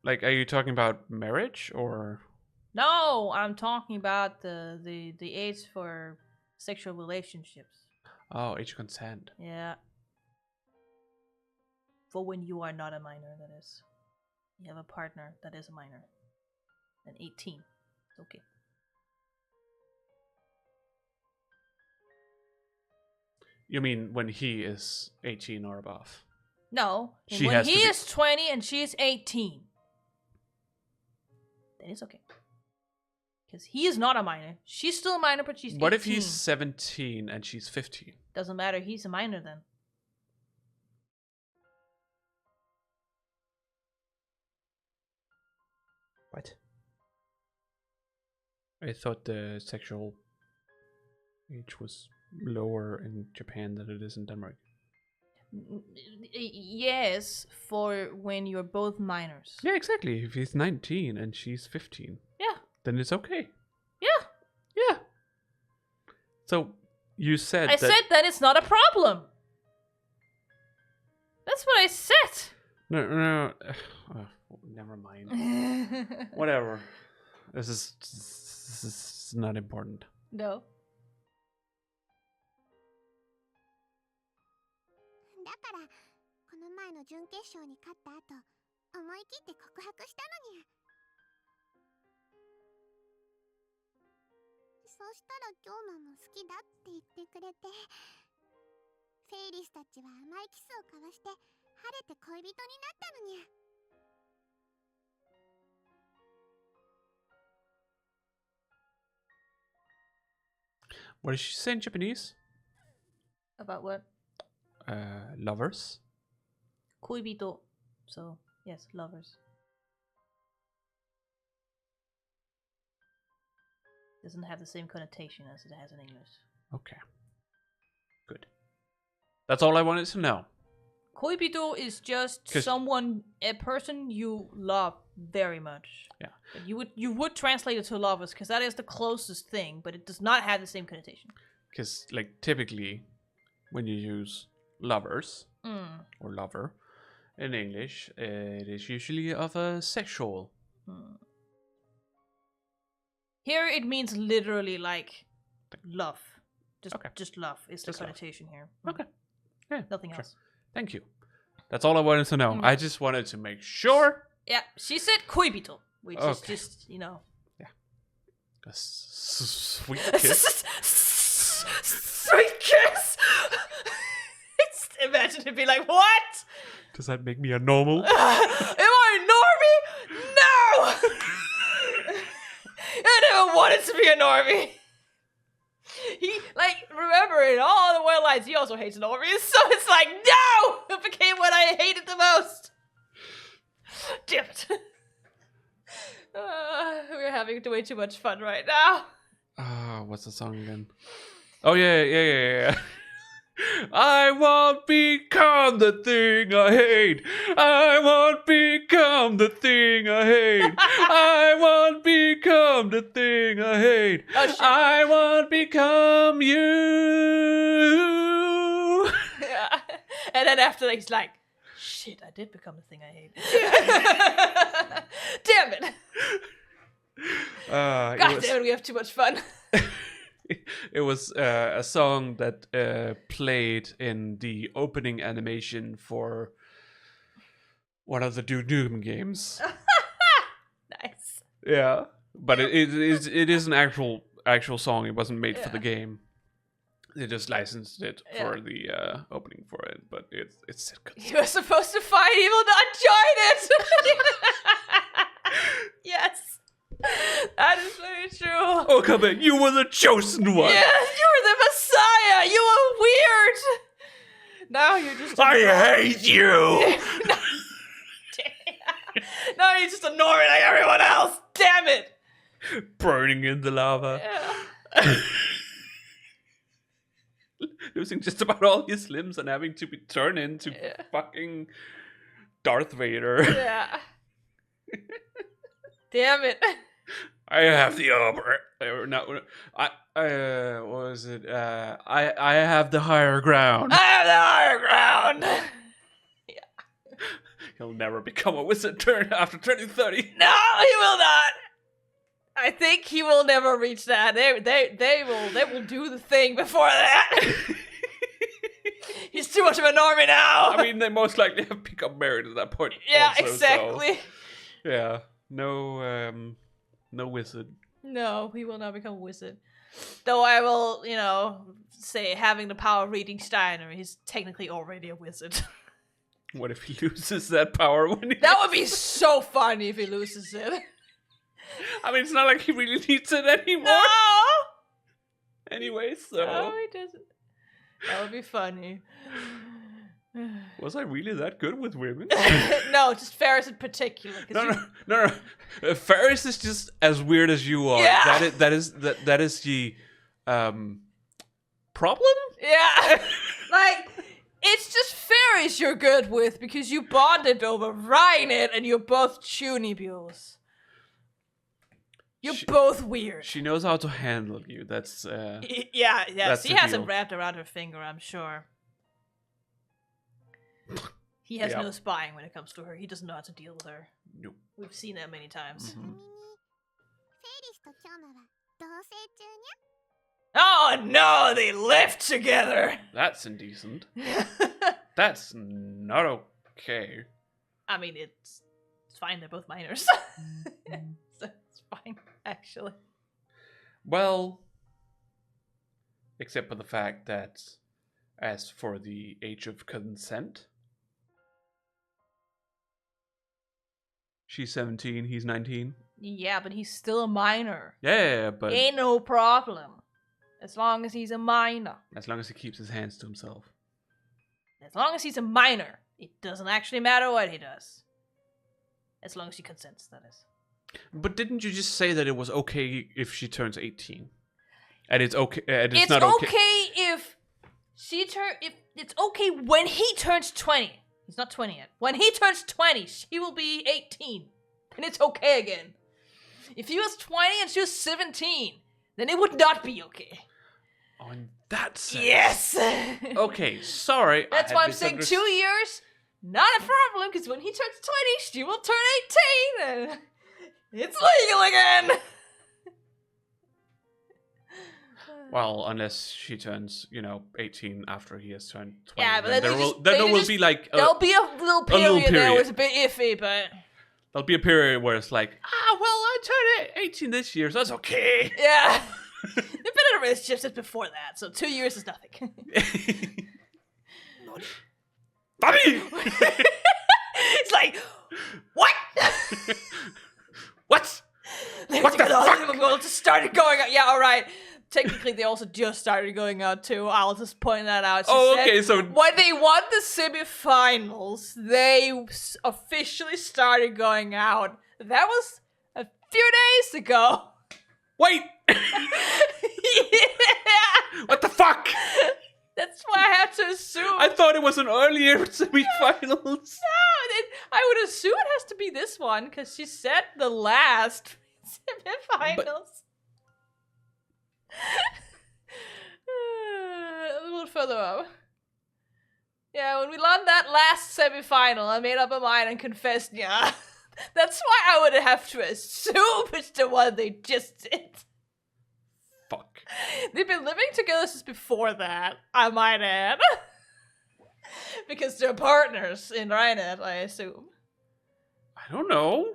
S1: Like, are you talking about marriage or?
S2: No, I'm talking about the age for sexual relationships.
S1: Oh, age of consent.
S2: Yeah. For when you are not a minor, that is. You have a partner that is a minor. And 18. It's okay.
S1: You mean when he is 18 or above?
S2: No.
S1: She
S2: when
S1: has
S2: he
S1: to be-
S2: is 20 and she is 18. Then it's okay. Because he is not a minor. She's still a minor, but she's 18.
S1: What if he's 17 and she's 15?
S2: Doesn't matter. He's a minor then.
S1: What? I thought the sexual age was lower in Japan than it is in Denmark.
S2: Yes, for when you're both minors.
S1: Yeah, exactly. If he's 19 and she's 15.
S2: Yeah.
S1: Then it's okay.
S2: Yeah.
S1: Yeah. So you said
S2: I said that it's not a problem. That's what I said.
S1: No. Never mind. Whatever. This is not important.
S2: No.
S4: だからこの前の準決勝に勝った後思い切って告白したのにそしたら京馬も好きだって言ってくれてフェイリスたちは甘いキスを交わして晴れて恋人になったのに
S1: What did she say in Japanese?
S2: About what?
S1: Lovers.
S2: Koibito. So, yes, lovers. Doesn't have the same connotation as it has in English.
S1: Okay. Good. That's all I wanted to know.
S2: Koibito is just someone, a person you love very much.
S1: Yeah.
S2: But you would translate it to lovers because that is the closest thing, but it does not have the same connotation.
S1: Because, like, typically, when you use lovers or lover in English, it is usually of a sexual.
S2: Here it means literally like love. Just love is the
S1: Just
S2: connotation here.
S1: Okay. Yeah.
S2: Nothing
S1: sure.
S2: else.
S1: Thank you. That's all I wanted to know. I just wanted to make sure.
S2: Yeah, she said koibito, which is just,
S1: Yeah. A sweet kiss.
S2: Sweet kiss! Imagine it'd be like, what?
S1: Does that make me a normal?
S2: Am I a normie? No! I never wanted to be a normie. He, remember, in all the White Lights, he also hates normies, so it's like, no! It became what I hated the most. Damn it. We're having way too much fun right now.
S1: What's the song again? Oh, yeah. I won't become the thing I hate. I won't become the thing I hate. I won't become the thing I hate.
S2: Oh, shit.
S1: I won't become you.
S2: Yeah. And then after that, he's like, shit, I did become the thing I hate. Damn it. God damn it, we have too much fun.
S1: It was a song that played in the opening animation for one of the Doom games.
S2: Nice.
S1: Yeah, but it is an actual song. It wasn't made for the game. They just licensed it for the opening for it, but it's good.
S2: You were supposed to fight evil, not join it. Yes. That is very true.
S1: Oh, come in. You were the chosen one.
S2: Yes, you were the Messiah. You were weird. Now you're just...
S1: I hate you.
S2: Now you're just a Norman like everyone else. Damn it.
S1: Burning in the lava.
S2: Yeah.
S1: Losing just about all his limbs and having to be turned into fucking Darth Vader.
S2: Yeah. Damn it.
S1: I have the upper. No, what was it? I have the higher ground.
S2: I have the higher ground. Yeah.
S1: He'll never become a wizard after turning 30.
S2: No, he will not. I think he will never reach that. They will do the thing before that. He's too much of a normie now.
S1: I mean, they most likely have become married at that point.
S2: Yeah,
S1: also,
S2: exactly.
S1: So, yeah, no wizard.
S2: No, he will not become a wizard. Though I will, say having the power of reading Steiner, he's technically already a wizard.
S1: What if he loses that power when he...
S2: That would be so funny if he loses it.
S1: I mean, it's not like he really needs it anymore.
S2: No!
S1: Anyway, so.
S2: No, he doesn't. That would be funny.
S1: Was I really that good with women?
S2: No, just Ferris in particular.
S1: No. Ferris is just as weird as you are.
S2: Yeah.
S1: That is the problem?
S2: Yeah. Like, it's just Ferris you're good with because you bonded over Rhinet and you're both Chunibules. You're both weird.
S1: She knows how to handle you. That's
S2: yeah.
S1: that's
S2: She
S1: the
S2: has him
S1: deal.
S2: wrapped around her finger, I'm sure. He has
S1: Yeah.
S2: no spying when it comes to her. He doesn't know how to deal with her.
S1: Nope.
S2: We've seen that many times.
S4: フェイリスと今日なら同棲中にゃ
S2: Oh no, they lived together!
S1: That's indecent. That's not okay.
S2: I mean, it's fine, they're both minors. So it's fine, actually.
S1: Well, except for the fact that, as for the age of consent, she's 17, he's 19.
S2: Yeah, but he's still a minor.
S1: Yeah, but
S2: Ain't no problem. As long as he's a minor.
S1: as long as he keeps his hands to himself.
S2: As long as he's a minor, it doesn't actually matter what he does. As long as he consents, that is.
S1: But didn't you just say that it was okay if she turns 18? And it's okay. And it's
S2: It's
S1: not okay.
S2: if it's okay when he turns 20. He's not 20 yet. When he turns 20, she will be 18. And it's okay again. If he was 20 and she was 17, then it would not be okay.
S1: Oh, in that sense.
S2: Yes!
S1: Okay, sorry.
S2: That's why I'm saying 2 years, not a problem, because when he turns 20, she will turn 18, and it's legal again!
S1: Well, unless she turns, 18 after he has turned 20.
S2: Yeah, but
S1: then
S2: then
S1: there will be like
S2: there'll be a little period there
S1: period.
S2: where it's a bit iffy, but
S1: there'll be a period where it's like, well, I turned 18 this year, so that's okay.
S2: yeah. They've been in a relationship since before that, so 2 years is nothing.
S1: Bobby!
S2: It's like, what?
S1: What? What the fuck?
S2: Well, it just started going out. Yeah, all right. Technically, they also just started going out too. I'll just point that out. She said
S1: okay, so
S2: when they won the semifinals, they officially started going out. That was a few days ago.
S1: wait!
S2: Yeah.
S1: What the fuck?
S2: That's why I had to assume.
S1: I thought it was an earlier semifinals.
S2: No, I would assume it has to be this one because she said the last semifinals. A little further up. Yeah, when we won that last semifinal, I made up my mind and confessed, yeah. That's why I would have to assume it's the one they just did.
S1: Fuck.
S2: They've been living together since before that, I might add. Because they're partners in Rhinet, I assume.
S1: I don't know.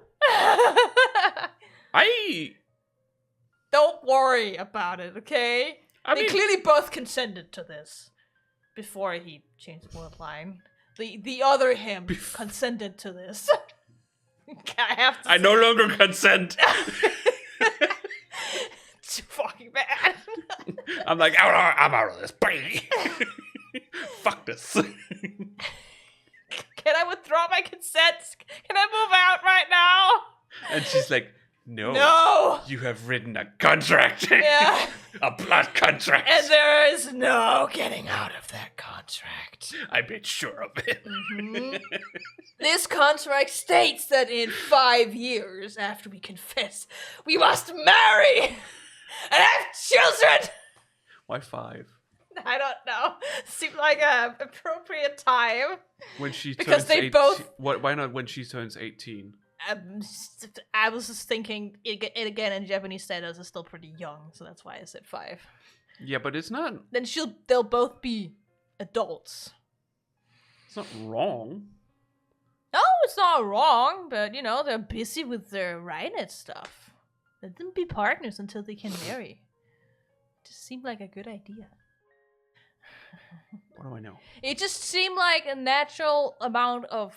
S2: Don't worry about it, okay?
S1: I
S2: They
S1: mean,
S2: clearly both consented to this before he changed the bloodline. The other him consented to this. I have to
S1: I no longer consent.
S2: Too fucking bad.
S1: I'm like, I'm out of this. Bye. Fuck this.
S2: Can I withdraw my consent? Can I move out right now?
S1: And she's like, no.
S2: No.
S1: You have written a contract.
S2: Yeah.
S1: A blood contract.
S2: And there is no getting out of that contract.
S1: I made sure of it.
S2: Mhm. This contract states that in 5 years after we confess, we must marry and have children.
S1: Why 5?
S2: I don't know. Seemed like a appropriate time.
S1: When she
S2: Because
S1: turns
S2: they
S1: 18,
S2: both-
S1: why not when she turns 18?
S2: I was just thinking it again in Japanese status is still pretty young, so that's why I said 5.
S1: Yeah, but it's not
S2: Then they'll both be adults.
S1: it's not wrong.
S2: No, it's not wrong, but they're busy with their Rhinet stuff. Let them be partners until they can marry. Just seemed like a good idea.
S1: What do I know?
S2: It just seemed like a natural amount of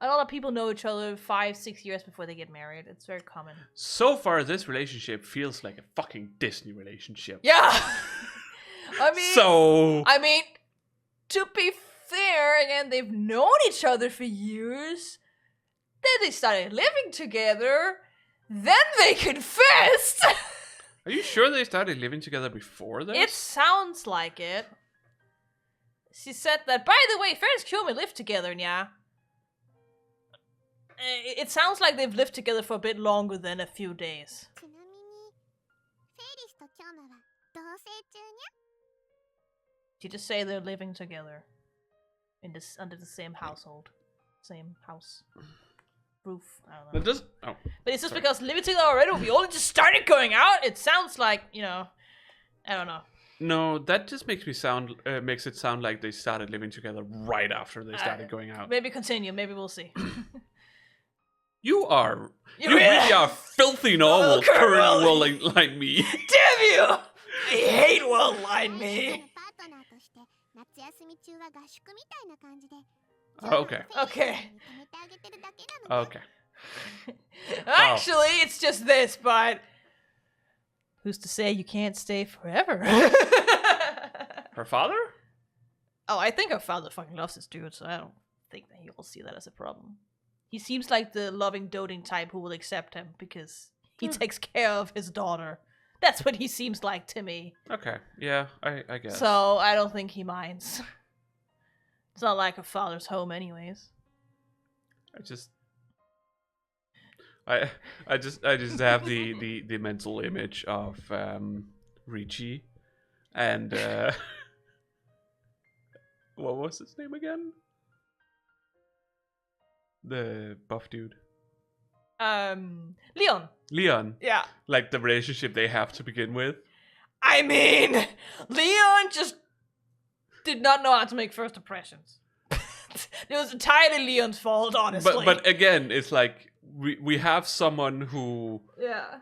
S2: A lot of people know each other 5-6 years before they get married. It's very common.
S1: So far, this relationship feels like a fucking Disney relationship.
S2: Yeah. I mean, to be fair, again, they've known each other for years. Then they started living together. Then they confessed.
S1: Are you sure they started living together before this?
S2: It sounds like it. She said that, by the way, Ferris Kyomi lived together, yeah. It sounds like they've lived together for a bit longer than a few days.
S4: ちなみにフェイリスとキョーマは同棲中にゃ
S2: You just say they're living together in this under the same household, same house, roof. I don't know.
S1: That does. Oh,
S2: but it's just
S1: sorry.
S2: because living together already. We only just started going out. It sounds like, you know, I don't know.
S1: No, that just makes me sound makes it sound like they started living together right after they started going out.
S2: Maybe continue. Maybe we'll see.
S1: You really are filthy normal, current world like me.
S2: Damn you! I hate world like
S4: 彼
S2: me.
S4: のパートナーとして夏休み中は合宿みたいな感じで
S1: Okay.
S2: Okay.
S4: 認めてあげてるだけなの
S1: Okay.
S2: Actually, it's just this, but who's to say you can't stay forever?
S1: Her father?
S2: Oh, I think her father fucking loves this dude, so I don't think that he will see that as a problem. He seems like the loving, doting type who will accept him because he takes care of his daughter. That's what he seems like to me.
S1: Okay. Yeah, I guess.
S2: So I don't think he minds. It's not like a father's home, anyways.
S1: I just have the mental image of Richie and what was his name again? The buff dude.
S2: Leon.
S1: Leon.
S2: Yeah.
S1: Like the relationship they have to begin with.
S2: I mean, Leon just did not know how to make first impressions. It was entirely Leon's fault, honestly.
S1: But again, it's like we have someone who
S2: yeah.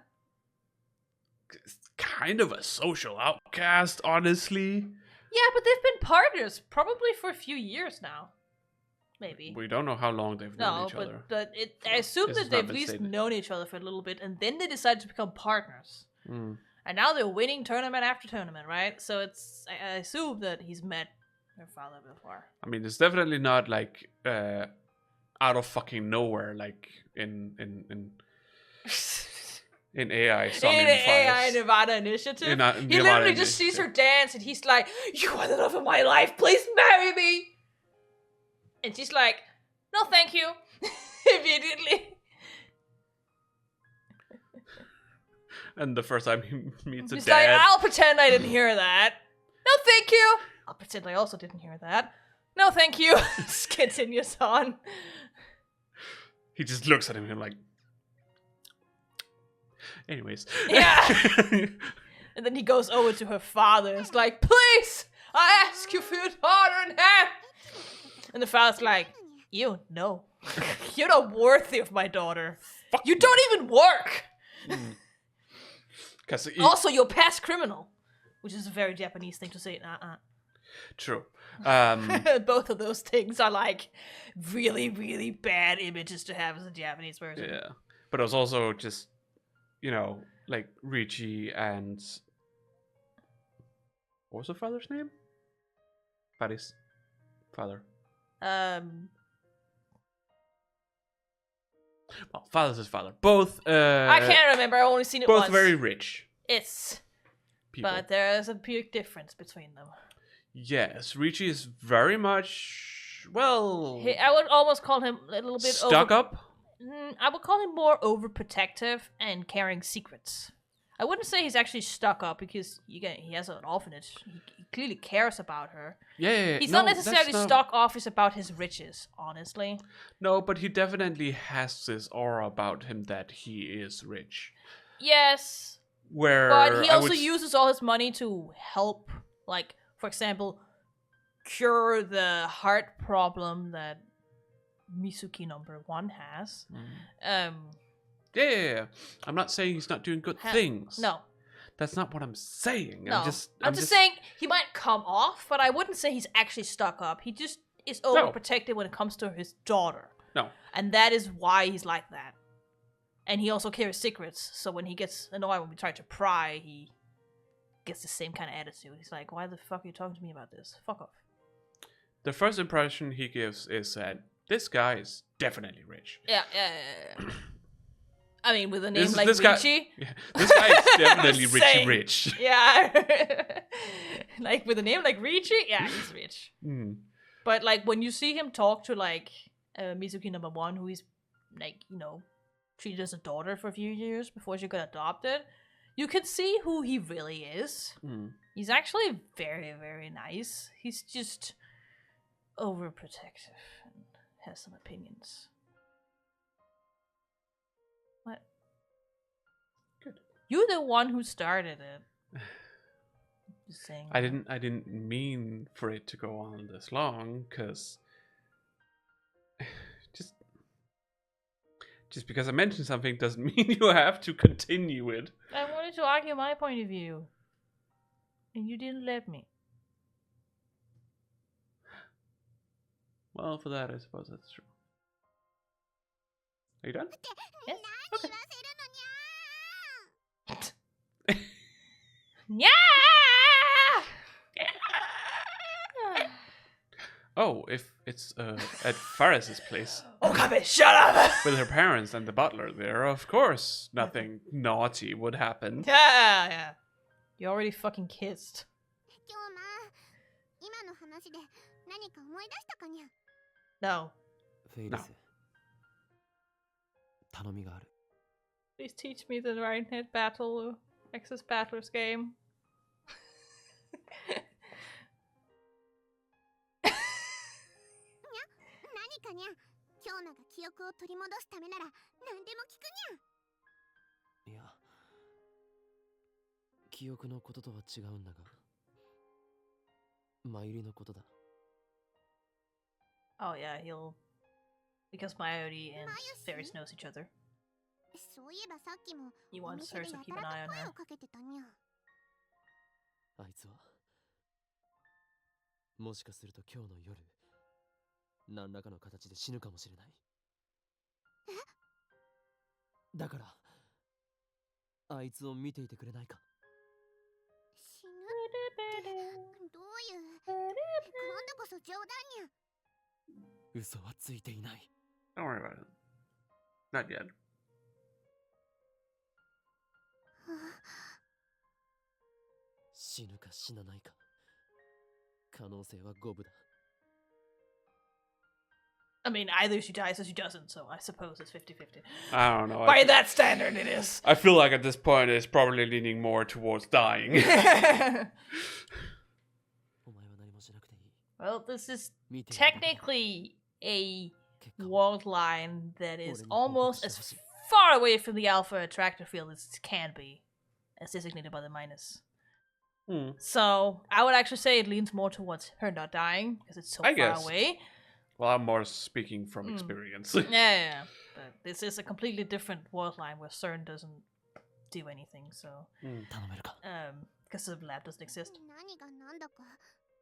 S1: is kind of a social outcast, honestly.
S2: Yeah, but they've been partners probably for a few years now. Maybe.
S1: We don't know how long they've known each other.
S2: But I assume
S1: This
S2: that
S1: has not
S2: they've at
S1: been
S2: least
S1: stated.
S2: known each other for a little bit, and then they decided to become partners.
S1: Mm.
S2: And now they're winning tournament after tournament, right? So I assume that he's met her father before.
S1: I mean, it's definitely not like out of fucking nowhere, like in AI.
S2: In AI Nevada Initiative.
S1: In
S2: he
S1: Nevada
S2: literally just sees her dance, and he's like, "You are the love of my life. Please marry me." And she's like, "No, thank you." Immediately.
S1: And the first time he meets a
S2: He's like,
S1: dad,
S2: "I'll pretend I didn't hear that." "No, thank you." "I'll pretend I also didn't hear that." "No, thank you." Just continues on.
S1: he just looks at him and like. Anyways.
S2: Yeah. And then he goes over to her father and is like, "Please, I ask you for your daughter in hand." And the father's like, "You, no. You're not worthy of my daughter.
S1: Fuck
S2: You don't even work.
S1: Also,
S2: You're past criminal." Which is a very Japanese thing to say.
S1: true.
S2: Both of those things are like really, really bad images to have as a Japanese version.
S1: Yeah, but it was also just, like Richie and what was her father's name? Paris father. Well, father's his father. Both.
S2: I can't remember. I've only seen it
S1: both
S2: once.
S1: very rich
S2: It's,
S1: people.
S2: but there is a big difference between them.
S1: Yes, Richie is very much
S2: I would almost call him a little bit
S1: stuck up.
S2: I would call him more overprotective and carrying secrets. I wouldn't say he's actually stuck up because he has an orphanage. He clearly cares about her.
S1: Yeah.
S2: He's
S1: No,
S2: not necessarily
S1: that's not-
S2: stuck off about his riches, honestly.
S1: No, but he definitely has this aura about him that he is rich.
S2: Yes,
S1: Where
S2: but he
S1: I
S2: also
S1: would
S2: uses all his money to help, like, for example, cure the heart problem that Misuki #1 has.
S1: Yeah. I'm not saying he's not doing good things.
S2: No.
S1: That's not what I'm saying.
S2: No.
S1: I'm just
S2: saying he might come off, but I wouldn't say he's actually stuck up. He just is overprotective when it comes to his daughter.
S1: No.
S2: And that is why he's like that. And he also carries secrets, so when he gets annoyed when we try to pry, he gets the same kind of attitude. He's like, why the fuck are you talking to me about this? Fuck off.
S1: The first impression he gives is that this guy is definitely rich.
S2: Yeah. I mean, with a name like
S1: this
S2: Richie.
S1: This guy is definitely Richie rich.
S2: Yeah. Like, with a name like Richie, yeah, he's rich. But, like, when you see him talk to, like, Mizuki number 1, who he's, like, you know, treated as a daughter for a few years before she got adopted, you can see who he really is. He's actually very, very nice. He's just overprotective and has some opinions. What?
S1: Good.
S2: You're the one who started it. Just saying.
S1: I didn't mean for it to go on this long, because just because I mentioned something doesn't mean you have to continue it.
S2: I wanted to argue my point of view, and you didn't let me.
S1: Well, for that, I suppose that's true. Are you done?
S2: Yes.
S4: Okay.
S2: Yeah.
S1: Oh, if it's at Faris's place
S2: Okabe, shut up!
S1: with her parents and the butler there, of course nothing naughty would happen.
S2: Yeah. You already fucking kissed.
S4: 今日今の話で何か思い出したかにゃ
S2: No.
S3: フェイリス、頼みがある。
S2: Please teach me the right hit battle, Access Battlers game.
S4: 何かにゃ今日のが記憶を取り戻すためなら何でも聞くにゃ
S3: いや、記憶のこととは違うんだが、前入りのことだ。
S2: Oh yeah, he'll... Because Mayuri and Ferris knows each other.
S4: そういえばさっきも
S2: He
S4: お
S2: wants
S4: 店
S2: her
S4: で
S2: to
S4: や
S2: keep
S4: た
S2: an
S4: ら
S2: eye on
S4: と声
S2: her.
S4: をかけてたにゃ
S3: あいつはもしかすると今日の夜何らかの形で死ぬかもしれない。だからあいつを見ていてくれないか。
S4: 死ぬってどういう今度こそ冗談にゃ
S3: 嘘はついていない。
S1: Don't worry about it. Not yet.
S3: 死ぬか死なないか可能性は五分だ。
S2: I mean, either she dies or she doesn't, so I suppose it's 50-50.
S1: I don't know.
S2: By that standard, it is.
S1: I feel like at this point it's probably leaning more towards dying.
S3: お前は何もしなくていい。
S2: Well, this is
S3: 見ていて
S2: technically a
S3: 結果
S2: world line that is
S3: 俺に報告
S2: almost
S3: して
S2: as
S3: ほしい。
S2: far away from the alpha attractor field as it can be, as designated by the minus. So I would actually say it leans more towards her not dying because it's so
S1: I
S2: far
S1: guess.
S2: away.
S1: Well, I'm more speaking from experience.
S2: Yeah. But this is a completely different world line where CERN doesn't do anything. So
S3: 頼めるか。
S2: because the lab doesn't exist.
S4: 何が何だか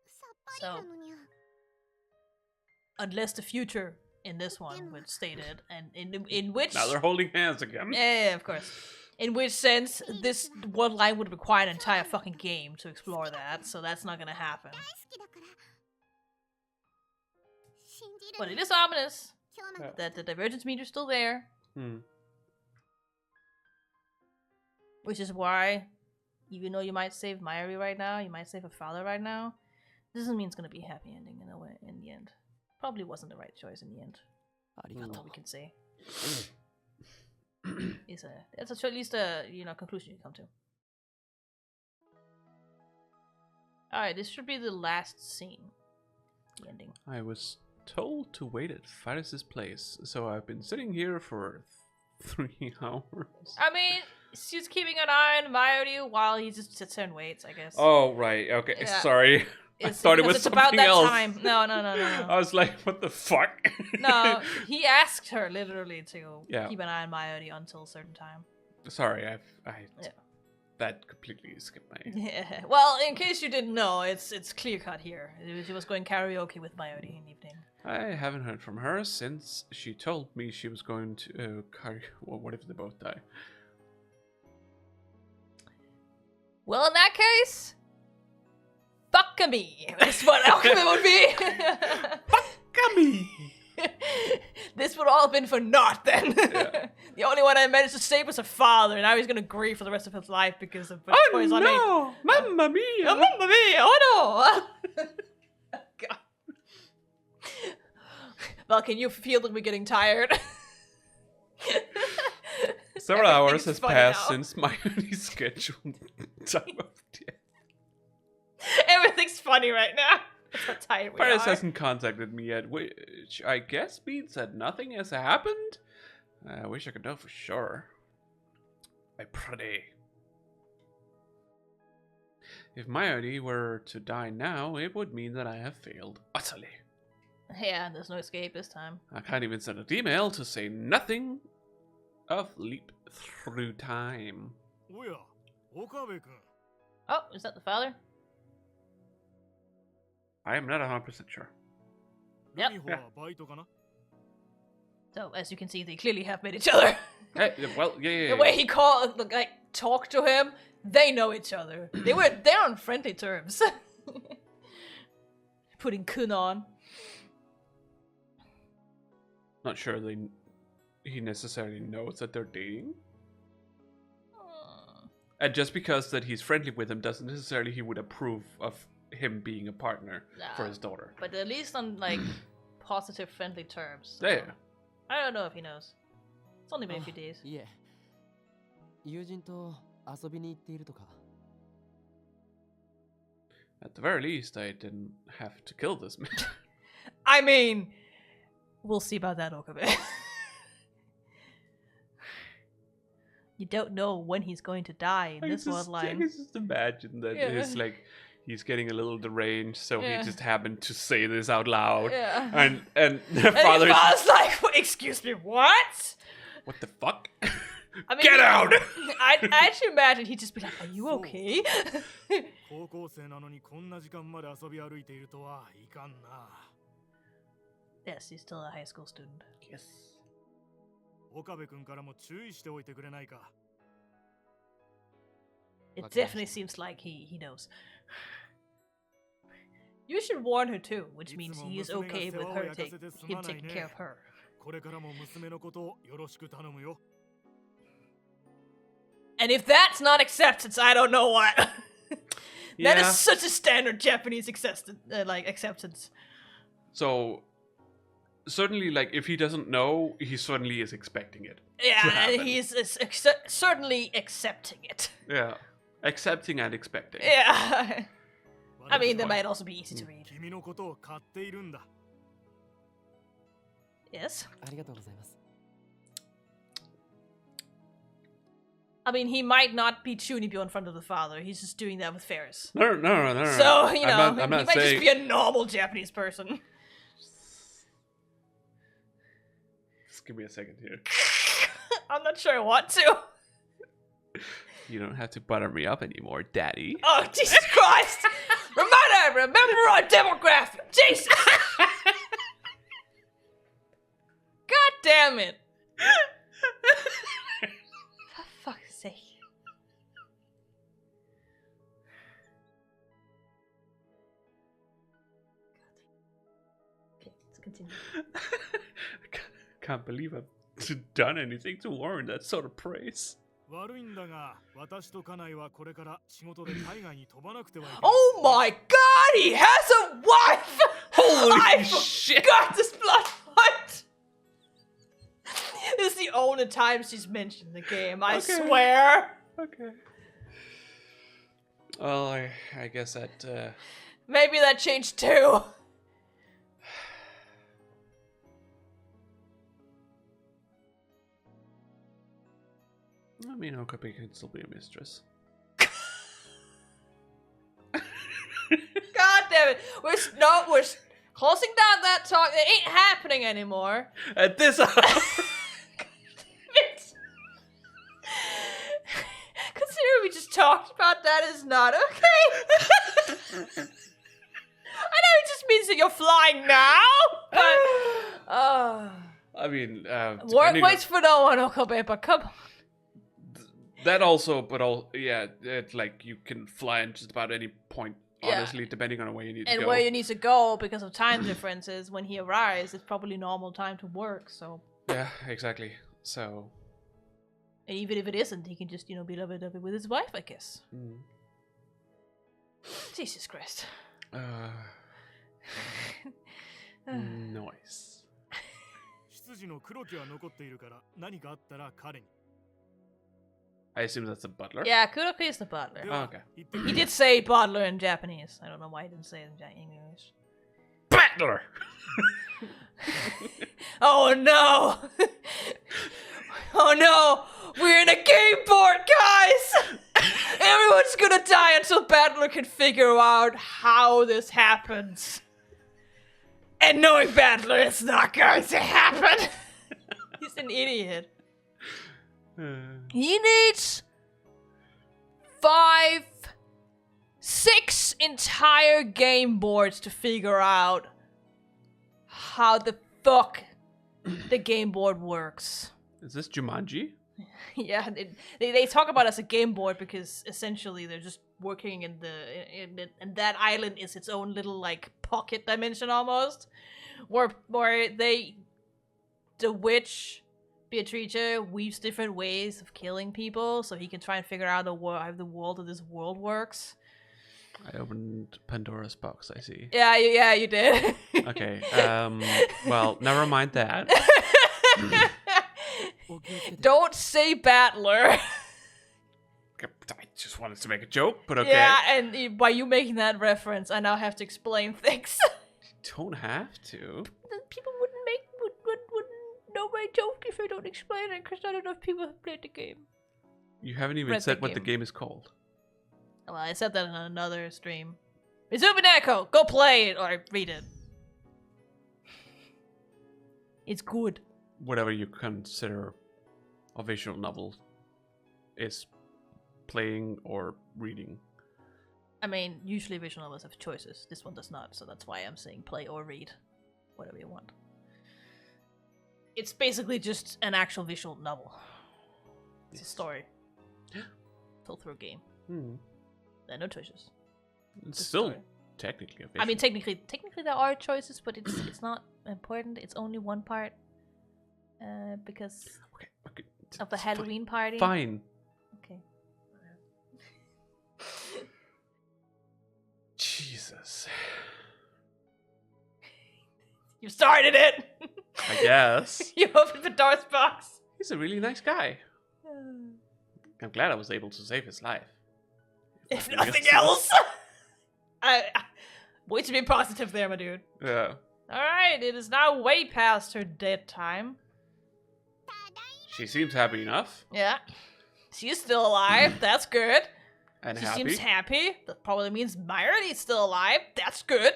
S4: さっぱりなのにゃ
S2: Unless the future in this one was stated, and in which
S1: Now they're holding hands again.
S2: yeah, of course. In which sense, this world line would require an entire fucking game to explore that, so that's not gonna happen.
S4: 大好きだから信じる
S2: But it is ominous
S4: 今日の
S2: that the divergence meter's still there, which is why, even though you might save Mayuri right now, you might save her father right now, doesn't mean it's gonna be a happy ending in a way. In the end, probably wasn't the right choice in the end.
S3: ありが
S2: That's
S3: と
S2: all
S3: う
S2: we。can say. That's at least a conclusion you come to. Alright, this should be the last scene. The ending.
S1: I was told to wait at Faris's place, so I've been sitting here for 3 hours.
S2: I mean, she's keeping an eye on Mayuri while he just sits there and waits, I guess.
S1: Oh, right. Okay.
S2: Yeah.
S1: Sorry. I thought it
S2: because
S1: was
S2: it's
S1: something
S2: about that
S1: else.
S2: time. No.
S1: I was like, what the fuck?
S2: No, he asked her literally to
S1: Yeah.
S2: keep an eye on Mayuri until a certain time.
S1: Sorry,
S2: Yeah.
S1: that completely skipped my...
S2: Yeah. Well, in case you didn't know, it's clear cut here. She was going karaoke with Mayuri in the evening.
S1: I haven't heard from her since she told me she was going to carry. Well, what if they both die?
S2: Well, in that case, fuck me. That's what alchemy would be.
S1: Fuck me.
S2: This would all have been for naught then.
S1: Yeah.
S2: The only one I managed to save was her father, and now he's gonna grieve for the rest of his life because of the choice I made.
S1: Oh no! Mamma mia!
S2: Oh, mamma mia! Oh no! God. Well, can you feel that we're getting tired?
S1: Several hours
S2: Everything's
S1: has
S2: funny
S1: passed
S2: now.
S1: since my scheduled time of death.
S2: Everything's funny right now. That's how tired we
S1: Paris
S2: are.
S1: hasn't contacted me yet, which I guess means that nothing has happened. I wish I could know for sure. I pray. If my ID were to die now, it would mean that I have failed utterly.
S2: Yeah, there's no escape this time.
S1: I can't even send an email to say nothing of leap through time.
S5: おや、岡部君。
S2: Oh, is that the father?
S1: I am not 100% sure.
S2: Yep.
S5: ルミホはバイトかな？
S2: So, as you can see, they clearly have met each other.
S1: Hey, well, yeah.
S2: The way he called, like, talked to him, they know each other. They're on friendly terms. Putting kun on.
S1: Not sure he necessarily knows that they're dating. And just because that he's friendly with him doesn't necessarily he would approve of him being a partner for his daughter.
S2: But at least on, like, positive, friendly terms. So
S1: Yeah.
S2: I don't know if he knows. It's only been a few days.
S3: いえ友人と遊びに行っているとか
S1: At the very least, I didn't have to kill this man.
S2: I mean, we'll see about that, Okabe. You don't know when he's going to die in this one
S1: I
S2: line.
S1: can just imagine that it's like he's getting a little deranged, so he just happened to say this out loud.
S2: Yeah.
S1: And the
S2: And his
S1: father is
S2: father's like, excuse me, what?
S1: what the fuck?
S2: I mean,
S1: Get out!
S2: I actually imagine he'd just be like, are you okay?
S5: 高校生なのにこんな時間まで遊び歩いているとはいかんな。
S2: Yes, he's still a high school student.
S1: Yes.
S5: 岡部君からも注意しておいてくれないか。
S2: It
S3: Okay.
S2: definitely seems like he knows. You should warn her too, which means he is okay with her him taking care of her.
S5: これからも娘のことをよろしく頼むよ。
S2: And if that's not acceptance, I don't know what. That
S1: Yeah.
S2: is such a standard Japanese acceptance.
S1: So certainly, like, if he doesn't know, he certainly is expecting it.
S2: Yeah,
S1: happen.
S2: and he's certainly accepting it.
S1: Yeah. Accepting and expecting.
S2: Yeah. I mean, that might also be easy to read.
S5: 君のことを買っているんだ。
S2: Yes.
S3: ありがとうございます
S2: I mean, he might not be Chunibyo in front of the father. He's just doing that with Ferris.
S1: No.
S2: So, you know,
S1: I'm
S2: he
S1: not
S2: might just
S1: saying.
S2: be a normal Japanese person.
S1: Just give me a second here.
S2: I'm not sure I want to.
S1: You don't have to butter me up anymore, Daddy.
S2: Oh, Jesus Christ! Remember our demographic! Jesus! God damn it! For fuck's sake. Okay, let's continue.
S1: Can't believe I've done anything to warrant that sort of praise.
S5: 悪いんだが、私と家内はこれから仕事で海外に飛ばなくてはいけない。
S2: Oh my god, he has a wife!
S1: Holy
S2: I
S1: shit!
S2: forgot this plot point! This is the only time she's mentioned in the game, I
S1: Okay.
S2: swear!
S1: Okay. Well, I guess that,
S2: Maybe that changed too.
S1: I mean, Okabe can still be a mistress.
S2: God damn it. We're closing down that talk. It ain't happening anymore.
S1: At this hour!
S2: Considering we just talked about that is not okay. I know it just means that you're flying now. But,
S1: I mean,
S2: work
S1: depending
S2: waits for no one, Okabe, but come on.
S1: that also, but yeah, it's like you can fly in just about any point.
S2: Yeah.
S1: Honestly, depending on where you need to
S2: And
S1: go.
S2: where you need to go because of time differences, when he arrives, it's probably normal time to work, so.
S1: Yeah, exactly. So.
S2: And even if it isn't, he can just, be lovey-dovey with his wife, I guess.
S1: Mm.
S2: Jesus Christ.
S1: Noise.
S6: 執事の黒木は残っているから何かあったら彼に。
S1: I assume that's a butler.
S2: Yeah, Kuroki is the butler.
S1: Oh, okay.
S2: He did say butler in Japanese. I don't know why he didn't say it in English.
S1: Butler!
S2: Oh no! Oh no! We're in a game board, guys! Everyone's gonna die until Battler can figure out how this happens. And knowing Battler, it's not going to happen! He's an idiot. He needs 6 entire game boards to figure out how the fuck the game board works.
S1: Is this Jumanji?
S2: Yeah, they talk about it as a game board because essentially they're just working in and that island is its own little like pocket dimension almost, where the witch Beatrice weaves different ways of killing people so he can try and figure out how the world of this world works.
S1: I opened Pandora's box, I see.
S2: Yeah, you did.
S1: Okay, well, never mind that.
S2: Don't say Battler.
S1: I just wanted to make a joke, but okay.
S2: Yeah, and by you making that reference, I now have to explain things.
S1: Don't have to.
S2: People wouldn't know my joke if I don't explain it, because not enough people have played the game.
S1: You haven't even
S2: Read
S1: said
S2: the
S1: what the
S2: game.
S1: game is called.
S2: Well, I said that in another stream. Izubineko, go play it or read it. It's good.
S1: Whatever you consider a visual novel is playing or reading.
S2: I mean, usually visual novels have choices. This one does not, so that's why I'm saying play or read. Whatever you want. It's basically just an actual visual novel. It's a story. Told through a game. There are no choices.
S1: It's
S2: a
S1: still
S2: story.
S1: technically a visual.
S2: I mean, technically there are choices, but it's not important. It's only one part. Because
S1: okay.
S2: of the Halloween party.
S1: Fine.
S2: Okay.
S1: Jesus.
S2: You started it!
S1: I guess.
S2: You opened the Pandora's box.
S1: He's a really nice guy. I'm glad I was able to save his life.
S2: If nothing else. Way to be positive there, my dude.
S1: Yeah.
S2: Alright, it is now way past her dead time.
S1: She seems happy enough.
S2: Yeah. She is still alive. That's good.
S1: And
S2: She
S1: happy.
S2: seems happy. That probably means Myridy's still alive. That's good.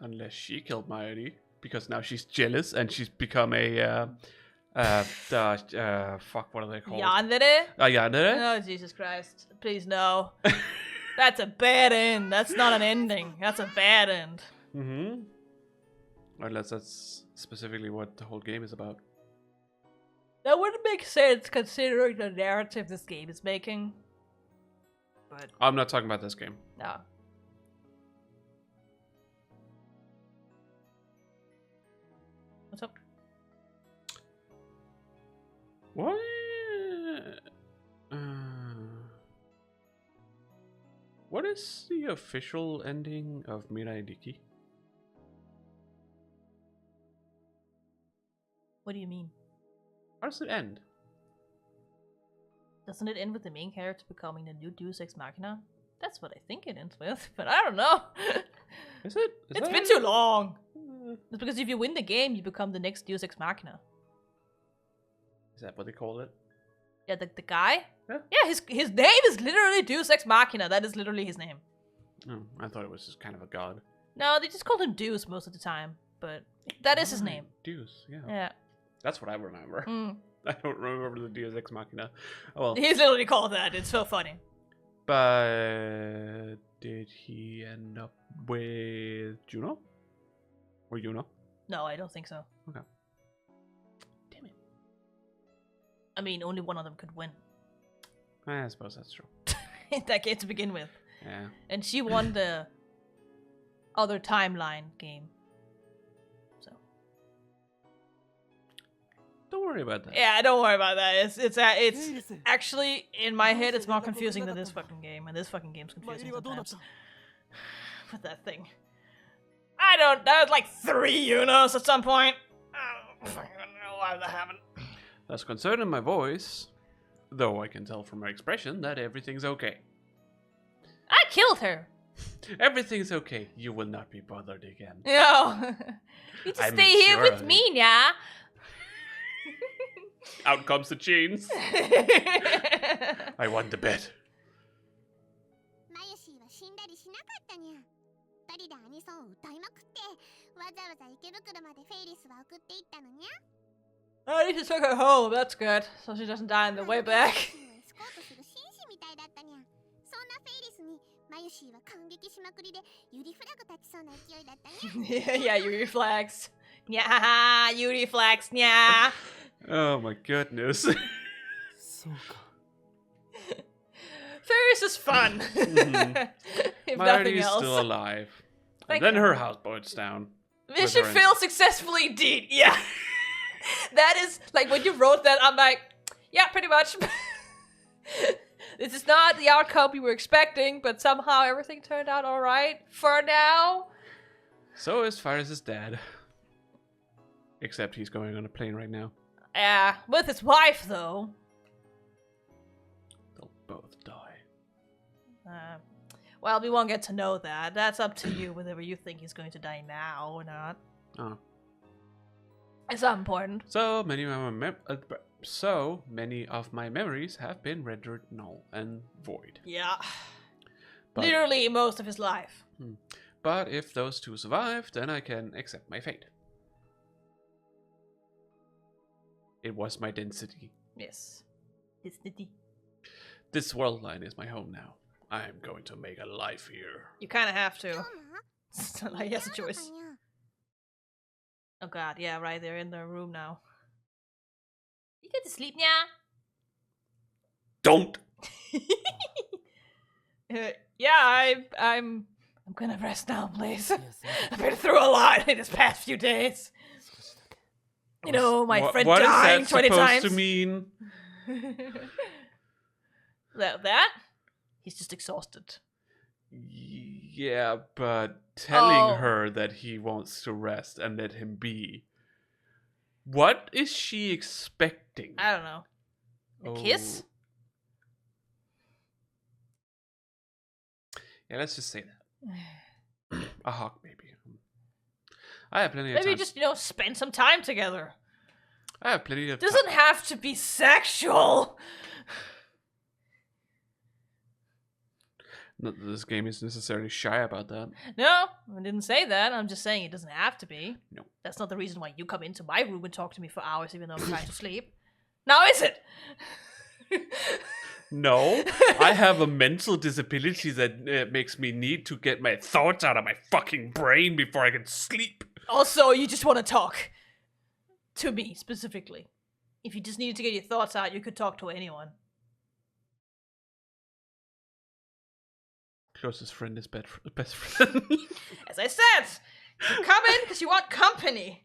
S1: Unless she killed Myridy. Because now she's jealous and she's become a fuck, what are they called?
S2: Yandere?
S1: Yandere?
S2: Oh, Jesus Christ. Please, no. That's a bad end. That's not an ending. That's a bad end.
S1: Unless that's specifically what the whole game is about.
S2: That wouldn't make sense considering the narrative this game is making. But
S1: I'm not talking about this game.
S2: no. What's up?
S1: What? What is the official ending of Mirai Nikki?
S2: What do you mean?
S1: How does it end?
S2: Doesn't it end with the main character becoming the new Deus Ex Machina? That's what I think it ends with, but I don't know.
S1: Is it?
S2: It's been too long. It's because if you win the game, you become the next Deus Ex Machina.
S1: Is that what they call it?
S2: Yeah, the guy?
S1: Yeah.
S2: Yeah, his name is literally Deus Ex Machina. That is literally his name.
S1: Oh, I thought it was just kind of a god.
S2: No, they just called him Deus most of the time, but that is his name.
S1: Deus, yeah.
S2: Yeah.
S1: That's what I remember.
S2: Mm.
S1: I don't remember the Deus Ex Machina. Oh well.
S2: He's literally called that. It's so funny.
S1: But did he end up with Juno? Or Juno?
S2: No, I don't think so.
S1: Okay. Damn it.
S2: I mean, only one of them could win
S1: I suppose that's true.
S2: in that game to begin with.
S1: Yeah.
S2: And she won the other timeline game. So.
S1: Don't worry about that.
S2: Yeah, don't worry about that. It's actually, in my head, it's more confusing than this fucking game. And this fucking game's confusing sometimes. With that thing. There was like 3 Unos at some point. I don't fucking know why that happened.
S1: There's concern in my voice, though I can tell from my expression that everything's okay.
S2: I killed her.
S1: Everything's okay. You will not be bothered again.
S2: No. You just
S1: I
S2: stay
S1: made
S2: here
S1: sure
S2: with
S1: of
S2: me, yeah?
S1: Out comes the chains. I won the bet.
S4: マユシーは死んだりしなかったにゃ。2人でアニソンを歌いまくってわざわざ池袋までフェイリスは送っていったのにゃ。
S2: I need to take her home. That's good. So she doesn't die on the way back.
S4: エスコートする紳士みたいだったにゃ。そんなフェイリスにマユシーは感激しまくりでユリフラグ立ちそうな勢いだったにゃ。
S2: Yeah, Yuri flags. Yeah, Yuri flags. Yeah.
S1: Oh my goodness.
S2: Ferris is fun. If nothing
S1: Marty's
S2: else.
S1: still alive.
S2: Thank
S1: And then
S2: you.
S1: her house burns down.
S2: Mission
S1: her
S2: failed successfully indeed. Yeah. That is, like, when you wrote that, I'm like, yeah, pretty much. This is not the outcome we were expecting, but somehow everything turned out alright for now.
S1: So is Faris' dad. Except he's going on a plane right now.
S2: Yeah, with his wife, though.
S1: They'll both die.
S2: Well, we won't get to know that. That's up to you, whether you think he's going to die now or not.
S1: Oh.
S2: It's not important.
S1: So many of my memories have been rendered null and void.
S2: Yeah.
S1: But,
S2: Literally most of his life.
S1: But if those two survive, then I can accept my fate. It was my density.
S2: Yes. It's nitty.
S1: This world line is my home now. I am going to make a life here.
S2: You kind of have to.
S4: どうも
S2: It's not like he has a
S4: 嫌なの
S2: choice.
S4: かにゃ。
S2: Oh god, yeah, right, they're in their room now. You get to sleep, yeah?
S1: Don't!
S2: Yeah, I'm gonna rest now, please. I've been through a lot in this past few days. You know, my friend
S1: what
S2: dying
S1: is that
S2: 20
S1: supposed
S2: times.
S1: to mean?
S2: That? He's just exhausted.
S1: Yeah, but telling
S2: Oh.
S1: her that he wants to rest and let him be. What is she expecting?
S2: I don't know. A kiss?
S1: Yeah, let's just say that. A hug, maybe. I have plenty of time.
S2: Maybe just, spend some time together.
S1: I have plenty of time.
S2: Doesn't have to be sexual.
S1: Not that this game is necessarily shy about that.
S2: No, I didn't say that. I'm just saying it doesn't have to be.
S1: No.
S2: That's not the reason why you come into my room and talk to me for hours even though I'm trying to sleep. Now is it?
S1: No, I have a mental disability that makes me need to get my thoughts out of my fucking brain before I can sleep.
S2: Also, you just want to talk. To me, specifically. If you just needed to get your thoughts out, you could talk to anyone.
S1: Closest friend is best friend.
S2: As I said, you come in because you want company.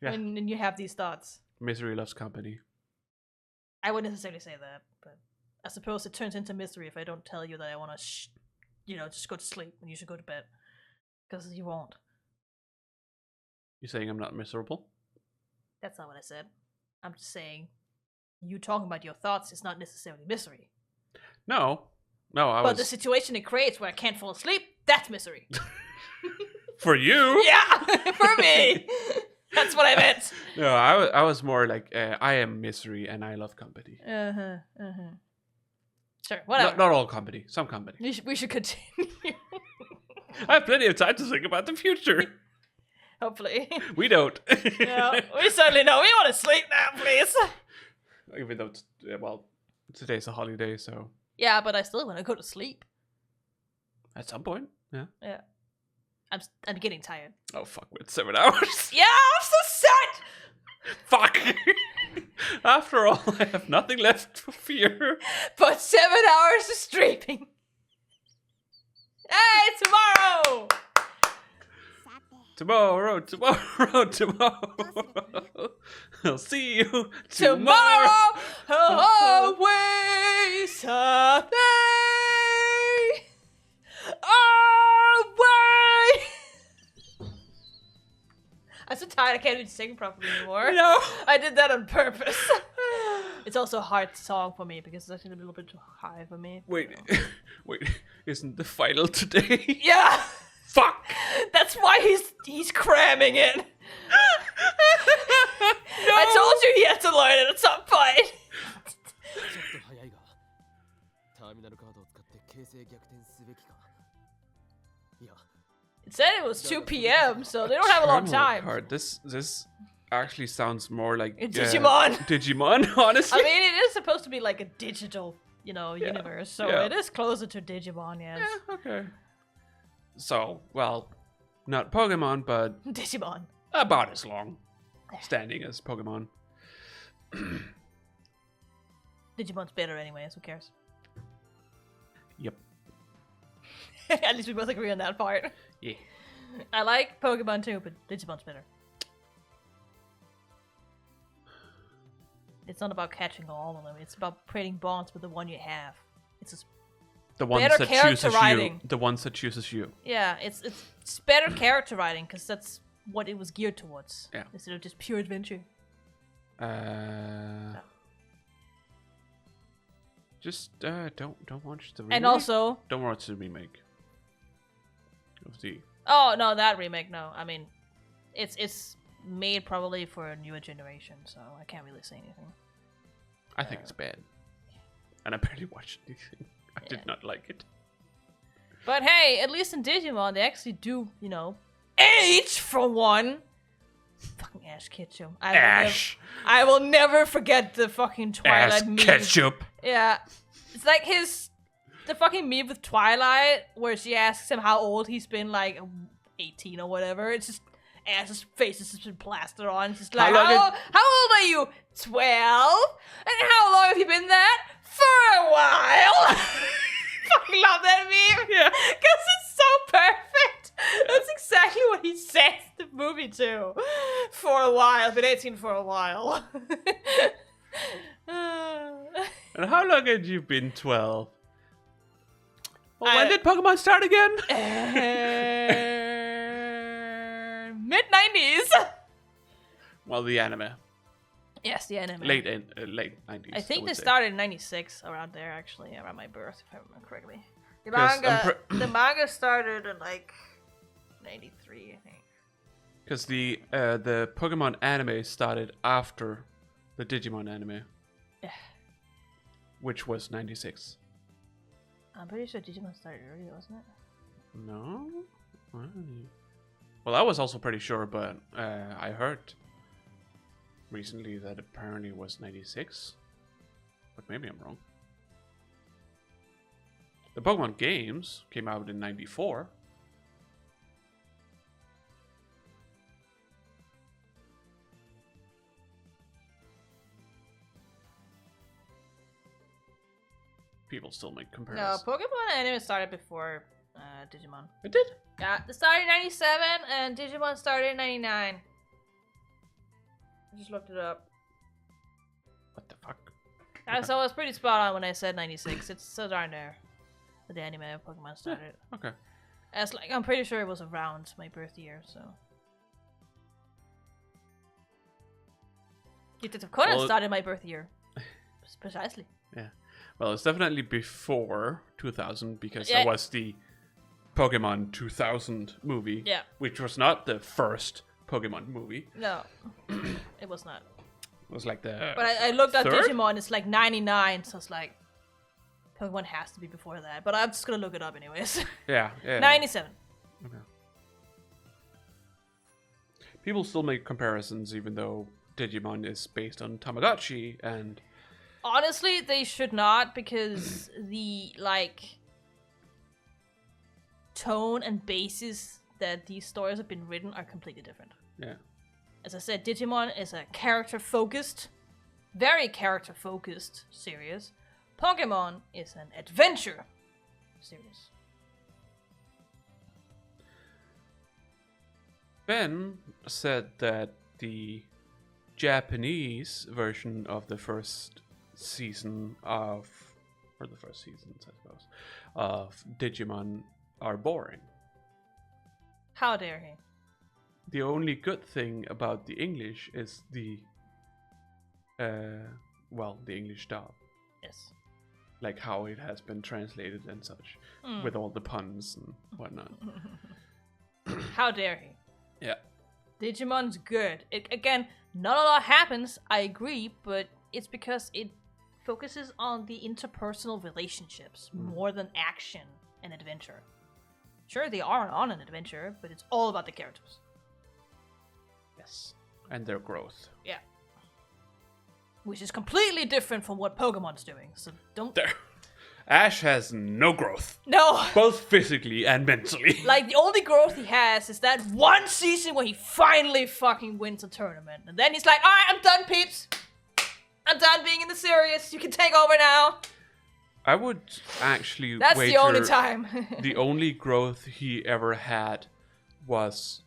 S1: Yeah.
S2: When you have these thoughts.
S1: Misery loves company.
S2: I wouldn't necessarily say that, but I suppose it turns into misery if I don't tell you that I want to, just go to sleep and you should go to bed. Because you won't.
S1: You saying I'm not miserable?
S2: That's not what I said. I'm just saying, you talking about your thoughts is not necessarily misery.
S1: No, I
S2: But
S1: was...
S2: the situation it creates where I can't fall asleep, that's misery.
S1: For you?
S2: Yeah, for me. That's what I meant.
S1: No, I was more like, I am misery and I love company.
S2: Sure, whatever.
S1: Not all company, some company.
S2: We should continue.
S1: I have plenty of time to think about the future.
S2: Hopefully.
S1: We don't.
S2: No, we certainly don't. We want to sleep now, please.
S1: Even though, today's a holiday, so...
S2: Yeah, but I still want to go to sleep.
S1: At some point, yeah.
S2: Yeah. I'm getting tired.
S1: Oh fuck, with 7 hours.
S2: Yeah, I'm so sad.
S1: Fuck. After all, I have nothing left for fear.
S2: But 7 hours of streaming. Hey, tomorrow.
S1: Tomorrow. I'll see you
S2: Tomorrow. Always happy. Always. I'm so tired I can't even sing properly anymore.
S1: No.
S2: I did that on purpose. It's also a hard song for me because it's actually a little bit too high for me.
S1: Wait, isn't the final today?
S2: Yeah!
S1: Fuck!
S2: That's why he's cramming it. No. I told you he had to learn it at some point.
S3: ちょっと早いがターミナルカードを使って形勢逆転すべきかいや
S2: It said it was 2 p.m., so they don't have a long time.
S1: Card. This actually sounds more like
S2: Digimon.
S1: Digimon, honestly.
S2: I mean, it is supposed to be like a digital, universe, so it is closer to Digimon, yes.
S1: Yeah, okay. So, well, not Pokemon, but
S2: Digimon.
S1: about as long standing as Pokemon.
S2: Digimon's better anyways, who cares?
S1: Yep.
S2: At least we both agree on that part.
S1: Yeah.
S2: I like Pokemon too, but Digimon's better. It's not about catching all of them. It's about creating bonds with the one you have. It's just
S1: The ones
S2: better
S1: that
S2: character
S1: chooses
S2: writing.
S1: you. The ones that chooses you.
S2: yeah, it's better character writing because that's what it was geared towards.
S1: Yeah.
S2: Instead of just pure adventure.
S1: Just don't watch the remake.
S2: And also,
S1: don't watch the remake of the.
S2: oh no, that remake, no. I mean, it's made probably for a newer generation, so I can't really say anything.
S1: I think it's bad, and I barely watched anything. I did not like it.
S2: But hey, at least in Digimon, they actually do, age for one. Fucking Ash Ketchum. I will never forget the fucking Twilight meme.
S1: Ketchup.
S2: Yeah. It's like the fucking meme with Twilight, where she asks him how old he's been, like 18 or whatever. It's just Ash's face has just been plastered on. It's just like, how old are you? 12? And how long have you been that? For a while. Fucking love that meme.
S1: Yeah.
S2: Because it's so perfect. That's exactly what he says the movie too. For a while. Been 18 for a while.
S1: And how long had you been 12? Well, when did Pokemon start again?
S2: Mid-90s.
S1: Well, the anime.
S2: Yes, the anime.
S1: Late 90s.
S2: I think they
S1: say.
S2: started in 96, around there actually, around my birth, if I remember correctly. The manga started in like 93, I think.
S1: Because the Pokemon anime started after the Digimon anime.
S2: Yeah.
S1: Which was 96.
S2: I'm pretty sure Digimon started earlier, wasn't it?
S1: No? Well, I was also pretty sure, but I heard recently that apparently it was 96. But maybe I'm wrong. The Pokemon games came out in 94. People still make
S2: No,
S1: comparisons.
S2: Pokemon anime started before Digimon.
S1: It did?
S2: Yeah, it started in 97 and Digimon started in 99. I just looked it up.
S1: What the fuck?
S2: So I was pretty spot on when I said 96. It's so darn there. The anime of Pokemon started.
S1: Okay.
S2: I'm pretty sure it was around my birth year, so. Detective Conan started my birth year. Precisely.
S1: Yeah. Well, it's definitely before 2000 because
S2: Yeah.
S1: there was the Pokemon 2000 movie.
S2: Yeah.
S1: Which was not the first Pokemon movie.
S2: No, it was not.
S1: It was like the.
S2: But I looked at
S1: third?
S2: Digimon, it's like 99, so it's like Pokemon has to be before that. But I'm just gonna look it up anyways.
S1: Yeah.
S2: 97.
S1: Okay. People still make comparisons, even though Digimon is based on Tamagotchi and.
S2: Honestly, they should not, because the tone and basis that these stories have been written are completely different.
S1: Yeah.
S2: As I said, Digimon is a character-focused, very character-focused series. Pokemon is an adventure series.
S1: Ben said that the Japanese version of the first season of, or the first seasons, I suppose, of Digimon are boring.
S2: How dare he?
S1: The only good thing about the English is the English dub.
S2: Yes.
S1: Like how it has been translated and such, with all the puns and whatnot.
S2: How dare he?
S1: Yeah.
S2: Digimon's good. Again, not a lot happens, I agree, but it's because it focuses on the interpersonal relationships more than action and adventure. Sure, they are on an adventure, but it's all about the characters.
S1: Yes. And their growth.
S2: Yeah. Which is completely different from what Pokemon's doing, so don't...
S1: There. Ash has no growth.
S2: No!
S1: Both physically and mentally.
S2: Like, the only growth he has is that one season where he finally fucking wins a tournament. And then he's like, alright, I'm done, peeps. I'm done being in the series. You can take over now.
S1: I would actually
S2: That's
S1: wager
S2: the only time.
S1: the only growth he ever had was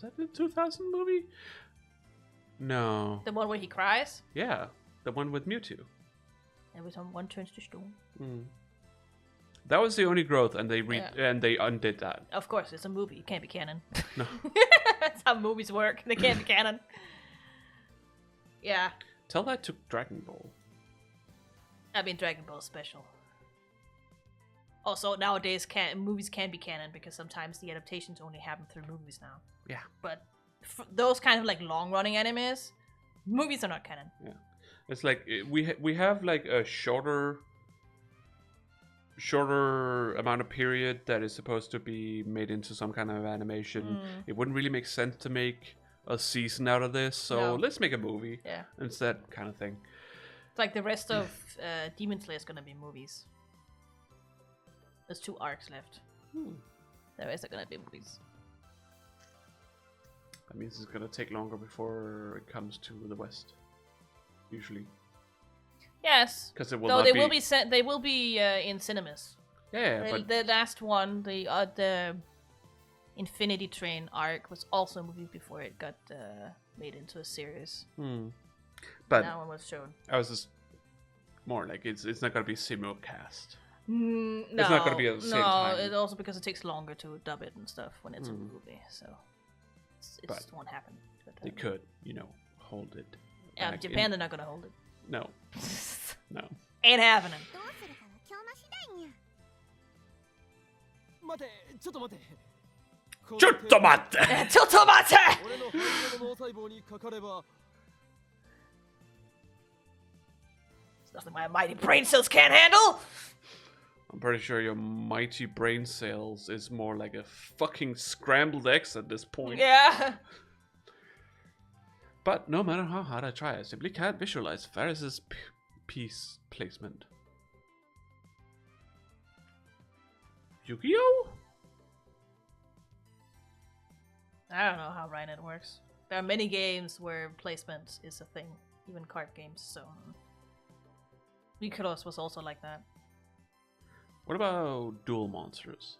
S1: that the 2000 movie? No.
S2: The one where he cries?
S1: Yeah, the one with Mewtwo.
S2: Every time one turns to stone.
S1: That was the only growth, and they undid that.
S2: Of course, it's a movie. It can't be canon.
S1: No.
S2: That's how movies work. They can't be canon. Yeah.
S1: Tell that to Dragon Ball.
S2: I mean, Dragon Ball is special. Also, nowadays, movies can be canon because sometimes the adaptations only happen through movies now.
S1: Yeah.
S2: But those kind of like long-running animes, movies are not canon.
S1: Yeah. It's like we have like a shorter amount of period that is supposed to be made into some kind of animation. It wouldn't really make sense to make a season out of this, so let's make a movie.
S2: Yeah.
S1: Instead, kind of thing.
S2: It's like the rest of Demon Slayer is gonna be movies. There's 2 arcs left. The rest are gonna be movies.
S1: That means it's gonna take longer before it comes to the West. Usually.
S2: Yes.
S1: Because it will
S2: Though
S1: not
S2: they
S1: be...
S2: will be they will be in cinemas.
S1: Yeah, but...
S2: The last one, the Infinity Train arc, was also a movie before it got made into a series.
S1: But
S2: that one was shown.
S1: I was just more like it's not gonna be simulcast.
S2: No,
S1: it's not gonna be at the same time.
S2: No, also because it takes longer to dub it and stuff when it's a movie, so it just won't happen.
S1: They could, hold it.
S2: Yeah, Japan, they're not gonna hold it.
S1: No. No.
S2: Ain't happening.
S3: 待て、ちょっと待て。
S1: ちょっと待って。
S2: ちょっと待って。
S3: 俺の肺の脳細胞にかかれば。
S2: It's nothing my mighty brain cells can't handle.
S1: I'm pretty sure your mighty brain cells is more like a fucking scrambled eggs at this point.
S2: Yeah.
S1: But no matter how hard I try, I simply can't visualize Ferris's piece placement. Yu-Gi-Oh?
S2: I don't know how Rhinet works. There are many games where placement is a thing, even card games, so... Vikros was also like that.
S1: What about Duel Monsters?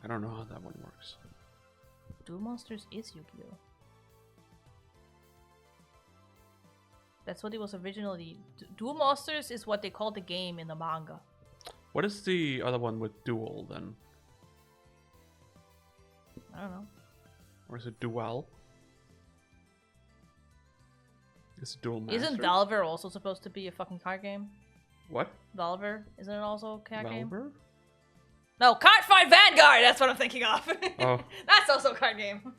S1: I don't know how that one works.
S2: Duel Monsters is Yu-Gi-Oh! That's what it was originally. Duel Monsters is what they called the game in the manga.
S1: What is the other one with Duel then?
S2: I don't know.
S1: Or is it Duel? Is it Duel Master?
S2: Isn't Valver also supposed to be a fucking card game?
S1: What?
S2: Valver? Isn't it also a card game?
S1: Valver?
S2: No, Cardfight Vanguard! That's what I'm thinking of.
S1: Oh.
S2: That's also a card game.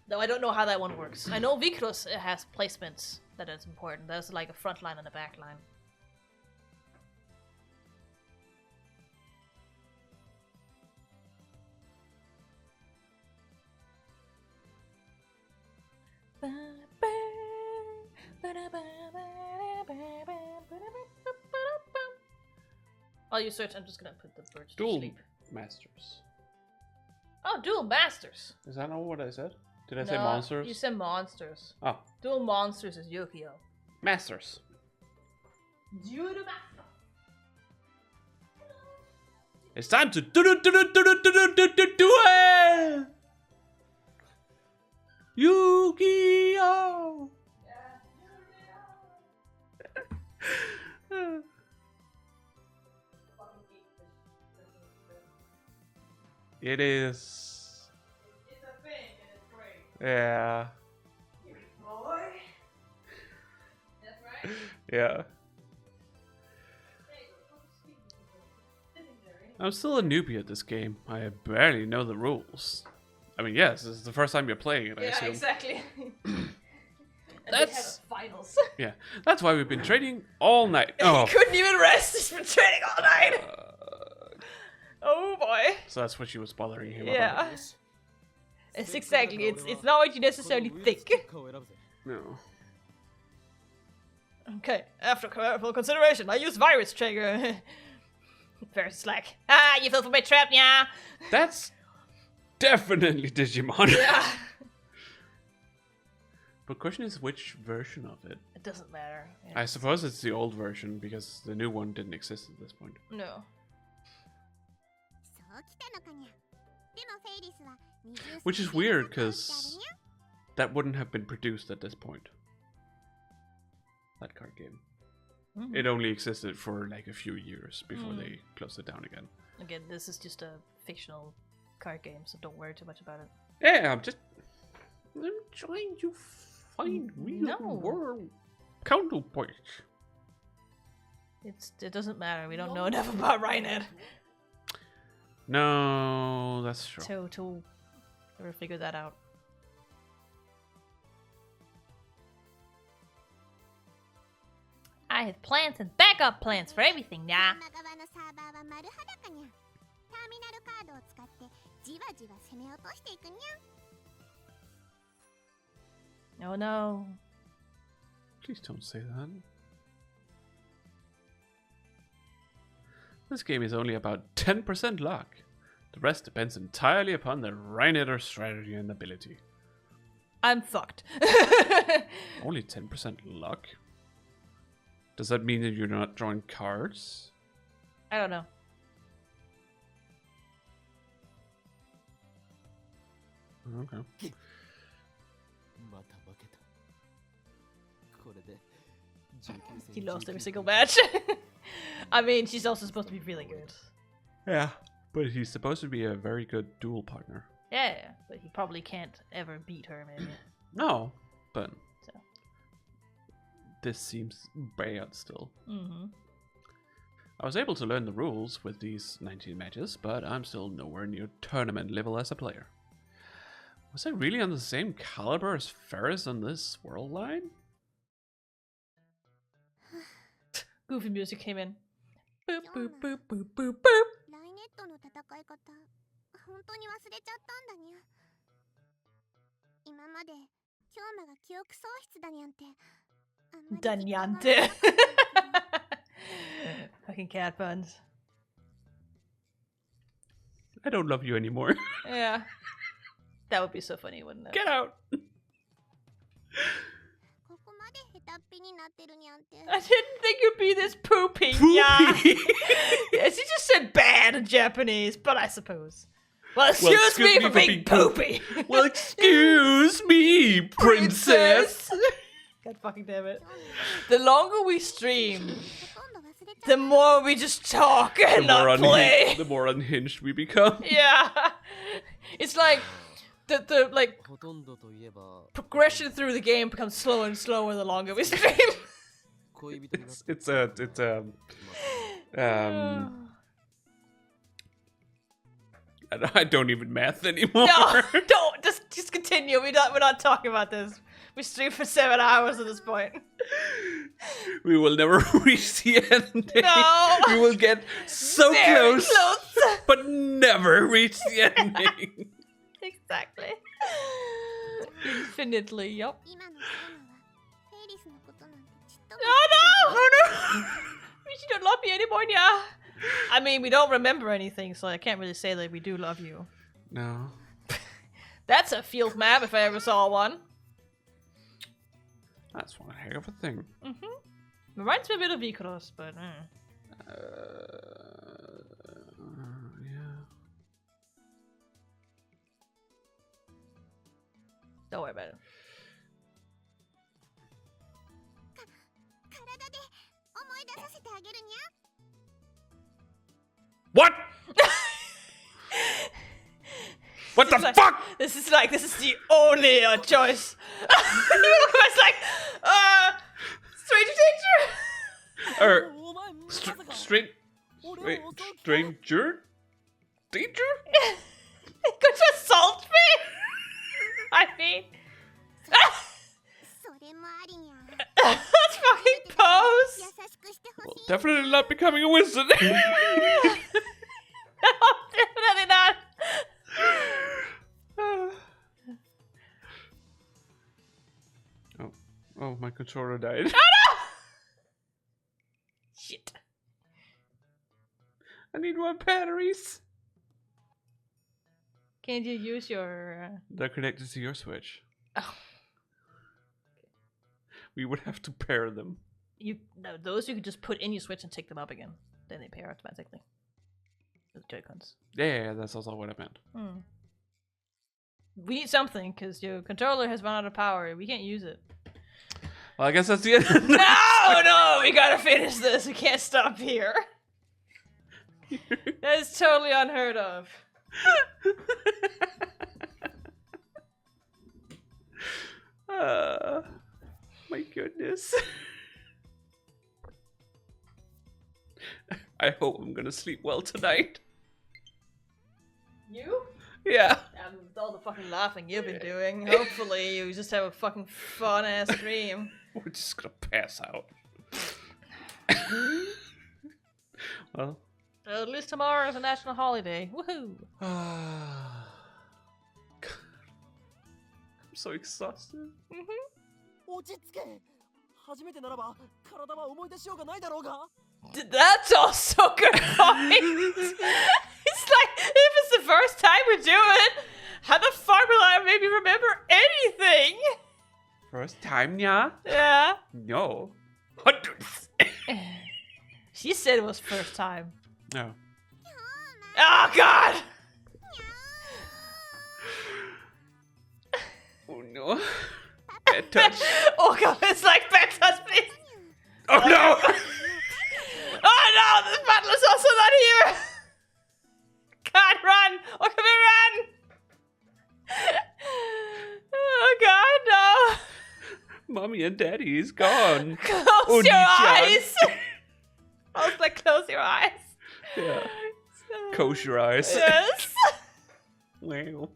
S2: Though I don't know how that one works. I know Vikros has placements that is important. There's like a front line and a back line. While you search, I'm just gonna put the birds to sleep.
S1: masters.
S2: Oh, dual masters.
S1: Is that not what I said? Did I say
S2: No,
S1: monsters?
S2: You said monsters.
S1: Oh,
S2: Dual monsters is Yukio.
S1: masters.
S2: Dual master.
S1: It's time to duel! Yu-Gi-Oh! It is.
S2: It's a thing and it's great.
S1: Yeah.
S2: Boy. That's right.
S1: Yeah. I'm still a newbie at this game. I barely know the rules. I mean, yes, this is the first time you're playing it, I
S2: Yeah,
S1: assume.
S2: exactly. And
S1: That's-
S2: they have a finals.
S1: Yeah, that's why we've been trading all night. Oh.
S2: He couldn't even rest. He's been training all night. Oh boy.
S1: So that's what she was bothering him
S2: Yeah.
S1: about.
S2: It's exactly. It's not what you necessarily think.
S1: No.
S2: Okay. After careful consideration, I use virus trigger. Very slack. Ah, you fell for my trap, yeah.
S1: That's definitely Digimon.
S2: Yeah.
S1: But question is, which version of it?
S2: It doesn't matter.
S1: I suppose it's the old version because the new one didn't exist at this point.
S2: No.
S1: Which is weird because that wouldn't have been produced at this point. That card game. It only existed for like a few years before they closed it down again.
S2: Again, this is just a fictional card game, so don't worry too much about it.
S1: Yeah, I'm trying to find real world counterpoints.
S2: It doesn't matter. We don't know enough about Rainet
S1: No, that's true.
S2: to ever figure that out. I have plans and backup plans for everything now. Oh no.
S1: Please don't say that. This game is only about 10% luck. The rest depends entirely upon the Rainetter strategy and ability.
S2: I'm fucked.
S1: Only 10% luck? Does that mean that you're not drawing cards?
S2: I don't know.
S1: Okay.
S2: He lost every single match. I mean, she's also supposed to be really good.
S1: Yeah. But he's supposed to be a very good duel partner.
S2: Yeah, but he probably can't ever beat her, maybe.
S1: No, but
S2: So.
S1: this seems bad still.
S2: Mm-hmm.
S1: I was able to learn the rules with these 19 matches, but I'm still nowhere near tournament level as a player. Was I really on the same caliber as Ferris on this world line?
S2: Goofy music came in. Boop, boop, boop, boop, boop, boop. Danyante. Fucking cat buns.
S1: I don't love you anymore.
S2: Yeah. That would be so funny, wouldn't it?
S1: Get out!
S2: I didn't think you'd be this poopy. Yeah. Yeah, she just said bad in Japanese, but I suppose. Well, excuse me for being poopy.
S1: Well, excuse me, princess.
S2: God fucking damn it. The longer we stream, the more we just talk and not play.
S1: The more unhinged we become.
S2: Yeah. It's like the like progression through the game becomes slower and slower the longer we stream.
S1: It's I don't even math anymore.
S2: No, don't just continue. We're not talking about this. We stream for 7 hours at this point.
S1: We will never reach the ending.
S2: No.
S1: We will get so
S2: Very
S1: close, but never reach the ending.
S2: Exactly. Infinitely, yup. Oh no! Oh no! She don't love me anymore, yeah. I mean, we don't remember anything, so I can't really say that we do love you.
S1: No.
S2: That's a field map if I ever saw one.
S1: That's one heck of a thing.
S2: Reminds me a bit of Vikros, but...
S1: Yeah.
S2: Don't worry about it.
S4: 体で思い出させてあげるにゃ。
S1: What? What the
S2: It's like-
S1: fuck?
S2: This is the only choice. It's like, stranger danger.
S1: Er,
S3: お前まさか
S1: stranger? Danger?
S2: Could you assault me? I mean,
S4: それもありにゃ。
S2: let's fucking pose.
S4: 優しくしてほ
S1: Well,
S4: しい。
S1: definitely not becoming a wizard.
S2: No, definitely not.
S1: Oh, my controller died.
S2: Shit.
S1: I need more batteries.
S2: Can't you use your...
S1: They're connected to your Switch.
S2: Oh.
S1: We would have to pair them.
S2: No, those you could just put in your Switch and take them up again. Then they pair automatically. With Joy-Cons.
S1: Yeah, that's also what I meant.
S2: We need something, because your controller has run out of power. We can't use it.
S1: Well, I guess that's the end.
S2: No, we gotta finish this. We can't stop here. That is totally unheard of.
S1: My goodness. I hope I'm gonna sleep well tonight.
S2: You?
S1: Yeah.
S2: With all the fucking laughing you've been doing, hopefully you just have a fucking fun-ass dream.
S1: We're just gonna pass out. Well.
S2: At least tomorrow is a national holiday. Woohoo!
S1: I'm so exhausted.
S3: 落ち着け初めてならば体は思い出しようがないだろうが
S2: That's also a good point. It's like, if it's the first time we do it, how the fuck will I maybe remember anything?
S1: First time, yeah?
S2: Yeah.
S1: No. Hundreds.
S2: She said it was first time.
S1: No.
S2: Oh god!
S1: Oh no. Bad touch.
S2: Oh god, it's like bad touch, please.
S1: Oh no!
S2: Oh no, this battle is also not here! God, run! Oh, come here, run! Oh god, no!
S1: Mommy and Daddy is gone.
S2: Close your
S1: Oni-chan.
S2: eyes! I was like, close your eyes.
S1: Yeah. Close your eyes.
S2: Yes.
S1: Wow.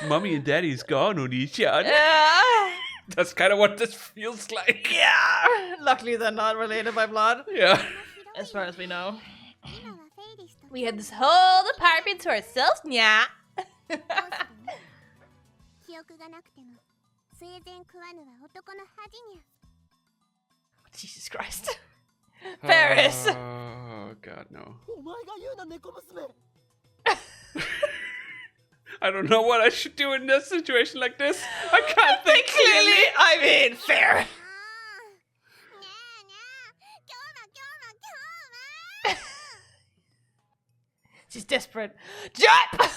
S1: Mommy and Daddy's gone, Oni-chan.
S2: Yeah.
S1: That's kind of what this feels like.
S2: Yeah. Luckily, they're not related by blood,
S1: Yeah.
S2: as far as we know.
S4: 今はフェイリスと
S2: We had this whole apartment to ourselves, nya.
S4: 記憶がなくても生前食わぬは男の恥にゃ。
S2: Jesus Christ. Paris.
S1: Oh god, no.
S3: お前が言うな猫娘
S1: I don't know what I should do in this situation like this. I can't think
S2: Clearly, I mean, fair.
S4: ああ。にゃーにゃー。今日も今日も今日も。
S2: She's desperate. Jump!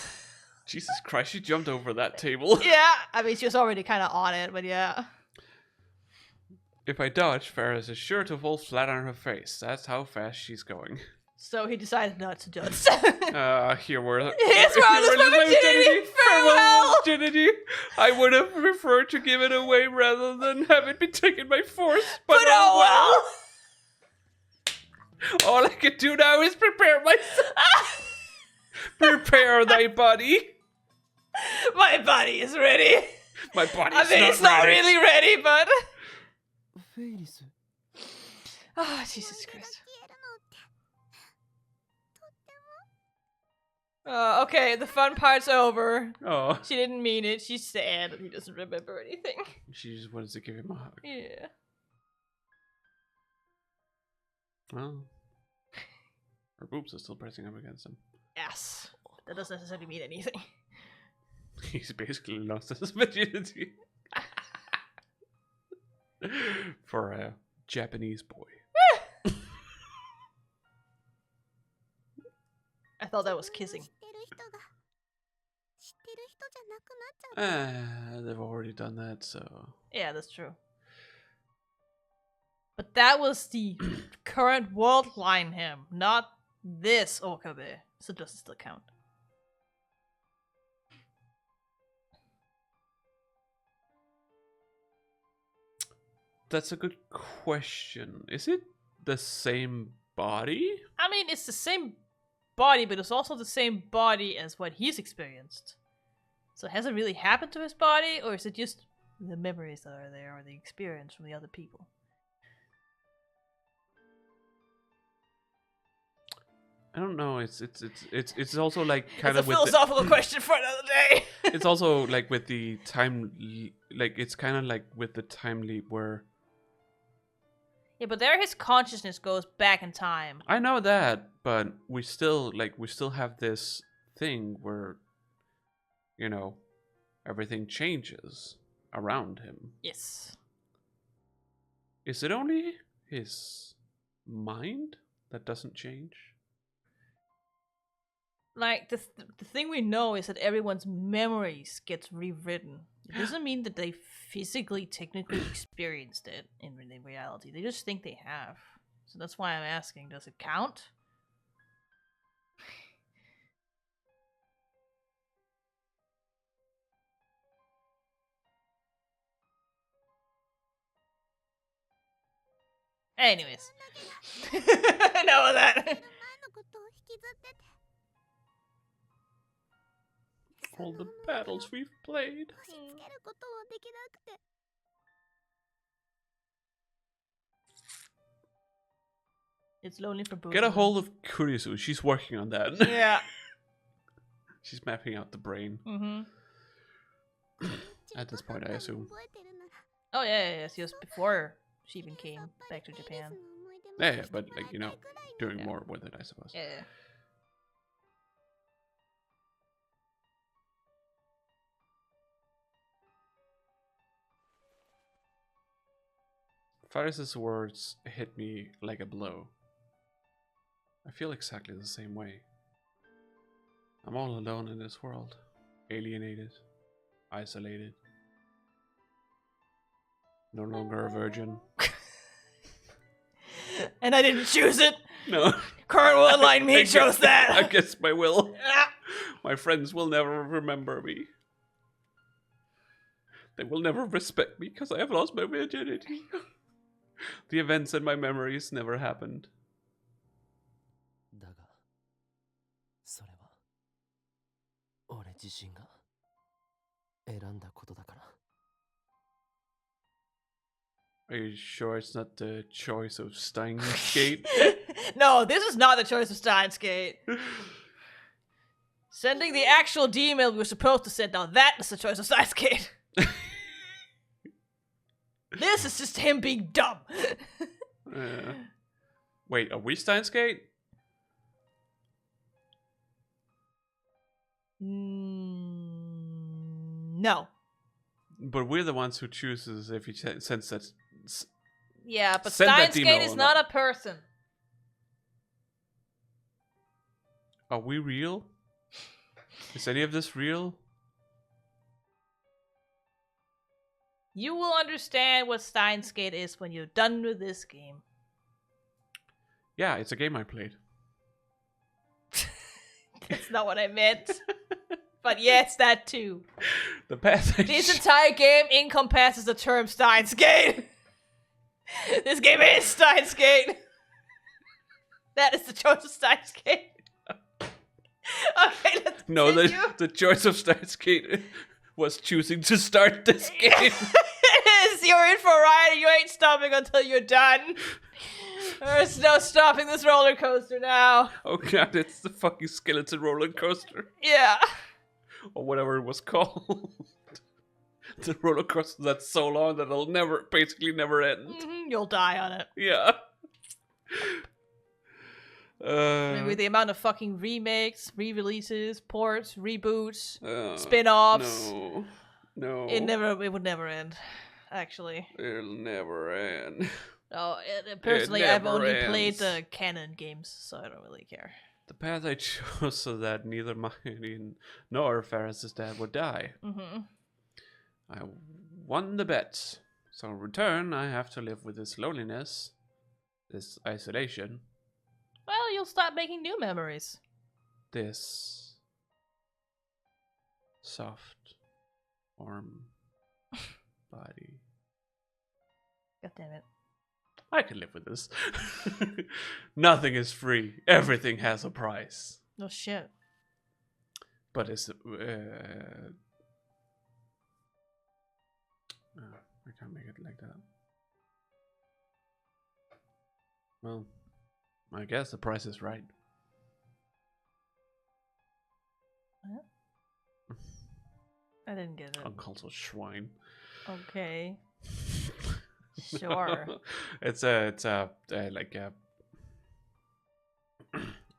S1: Jesus Christ, she jumped over that table.
S2: Yeah, I mean, she was already kind of on it, but yeah.
S1: If I dodge, Ferris is sure to fall flat on her face. That's how fast she's going.
S2: So he decided not to judge.
S1: Here we're...
S2: Here's where this virginity. Farewell!
S1: Virginity. I would have preferred to give it away rather than have it be taken by force. But,
S2: But oh well!
S1: All I can do now is prepare myself. Prepare thy body.
S2: My body is ready.
S1: My body
S2: I
S1: is
S2: mean,
S1: not
S2: it's not
S1: ready.
S2: really ready, but...
S3: フェイリス
S2: Oh, Jesus Christ.
S4: 消えるのってとっても
S2: Okay, the fun part's over.
S1: Oh,
S2: She didn't mean it. She's sad and he doesn't remember anything.
S1: she just wanted to give him a hug.
S2: Yeah.
S1: Well, Her boobs are still pressing up against him.
S2: Yes. That doesn't necessarily mean anything.
S1: He's basically lost his virginity. For a Japanese boy.
S2: I thought that was kissing.
S1: They've already done that, so...
S2: Yeah, that's true. But that was the current world line him, not this Okabe. So does it still count?
S1: That's a good question. Is it the same body?
S2: I mean, it's the same body, but it's also the same body as what he's experienced. So has it really happened to his body, or is it just the memories that are there, or the experience from the other people?
S1: I don't know. It's also like kind of
S2: a philosophical question for another day.
S1: It's also like with the time, like it's kind of like with the time leap where.
S2: Yeah, but there his consciousness goes back in time.
S1: I know that, but we still have this thing where, you know, everything changes around him.
S2: Yes.
S1: Is it only his mind that doesn't change?
S2: Like, the thing we know is that everyone's memories gets rewritten. It doesn't mean that they physically, technically experienced it in reality. They just think they have. So that's why I'm asking, does it count? Anyways. Enough of that.
S1: All the battles we've played.
S2: It's lonely for both.
S1: Get a hold of Kurisu. She's working on that.
S2: Yeah.
S1: She's mapping out the brain.
S2: Mm-hmm.
S1: At this point, I assume.
S2: Oh yeah. She was before she even came back to Japan.
S1: Yeah, but like, you know, doing more with it, I suppose.
S2: Yeah.
S1: Faris's words hit me like a blow. I feel exactly the same way. I'm all alone in this world. Alienated. Isolated. No longer a virgin.
S2: And I didn't choose it.
S1: No.
S2: Current world line me chose that.
S1: I guess my will. My friends will never remember me. They will never respect me because I have lost my virginity. The events in my memories never happened.
S3: だが、それは俺自身が選んだことだから。
S1: Are you sure it's not the choice of Steins?
S2: No, this is not the choice of Steins Gate. Sending the actual email we were supposed to send, now that is the choice of Steins Gate. This is just him being dumb.
S1: Wait, are we Steins Gate?
S2: No.
S1: But we're the ones who chooses if he sends that.
S2: Yeah, but
S1: Send that
S2: Steins Gate
S1: email
S2: is
S1: or
S2: not
S1: not.
S2: a person.
S1: Are we real? Is any of this real?
S2: You will understand what Steins Gate is when you're done with this game.
S1: Yeah, it's a game I played.
S2: That's not what I meant. But yes, that too.
S1: The path.
S2: This entire game encompasses the term Steins Gate. This game is Steins Gate. That is the choice of Steins Gate. Okay, let's
S1: No,
S2: continue.
S1: the choice of Steins Gate was choosing to start this game.
S2: It is. You're in for a ride and you ain't stopping until you're done. There's no stopping this roller coaster now.
S1: Oh god, it's the fucking skeleton roller coaster.
S2: Yeah.
S1: Or whatever it was called. The roller coaster that's so long that it'll basically never end.
S2: You'll die on it.
S1: Yeah.
S2: With the amount of fucking remakes, re-releases, ports, reboots, spin-offs.
S1: No.
S2: It would never end, actually.
S1: It'll never end.
S2: Oh, personally, I've only played
S1: ends.
S2: the canon games, so I don't really care.
S1: The path I chose so that neither MyQueen nor Ferris's dad would die.
S2: Mm-hmm.
S1: I won the bet. So in return, I have to live with this loneliness, this isolation.
S2: Well, you'll start making new memories.
S1: This soft, warm body.
S2: God damn it.
S1: I can live with this. Nothing is free. Everything has a price.
S2: No shit.
S1: But it's I can't make it like that. Well, I guess the price is right.
S2: What? I didn't get it.
S1: Unconscious swine.
S2: Okay. Sure.
S1: It's like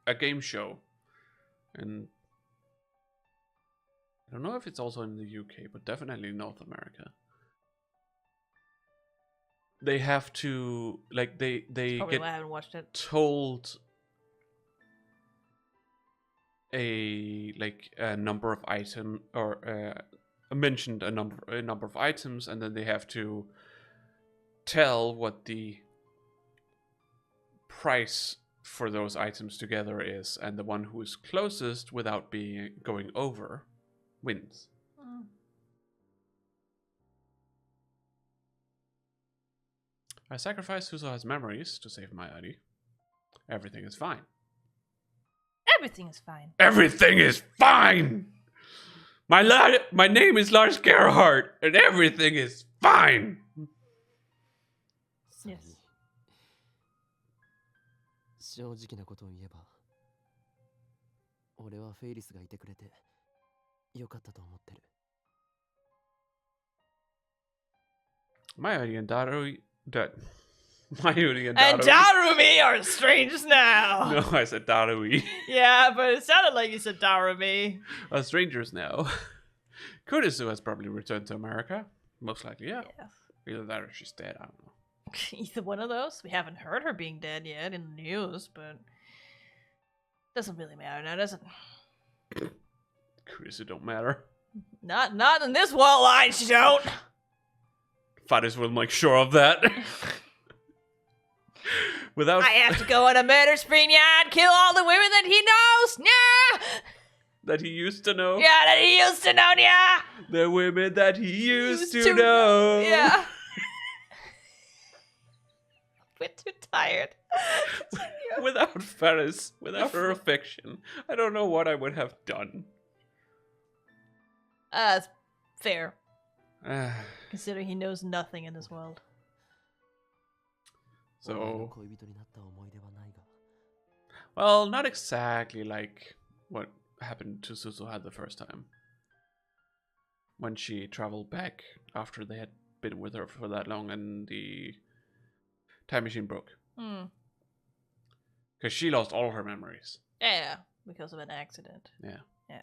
S1: a game show, and I don't know if it's also in the UK, but definitely North America. They have to they
S2: Probably
S1: get
S2: why I haven't watched it.
S1: told a number of item or mentioned a number of items, and then they have to tell what the price for those items together is, and the one who is closest without going over wins. I sacrificed Suzuha's memories to save my ID. Everything is fine.
S2: Everything is fine.
S1: Everything is fine! My name is Lars Gerhardt, and everything is fine!
S2: Yes.
S3: 正直なことを言えば、俺はフェイリスがいてくれてよかったと思ってる。
S1: Mayuri and Darumi
S2: And Darumi are strangers now.
S1: No, I said Darui.
S2: Yeah, but it sounded like you said Darumi.
S1: Are strangers now. Kurisu has probably returned to America. Most likely, yeah. Either that or she's dead, I don't know.
S2: Either one of those. We haven't heard her being dead yet in the news, but doesn't really matter now, does it?
S1: Kurisu don't matter.
S2: Not in this world line, she don't.
S1: Fathers will make sure of that. Without
S2: I have to go on a murder spree, yeah, and kill all the women that he knows, yeah.
S1: That he used to know.
S2: Yeah, that he used to know, yeah.
S1: The women that he used to know.
S2: Yeah. We're too tired.
S1: Without Ferris, without her affection, I don't know what I would have done.
S2: Fair. Considering he knows nothing in this world.
S1: So, well, not exactly like what happened to Suzuha the first time. When she traveled back after they had been with her for that long and the time machine broke. Because she lost all her memories.
S2: Yeah, because of an accident.
S1: Yeah.
S2: Yeah.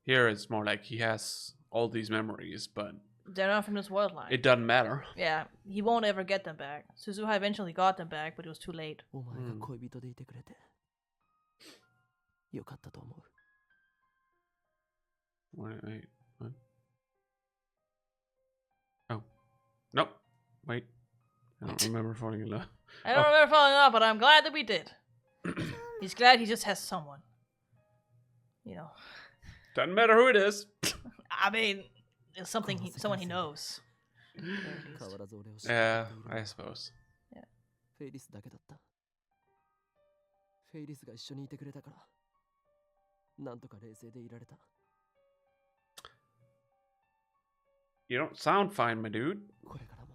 S1: Here it's more like he has all these memories, but
S2: they're not from this world line.
S1: It doesn't matter.
S2: Yeah, he won't ever get them back. Suzuha eventually got them back, but it was too late.
S3: Wait.
S1: What? Oh. No. Wait. I don't remember falling in love.
S2: I don't remember falling in love, but I'm glad that we did. He's glad he just has someone. You know.
S1: Doesn't matter who it is.
S2: I mean, it's someone he knows.
S1: Yeah, I suppose.
S2: Yeah.
S3: フェイリスだけだった。フェイリスが一緒にいてくれたから、なんとか冷静でいられた。
S1: You don't sound fine, my dude.
S3: これからも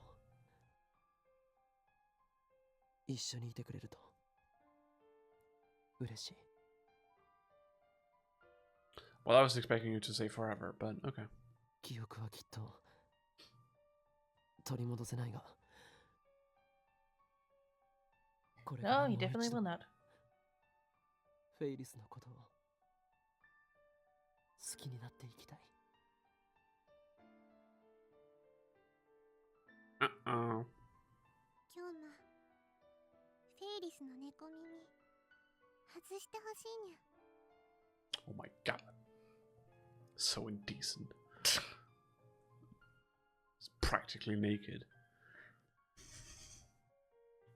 S3: 一緒にいてくれると嬉しい。
S1: Well, I was expecting you to say forever, but okay.
S3: 記憶はきっと取り戻せないが。
S2: No, he definitely will not.
S3: フェイリスのことを好きになっていきたい。
S1: Uh-oh.
S4: 今日のフェイリスの猫耳外してほしいにゃ。
S1: Oh my god. So indecent. It's practically naked.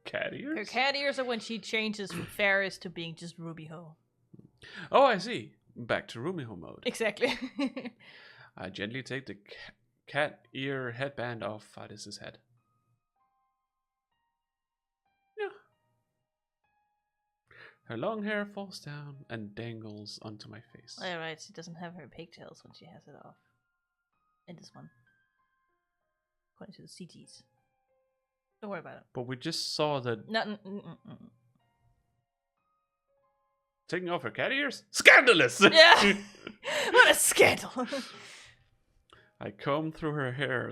S1: Cat ears?
S2: Her cat ears are when she changes from Ferris to being just Rubyho.
S1: Oh, I see. Back to Rumiho mode.
S2: Exactly.
S1: I gently take the cat ear headband off Fadis's head. Yeah. Her long hair falls down and dangles onto my face.
S2: Alright, she doesn't have her pigtails when she has it off. In this one. According to the CGs. Don't worry about it.
S1: But we just saw that
S2: No,
S1: taking off her cat ears? Scandalous!
S2: Yeah! What a scandal!
S1: I comb through her hair.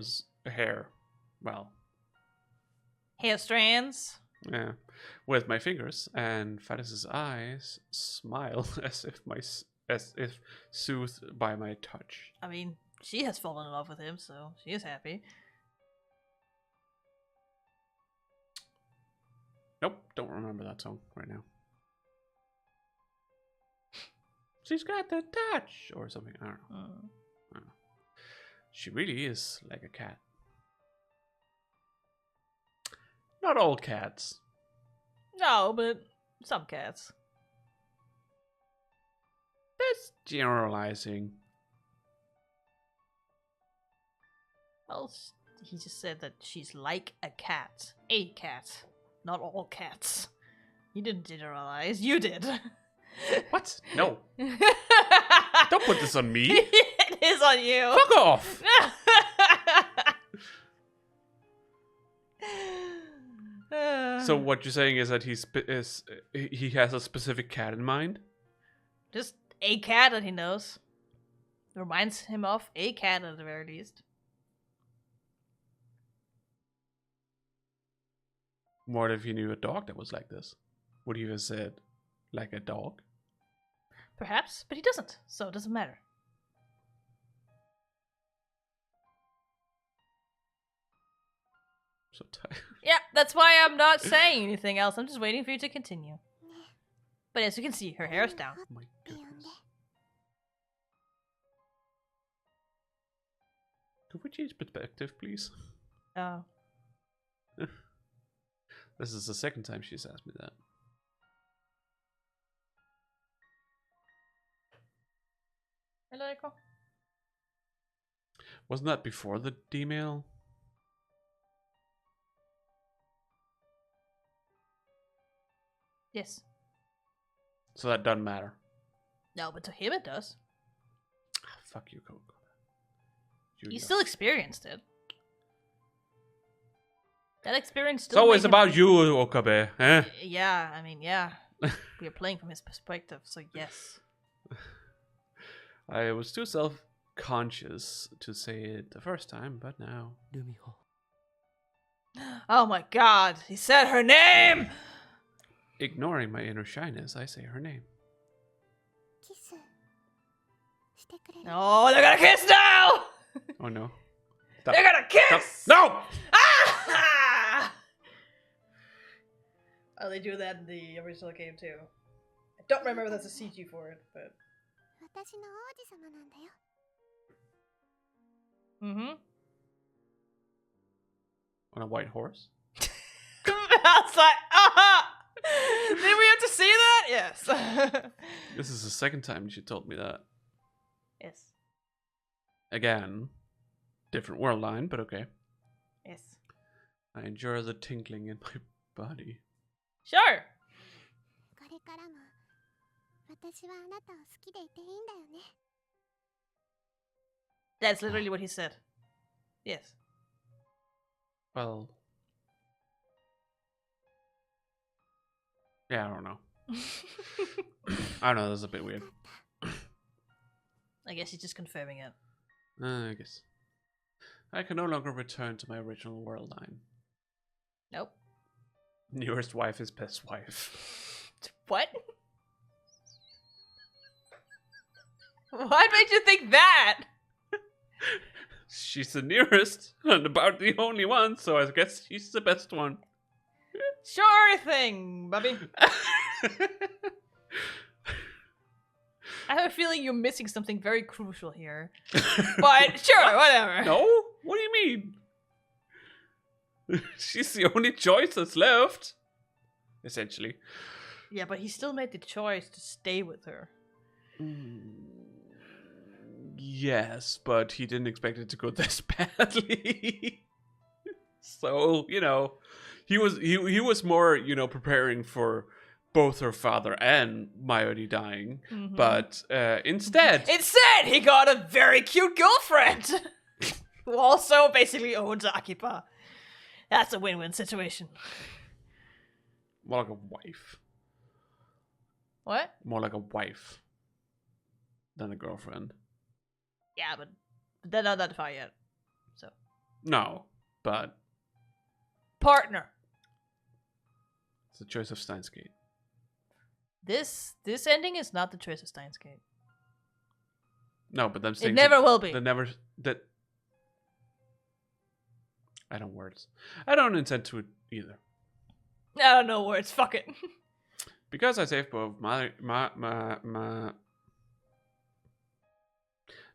S2: Hair strands.
S1: Yeah, with my fingers, and Fadis's eyes smile as if soothed by my touch.
S2: I mean, she has fallen in love with him, so she is happy.
S1: Nope, don't remember that song right now. She's got the touch, or something. I don't know. I don't know. She really is like a cat. Not all cats.
S2: No, but some cats.
S1: That's generalizing.
S2: Well, he just said that she's like a cat. A cat. Not all cats. He didn't generalize. You did.
S1: What? No. Don't put this on me.
S2: It is on you.
S1: Fuck off. So what you're saying is that he has a specific cat in mind?
S2: Just a cat that he knows. Reminds him of a cat at the very least.
S1: What if he knew a dog that was like this? Would he have said, like a dog?
S2: Perhaps, but he doesn't, so it doesn't matter.
S1: So tired.
S2: Yeah, that's why I'm not saying anything else. I'm just waiting for you to continue. But as you can see, her hair is down.
S1: Oh my goodness. Could we change perspective, please?
S2: Oh.
S1: This is the second time she's asked me that.
S2: Hello, Echo.
S1: Wasn't that before the D-mail?
S2: Yes.
S1: So that doesn't matter.
S2: No, but to him it does.
S1: Ah, fuck you, Coco.
S2: He still experienced it. That experience
S1: It's
S2: still
S1: always
S2: made him-
S1: about you, Okabe, eh?
S2: Yeah, I mean, yeah. We are playing from his perspective, so yes.
S1: I was too self-conscious to say it the first time, but now...
S3: ルミホ
S2: Oh my god, he said her name!
S1: Ignoring my inner shyness, I say her name.
S4: キスしてくれる？
S2: Oh, they're gonna kiss now!
S1: Oh no. Stop.
S2: They're gonna kiss!
S1: Stop. No!
S2: Ah! Oh, they do that in the original game too. I don't remember there's a CG for it, but...
S4: 私の王子様なんだよ。
S2: Mm-hmm.
S1: On a white horse?
S2: I was like, aha! Did we have to see that? Yes.
S1: This is the second time she told me that.
S2: Yes.
S1: Again. Different world line, but okay.
S2: Yes.
S1: I enjoy the tingling in my body.
S2: Sure.
S4: これからも私はあなたを好きでいていいんだよね。
S2: That's literally what he said. Yes.
S1: Well... Yeah, I don't know. I don't know, that's a bit weird.
S2: I guess he's just confirming it.
S1: I guess. I can no longer return to my original world line.
S2: Nope.
S1: Nearest wife is best wife.
S2: What? What made you think that?
S1: She's the nearest and about the only one, so I guess she's the best one.
S2: Sure thing, Bubby. I have a feeling you're missing something very crucial here. But sure, whatever.
S1: No? What do you mean? She's the only choice that's left. Essentially.
S2: Yeah, but he still made the choice to stay with her.
S1: Yes, but he didn't expect it to go this badly. So, you know, he was more, you know, preparing for both her father and Mayuri dying. Mm-hmm. But instead
S2: he got a very cute girlfriend who also basically owns Akiba. That's a win-win situation.
S1: More like a wife.
S2: What?
S1: More like a wife than a girlfriend.
S2: Yeah, but they're not that far yet. So.
S1: No, but
S2: partner.
S1: It's the choice of Steins Gate.
S2: This ending is not the choice of Steins Gate.
S1: No, but I'm saying
S2: it never will be.
S1: I don't words. I don't intend to either.
S2: I don't know words. Fuck it.
S1: Because I saved both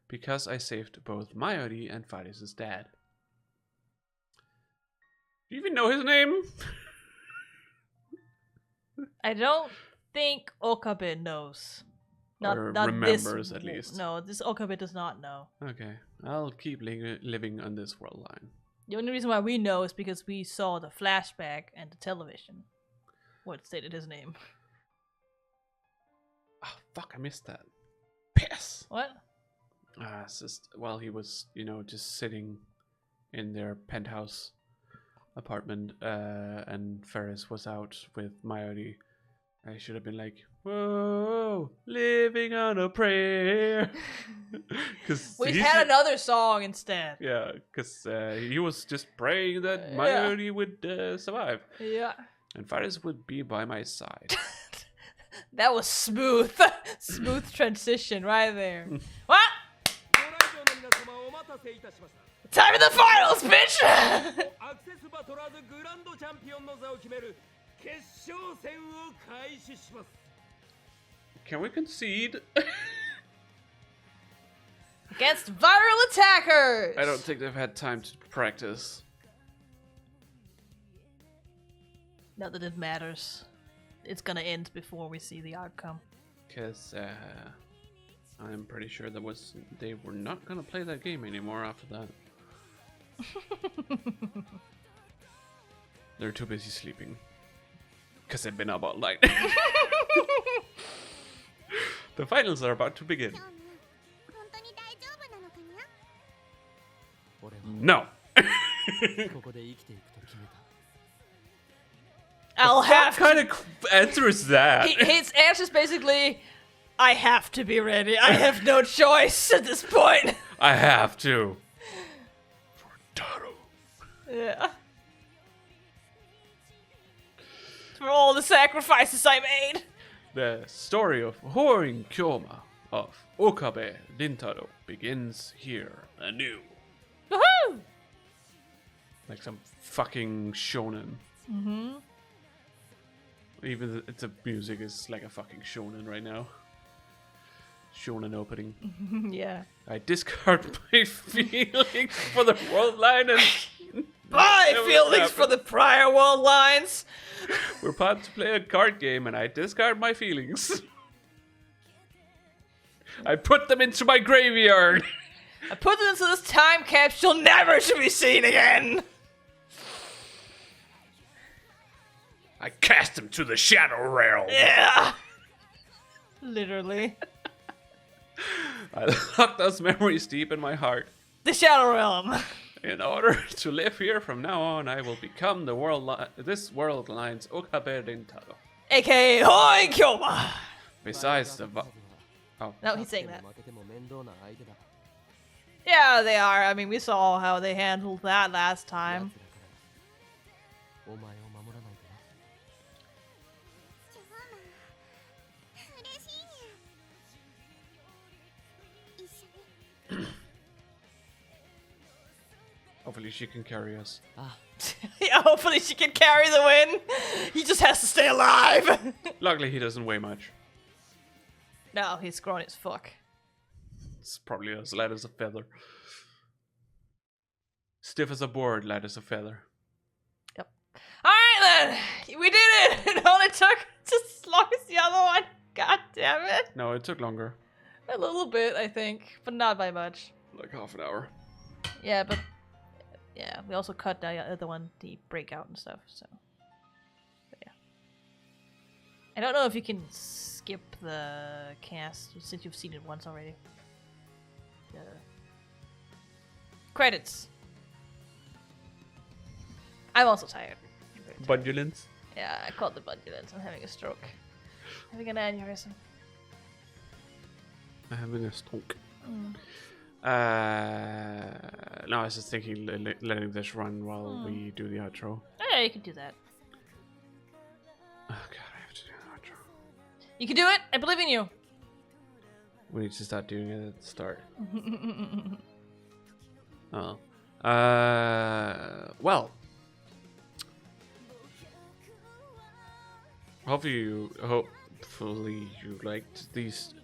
S1: because I saved both Mayuri and Faris' dad. Do you even know his name?
S2: I don't think Okabe knows. Not
S1: remembers, at least.
S2: No, this Okabe does not know.
S1: Okay, I'll keep living on this world line.
S2: The only reason why we know is because we saw the flashback and the television. What stated his name?
S1: Oh, fuck, I missed that. Piss!
S2: What?
S1: It's just, well, he was, you know, just sitting in their penthouse apartment, and Ferris was out with Mayuri. I should have been like, whoa, living on a prayer.
S2: We had another song instead.
S1: Yeah, because he was just praying that Mayuri would survive.
S2: Yeah.
S1: And Faris would be by my side.
S2: That was smooth. Smooth transition right there. What? Time for the finals, bitch!
S1: Can we concede?
S2: Against viral attackers!
S1: I don't think they've had time to practice.
S2: Not that it matters. It's gonna end before we see the outcome.
S1: Because I'm pretty sure they were not gonna play that game anymore after that. They're too busy sleeping. Because they've been up all night. The finals are about to begin. No!
S2: I'll have
S1: What kind of answer is that?
S2: His answer is basically, I have to be ready. I have no choice at this point.
S1: I have to. For Taro.
S2: Yeah. For all the sacrifices I made.
S1: The story of Horin Kyoma of Okabe Rintaro begins here anew.
S2: Woohoo!
S1: Like some fucking shonen.
S2: Mm-hmm.
S1: Even the music is like a fucking shonen right now. Shonen opening.
S2: Yeah.
S1: I discard my feelings for the world line and...
S2: My feelings for the prior world lines!
S1: We're about to play a card game and I discard my feelings. I put them into my graveyard.
S2: I put them into this time capsule never to be seen again!
S1: I cast them to the shadow realm.
S2: Yeah! Literally.
S1: I lock those memories deep in my heart.
S2: The shadow realm.
S1: In order to live here from now on, I will become this world line's Okabe Rintaro.
S2: AKA Hoi Kyoma!
S1: Besides the... Oh.
S2: No, he's saying that. Yeah, they are. I mean, we saw how they handled that last time.
S1: Hopefully she can carry us.
S2: Yeah, hopefully she can carry the win. He just has to stay alive.
S1: Luckily, he doesn't weigh much.
S2: No, he's scrawny as fuck.
S1: It's probably as light as a feather. Stiff as a board, light as a feather.
S2: Yep. Alright then! We did it! It only took just as long as the other one. God damn it.
S1: No, it took longer.
S2: A little bit, I think, but not by much.
S1: Like half an hour.
S2: Yeah, but yeah, we also cut the other one, the breakout and stuff, so. But yeah. I don't know if you can skip the cast since you've seen it once already. The credits. I'm also tired.
S1: Bundulance?
S2: Yeah, I called the bundulance. I'm having a stroke. Having an aneurysm.
S1: I'm having a stroke. No, I was just thinking letting this run while we do the outro.
S2: Yeah, you can do that.
S1: Oh god, I have to do the outro.
S2: You can do it! I believe in you!
S1: We need to start doing it at the start. Oh. Well. Hopefully you liked these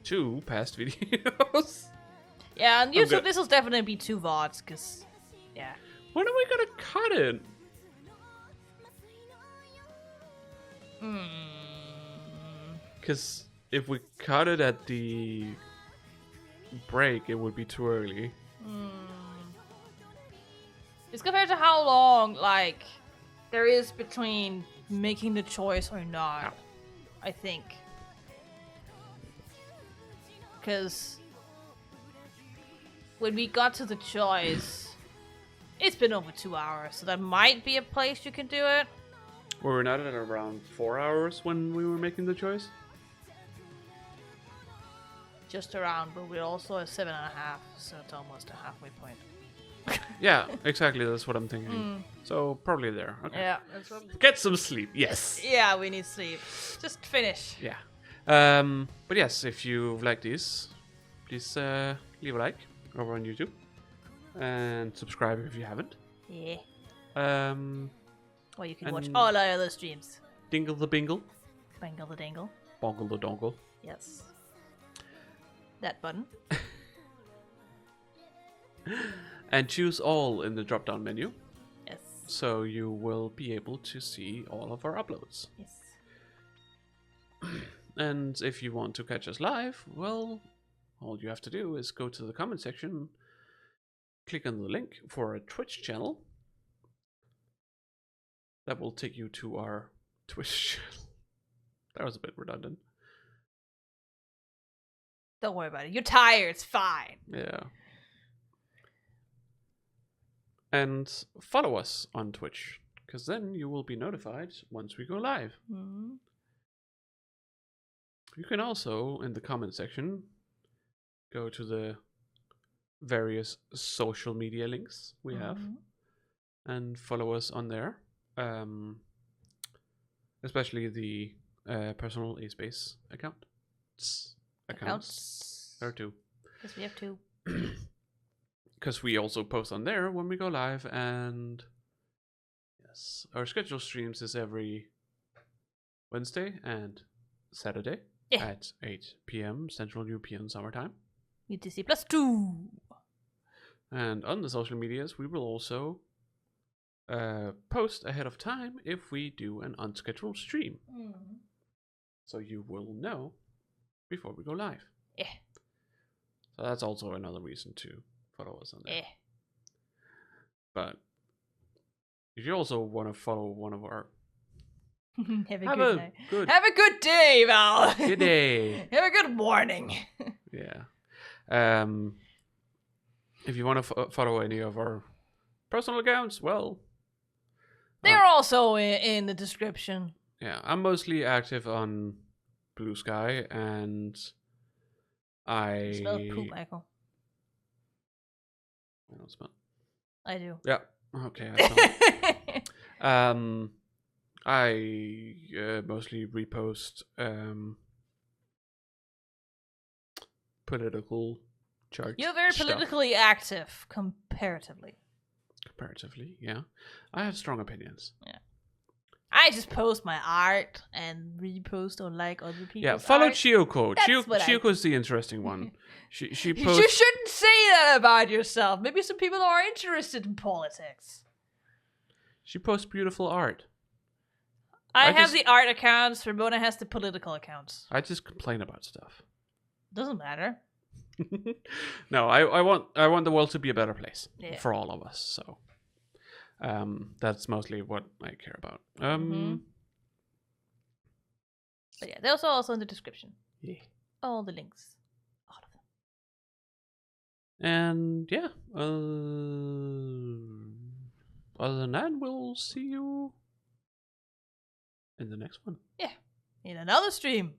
S1: 2 past videos.
S2: Yeah, on YouTube this will definitely be 2 VODs, cause yeah.
S1: When are we gonna cut it? Cause if we cut it at the break, it would be too early.
S2: It's compared to how long, like, there is between making the choice or not, I think. Because when we got to the choice, it's been over 2 hours, so that might be a place you can do it.
S1: Were we not at around 4 hours when we were making the choice?
S2: Just around, but we're also at 7.5, so it's almost a halfway point.
S1: Yeah, exactly. That's what I'm thinking. So probably there. Okay.
S2: Yeah, that's what.
S1: Get some sleep. Yes.
S2: Yeah, we need sleep. Just finish.
S1: Yeah. But yes, if you like these, please leave a like over on YouTube and subscribe if you haven't.
S2: Yeah. Or you can watch
S1: and-
S2: all our other streams.
S1: Dingle the bingle,
S2: Bangle the dangle.
S1: bongle the dongle.
S2: Yes. That button.
S1: And choose all in the drop down menu,
S2: Yes.
S1: so you will be able to see all of our uploads.
S2: Yes.
S1: And if you want to catch us live, well, all you have to do is go to the comment section, click on the link for a Twitch channel. That will take you to our Twitch channel. That was a bit redundant.
S2: Don't worry about it. You're tired. It's fine.
S1: Yeah. And follow us on Twitch, because then you will be notified once we go live.
S2: Mm-hmm.
S1: You can also, in the comment section, go to the various social media links we have and follow us on there. Especially the personal A-Space accounts. There are 2.
S2: Because we have 2.
S1: Because we also post on there when we go live, and yes, our schedule streams is every Wednesday and Saturday at 8 p.m. Central European Summertime.
S2: UTC +2.
S1: And on the social medias, we will also post ahead of time if we do an unscheduled stream. So you will know before we go live.
S2: Yeah.
S1: So that's also another reason to follow us on there.
S2: Yeah.
S1: But if you also want to follow one of our
S2: Have a
S1: have
S2: good
S1: a
S2: night.
S1: good
S2: Have a good day, Val.
S1: good day.
S2: Have a good morning.
S1: Yeah. If you want to follow any of our personal accounts, well,
S2: They're also in the description.
S1: yeah, I'm mostly active on Blue Sky, and I
S2: Smell poop, Michael.
S1: I don't smell.
S2: I do.
S1: Yeah. Okay. I smell. I mostly repost political chart.
S2: You're very
S1: stuff.
S2: politically active, comparatively.
S1: Comparatively, yeah. I have strong opinions.
S2: Yeah. I just post my art and repost or like other people's
S1: Yeah, follow
S2: art.
S1: Chiyoko.
S2: That's what I
S1: Chioko's the interesting one. She
S2: You
S1: posts.
S2: shouldn't say that about yourself. Maybe some people are interested in politics.
S1: She posts beautiful art.
S2: I have
S1: just-
S2: the art accounts. Ramona has the political accounts.
S1: I just complain about stuff.
S2: Doesn't matter.
S1: No, I want the world to be a better place for all of us. So, that's mostly what I care about.
S2: But yeah, those are also in the description.
S1: Yeah.
S2: All the links. All of them.
S1: And yeah, other than that, we'll see you in the next one.
S2: Yeah. In another stream.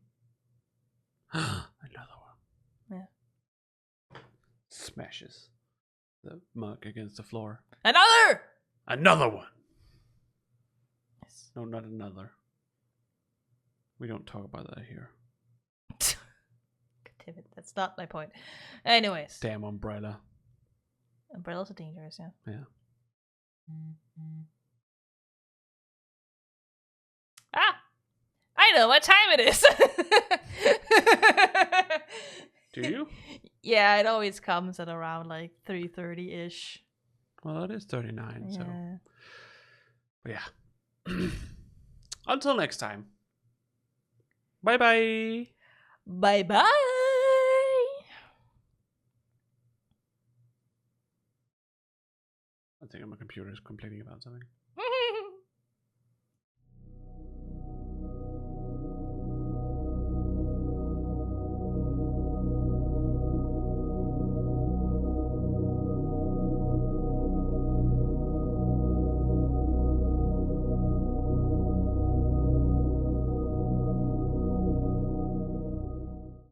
S1: Another one.
S2: Yeah.
S1: Smashes the mug against the floor.
S2: Another
S1: one.
S2: Yes.
S1: No, not another. We don't talk about that here.
S2: Damn it, that's not my point. Anyways.
S1: Damn umbrella.
S2: Umbrellas are dangerous, yeah.
S1: Yeah.
S2: Ah! I know what time it is!
S1: Do you?
S2: Yeah, it always comes at around like 3:30-ish.
S1: Well, it is 39,
S2: Yeah.
S1: so. But yeah. Until next time. Bye-bye.
S2: Bye-bye!
S1: I think my computer is complaining about something.